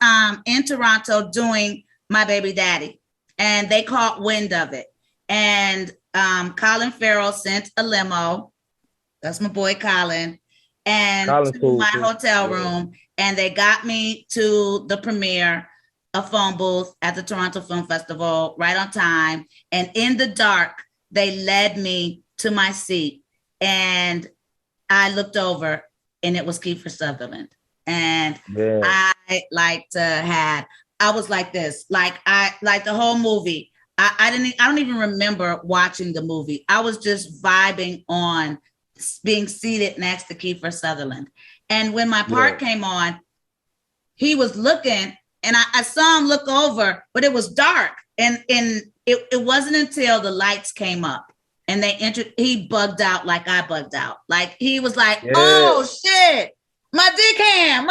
in Toronto doing My Baby Daddy, and they caught wind of it. And Colin Farrell sent a limo. That's my boy Colin. And Colin's to cool, my too. hotel Yeah. room, and they got me to the premiere of Phone Booth at the Toronto Film Festival right on time. And in the dark, they led me to my seat, and I looked over, and it was Kiefer Sutherland. And Yeah. I was like this, like the whole movie. I don't even remember watching the movie. I was just vibing on being seated next to Kiefer Sutherland. And when my part came on, he was looking, and I saw him look over, but it was dark. And it wasn't until the lights came up and they entered, he bugged out like I bugged out. Like he was like, Yeah. oh shit, my dick hand.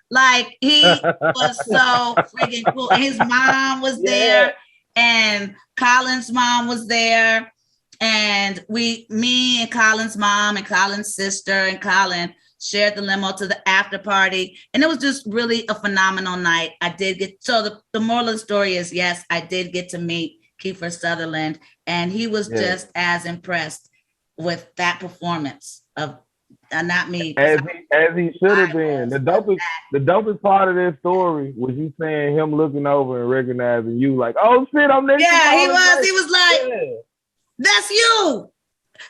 Like he was so freaking cool. And his mom was there, and Colin's mom was there. And me and Colin's mom and Colin's sister and Colin shared the limo to the after party. And it was just really a phenomenal night. The moral of the story is, yes, I did get to meet Kiefer Sutherland, and he was just as impressed with that performance of, not me. As he should have been. The dopest part of this story was you saying him looking over and recognizing you, like, oh shit, I'm next to Yeah, he Paula was. J. He was like, Yeah. that's you.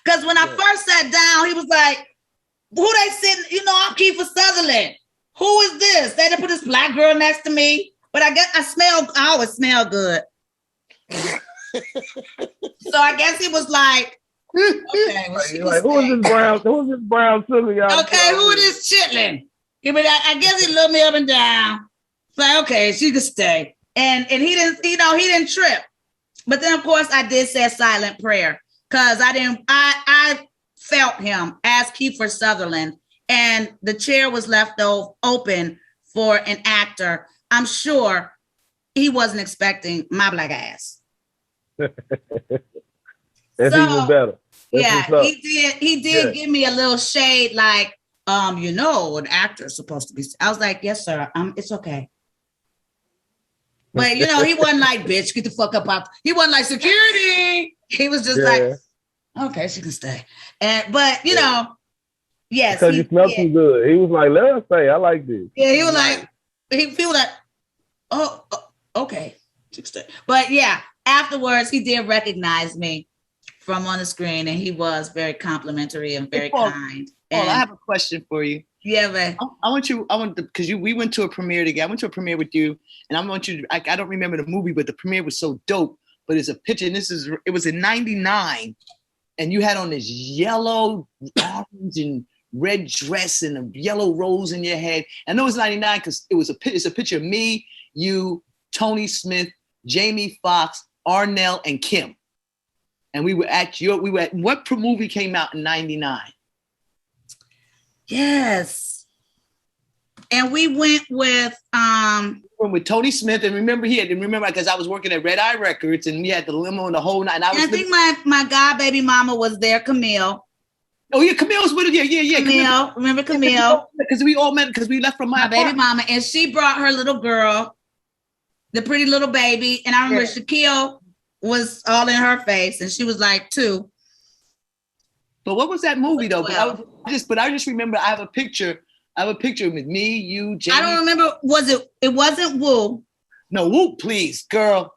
Because when I first sat down, he was like, who they sitting? You know, I'm Kiefer Sutherland. Who is this? They didn't put this black girl next to me. But I guess I always smell good. So I guess he was like, okay, well, she Like, who's this brown sugar y'all? okay, who is this chitlin? I guess he looked me up and down. It's like, okay, she could stay. And he didn't trip. But then of course I did say a silent prayer. because I felt him as Kiefer Sutherland, and the chair was left open for an actor. I'm sure he wasn't expecting my black ass. That's So, even better. That's yeah, what's up. he did give me a little shade, like, an actor is supposed to be. I was like, yes, sir. It's okay. But he wasn't like, bitch, get the fuck up out. He wasn't like security. He was just like, okay, she can stay. But yes, because you smell too good. He was like, let us stay. I like this. Yeah, he was like, he feel like, oh, okay, she can stay. But yeah, afterwards he did recognize me from on the screen, and he was very complimentary and very kind. Paul, I have a question for you. Yeah, man. Because we went to a premiere together. I went to a premiere with you, and I want you to, I don't remember the movie, but the premiere was so dope. But it's a picture, and it was in '99, and you had on this yellow, orange, and red dress and a yellow rose in your head. I know it's '99 because it's a picture of me, you, Tony Smith, Jamie Foxx, Arnell, and Kim. And we were at what movie came out in '99? Yes. And we went with Tony Smith, and remember because I was working at Red Eye Records, and we had the limo and the whole night. And I think my god baby mama was there, Camille. Oh yeah, Camille was with it. Yeah. Camille, remember Camille? Because we all met because we left from my baby mama, and she brought her little girl, the pretty little baby, and I remember Shaquille was all in her face, and she was like 2. But what was that movie though? Well, but I just remember I have a picture with me, you, Jamie. I don't remember. It wasn't Woo. No, Woo, please, girl.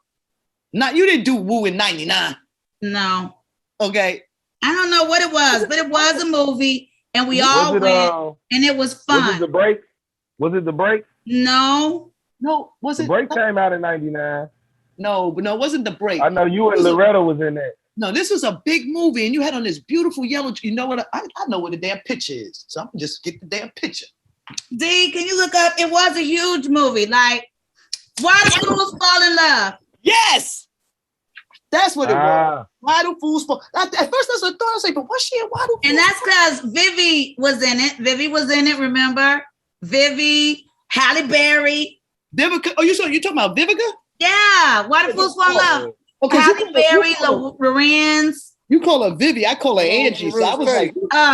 You didn't do Woo in '99. No. Okay. I don't know what it was, but it was a movie, and we all went, and it was fun. Was it The Break? Was it The Break? No. Was it? The Break came out in '99. No, it wasn't The Break. I know you and Loretta was in that. No, this was a big movie, and you had on this beautiful yellow. You know what? I know what the damn picture is, so I'm gonna just get the damn picture. D, can you look up? It was a huge movie. Like, Why Do Fools Fall in Love? Yes, that's what it was. Why Do Fools Fall? At first, that's what I thought. I was like, but what's she in Why Do Fools? And that's because Vivi was in it. Vivi was in it. Remember, Vivi, Halle Berry, Vivica. Oh, you talking about Vivica? Yeah, Why Do Fools Fall in Love? Okay, Halle Berry, Lorenz. You call her Vivi, I call her Angie. So I was like,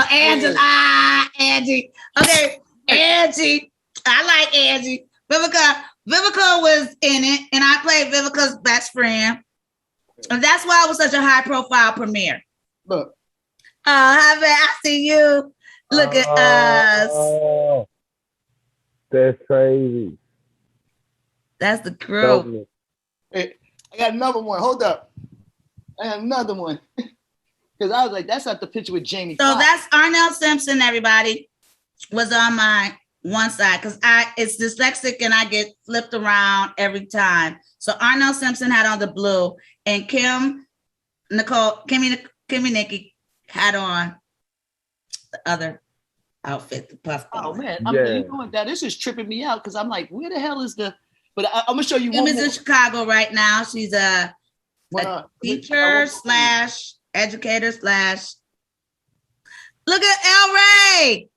Angela, Angie. Okay, Angie. I like Angie. Vivica was in it, and I played Vivica's best friend. And that's why it was such a high profile premiere. Look. I see you. Look at us. That's crazy. That's the crew. Hey, I got another one. Hold up. I have another one. Because I was like, that's not the picture with Jamie. So that's Arnell Simpson, everybody, was on my one side because it's dyslexic and I get flipped around every time. So Arnell Simpson had on the blue, and Kimmy Nikki had on the other outfit, the puff. Oh man, you know what? This is tripping me out because I'm like, where the hell is the? But I'm gonna show you. Kim is in Chicago right now. She's a teacher / educator / Look at El Ray.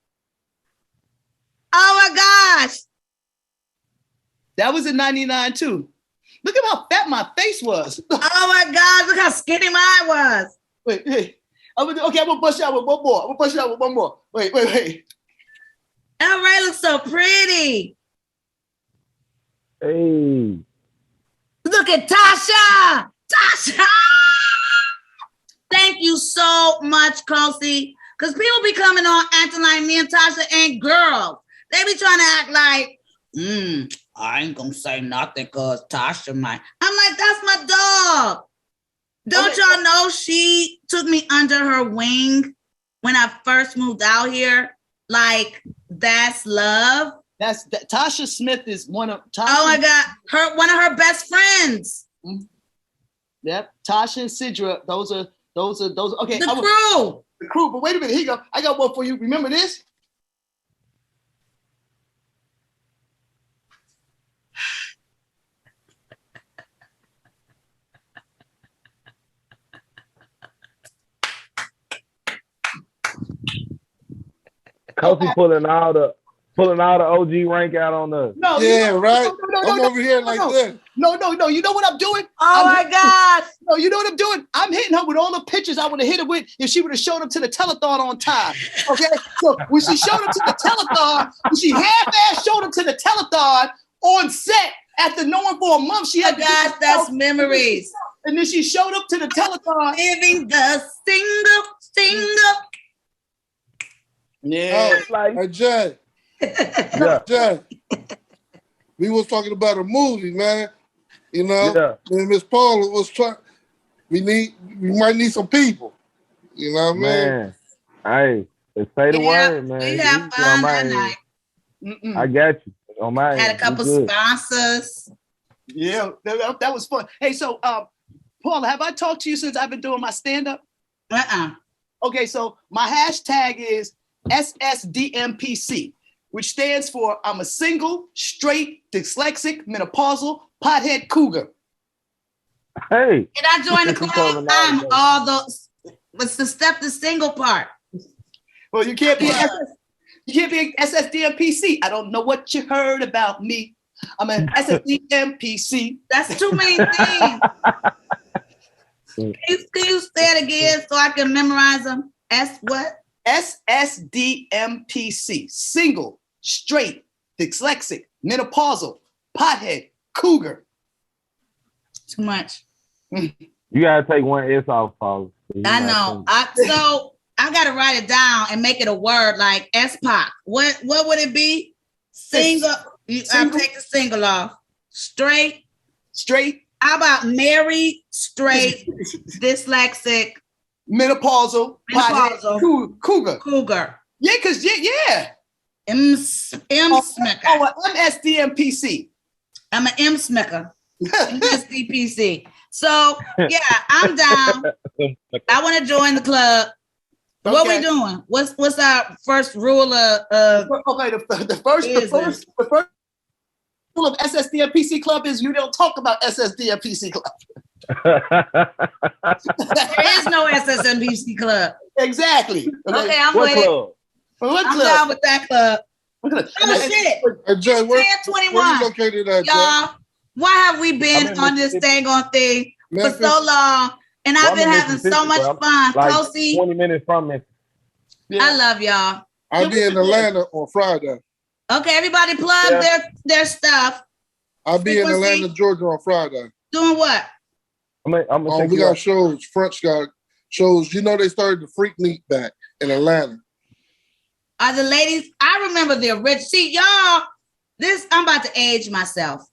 Oh my gosh. That was in '99 too. Look at how fat my face was. Oh my God, look how skinny mine was. Wait. Okay, I'm gonna bust you out with one more. Wait. El Ray looks so pretty. Hey. Look at Tasha. Thank you so much, Cosi. Because people be coming on acting like me and Tasha ain't girls. They be trying to act like, I ain't gonna say nothing because Tasha might. I'm like, that's my dog. Don't y'all know she took me under her wing when I first moved out here? Like, that's love. Tasha Smith is one of Tasha. Oh my God, one of her best friends. Mm-hmm. Yep, Tasha and Sidra. Those are. Okay, the crew. The crew. But wait a minute. Here you go. I got one for you. Remember this? Cosi pulling all the OG rank out on us. No, Yeah, right. No, I'm over here like this. No. You know what I'm doing? Oh my God. No, you know what I'm doing? I'm hitting her with all the pictures I would have hit her with if she would have showed up to the telethon on time. Okay, so when she showed up to the telethon, when she half-ass showed up to the telethon on set after knowing for a month she had. Oh gosh, that's memories. And then she showed up to the telethon. Living the single. Yeah. Hey, Jay. Yeah. Jay. We was talking about a movie, man. You know, Yeah. and Miss Paula was trying. We might need some people. You know what I mean? Man, hey, say the word, man. We have You fun on my that end. night. I got you on my Had a end. couple You good. sponsors. Yeah, that was fun. Hey, so Paula, have I talked to you since I've been doing my stand-up? Okay, so my hashtag is SSDMPC, which stands for I'm a single, straight, dyslexic, menopausal, pothead cougar. Hey. Can I join the club? I'm all those. What's the single part? Well, you can't be SSDMPC. I don't know what you heard about me. I'm an SSDMPC. That's too many things. Can you say it again so I can memorize them? What? SSDMPC. Single, straight, dyslexic, menopausal, pothead, cougar. Too much. You gotta take one S off, Paula. I know. So I gotta write it down and make it a word like S-pop. What would it be? Single. I'll take the single off. Straight. How about married, straight, dyslexic, menopausal, cougar. Yeah, because M-smicker. MSDMPC. I'm an M-smicker. MSDPC. So yeah, I'm down. I want to join the club. Okay. What we doing? What's our first rule of the first rule of SSDMPC club is you don't talk about SSDMPC club. There is no SSMPC club. Exactly. Okay, I'm with it. I'm down with that club. Oh shit. Hey, Jay, where 21. you located at, y'all? Why have we been on this thing for so long? And I've been having so much fun. Like Cosi, 20 minutes from me. Yeah. I love y'all. I'll be in Atlanta on Friday. Okay, everybody plug their stuff. I'll be in Atlanta, Georgia on Friday. Doing what? I'm gonna we got shows. French got shows. You know they started the Freaknik back in Atlanta. Are the ladies? I remember the original. See, y'all, I'm about to age myself.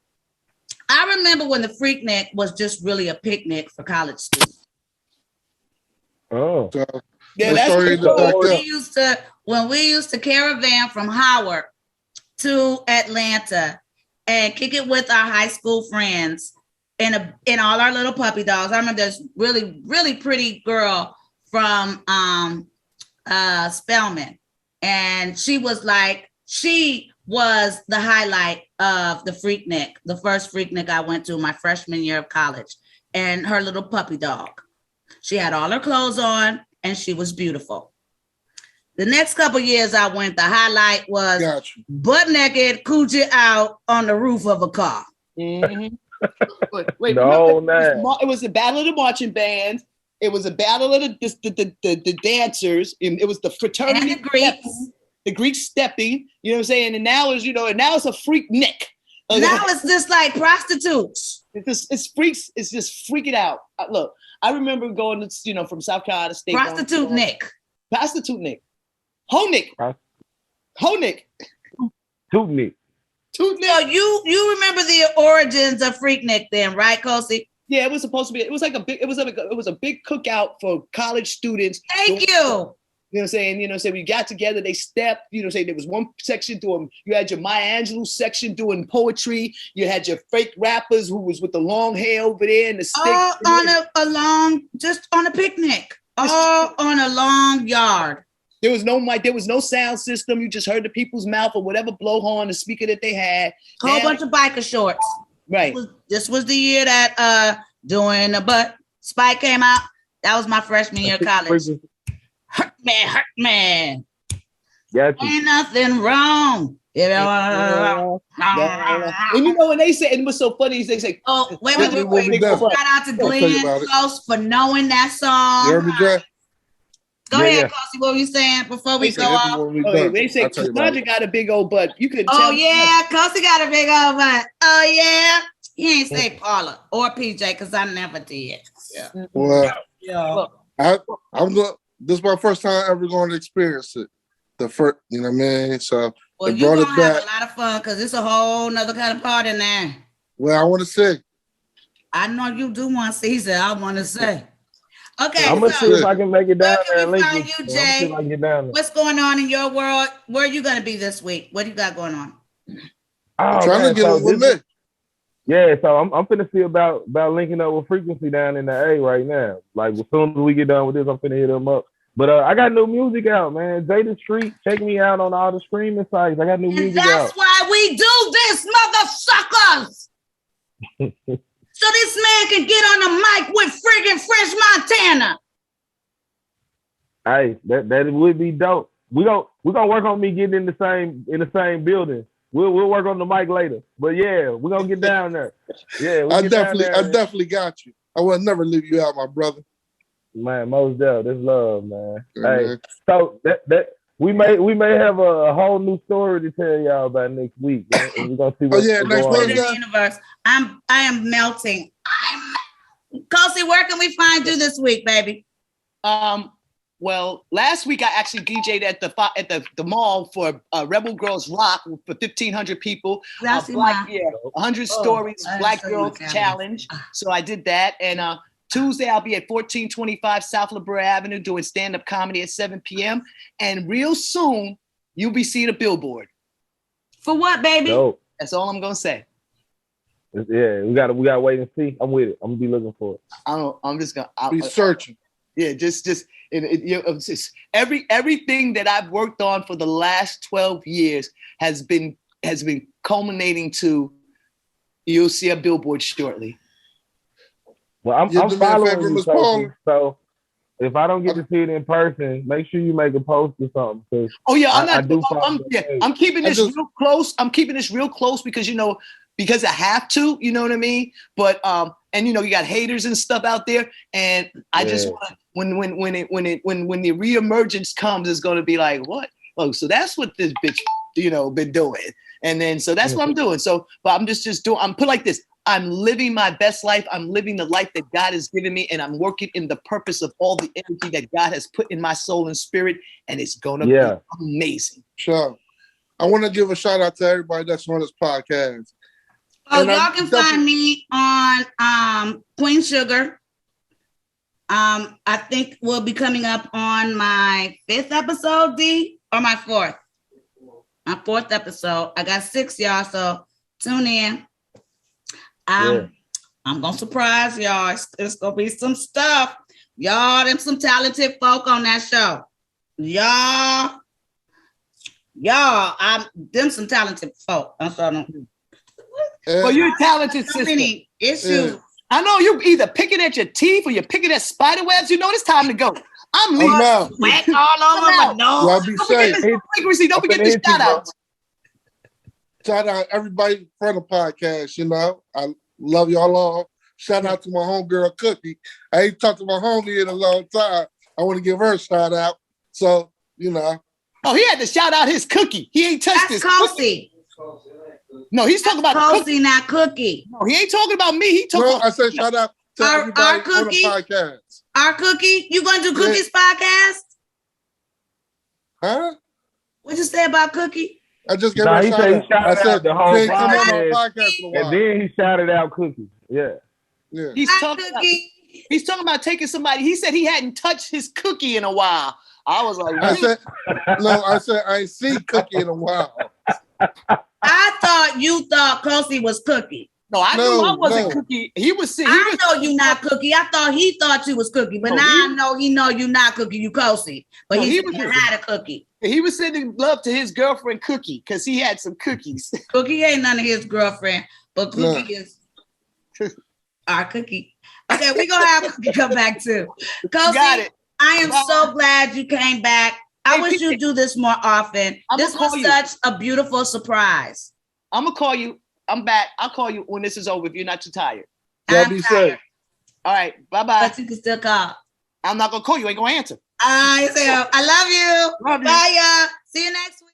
I remember when the Freaknik was just really a picnic for college students. Oh. So, yeah, that's when we used to caravan from Howard to Atlanta and kick it with our high school friends and all our little puppy dogs. I remember this really, really pretty girl from Spelman. And she was the highlight of the Freaknik, the first Freaknik I went to my freshman year of college, and her little puppy dog. She had all her clothes on and she was beautiful. The next couple years I went, the highlight was butt naked, coochie out on the roof of a car. Mm-hmm. Wait, no, it was the battle of the marching bands. It was a battle of the dancers. And it was the fraternity. And the Greeks. The Greeks stepping, you know what I'm saying? And now it's, now it's a Freaknik. Now it's just like prostitutes. It's freaks. It's just freaking out. Look, I remember going to, from South Carolina State. Prostitute Nick. Prostitute Nick. Ho-Nick. Ho-Nick. Toot-Nick. Toot-Nick. So you remember the origins of Freaknik then, right, Cosi? Yeah, it was supposed to be. It was a big cookout for college students. Thank you. You know what I'm saying? We got together, they stepped, there was one section doing, you had your Maya Angelou section doing poetry. You had your fake rappers who was with the long hair over there and the stick. All on just on a picnic. All on a long yard. There was no mic, there was no sound system. You just heard the people's mouth or whatever blowhorn, the speaker that they had. Whole bunch of biker shorts. Right. This was the year that Doing the Butt Spike came out. That was my freshman year of college. Hurt man. Got you. Ain't nothing wrong. You know. And you know when they say, and what's so funny is they say, Oh, wait, Tell me what we done. shout out to I'll tell you Glenn about it. Close for knowing that You song. heard me, Jay? Go Yeah, ahead, yeah. Cosi, what were you saying before we They go say off? When we okay, done, they say I'll tell you about Sandra it. got a big old butt. You couldn't Oh tell. yeah, Cosi got a big old butt. Oh yeah. He ain't say Paula or PJ because I never did. Well, Yeah. I'm going. This is my first time ever going to experience it. The first, you know what I mean? So Well, they you're brought gonna it have back. a lot of fun because it's a whole nother kind of part in there. Well, I want to say, I know you do want to see, he said, I want to say. Okay, I'm gonna so see if I can make it down where there can and we link find with you, you. I'm gonna see if Jay? I can get down there. What's going on in your world? Where are you gonna be this week? What do you got going on? I'm Oh, trying man, to get so it with this- me. Yeah, so I'm finna see about linking up with Frequency down in the A right now. Like as soon as we get done with this, I'm finna hit them up. But I got new music out, man. DaSkreet, check me out on all the streaming sites. I got new And music that's out. why we do this, mother suckers. So this man can get on the mic with friggin' French Montana. Hey, that would be dope. We gonna work on me getting in the same building. We'll work on the mic later. But yeah, we're gonna get down there. Yeah, I get down there. definitely got you. I will never leave you out, my brother. Man, most definitely. This love, man. Yeah, Hey, man. so that we may have a whole new story to tell y'all about next week. Man. And we're gonna see what's yeah, going next on. week, In the universe. I am melting. Cosi, where can we find you this week, baby? Well, last week I actually DJ'd at the mall for Rebel Girls Rock for 1,500 people. That's 100 stories, I Black see Girls my calendar. Challenge. So I did that, and Tuesday I'll be at 1425 South La Brea Avenue doing stand-up comedy at 7 p.m. And real soon you'll be seeing a billboard. For what, baby? Dope. That's all I'm gonna say. Yeah, we gotta wait and see. I'm with it. I'm gonna be looking for it. I'm just gonna be searching. Yeah, it's just everything that I've worked on for the last 12 years has been culminating to you'll see a billboard shortly. Well, I'm Do me a following favor, you, Miss Cosi, Paula. so if I don't get to see it in person, make sure you make a post or something. 'Cause Oh yeah, I'm keeping this real close. I'm keeping this real close because because I have to, you know what I mean? But and you got haters and stuff out there, and I just want to when the reemergence comes, it's gonna be like, what? Oh, so that's what this bitch been doing, and then so that's what I'm doing. So, but I'm just doing. I'm put like this. I'm living my best life. I'm living the life that God has given me, and I'm working in the purpose of all the energy that God has put in my soul and spirit, and it's gonna be amazing. Sure. I want to give a shout out to everybody that's on this podcast. Oh, y'all can find me on Queen Sugar. I think we'll be coming up on my 5th episode, D, or my 4th. My 4th episode. I got 6, y'all, so tune in. I'm gonna surprise y'all. It's gonna be some stuff. Y'all, them some talented folk on that show. Y'all, them some talented folk. I'm sorry. Well, you're a talented sister. Many issues. I know you're either picking at your teeth or you're picking at spider webs. You know it's time to go. I'm leaving. Sweat all over my nose. Y'all be safe. Don't forget the shout outs. Shout out everybody from the podcast. I love y'all all. Shout out to my homegirl Cookie. I ain't talked to my homie in a long time. I want to give her a shout out. So, Oh, he had to shout out his cookie. He ain't touched his Cosi. No, he's talking about Cosi, not Cookie. No, he ain't talking about me. He talking about I said shout out to everybody our on Cookie. the podcast. Our Cookie? You gonna do Cookie's podcast? Huh? What'd you say about Cookie? I just gave her a shout out. I said the whole she ain't come on our podcast, podcast in a while. and then he shouted out Cookie. Yeah. He's talking about taking somebody. He said he hadn't touched his cookie in a while. I was like, I said I ain't seen Cookie in a while. I thought you thought Cosi was Cookie. No, I knew I wasn't Cookie. He was saying. I know you not Cookie. I thought he thought you was Cookie, but now I know he know you not Cookie. You Cosi, but he had a cookie. He was sending love to his girlfriend Cookie because he had some cookies. Cookie ain't none of his girlfriend, but Cookie is our Cookie. Okay, we gonna have Cookie come back too. Cosi, Got it. I am so glad you came back. I wish you'd do this more often. This was such a beautiful surprise. I'm gonna call you. I'm back. I'll call you when this is over if you're not too tired. Y'all be safe. All right, bye-bye. But you can still call. I'm not gonna call you. I ain't gonna answer. I love you. Love you. Bye, y'all. See you next week.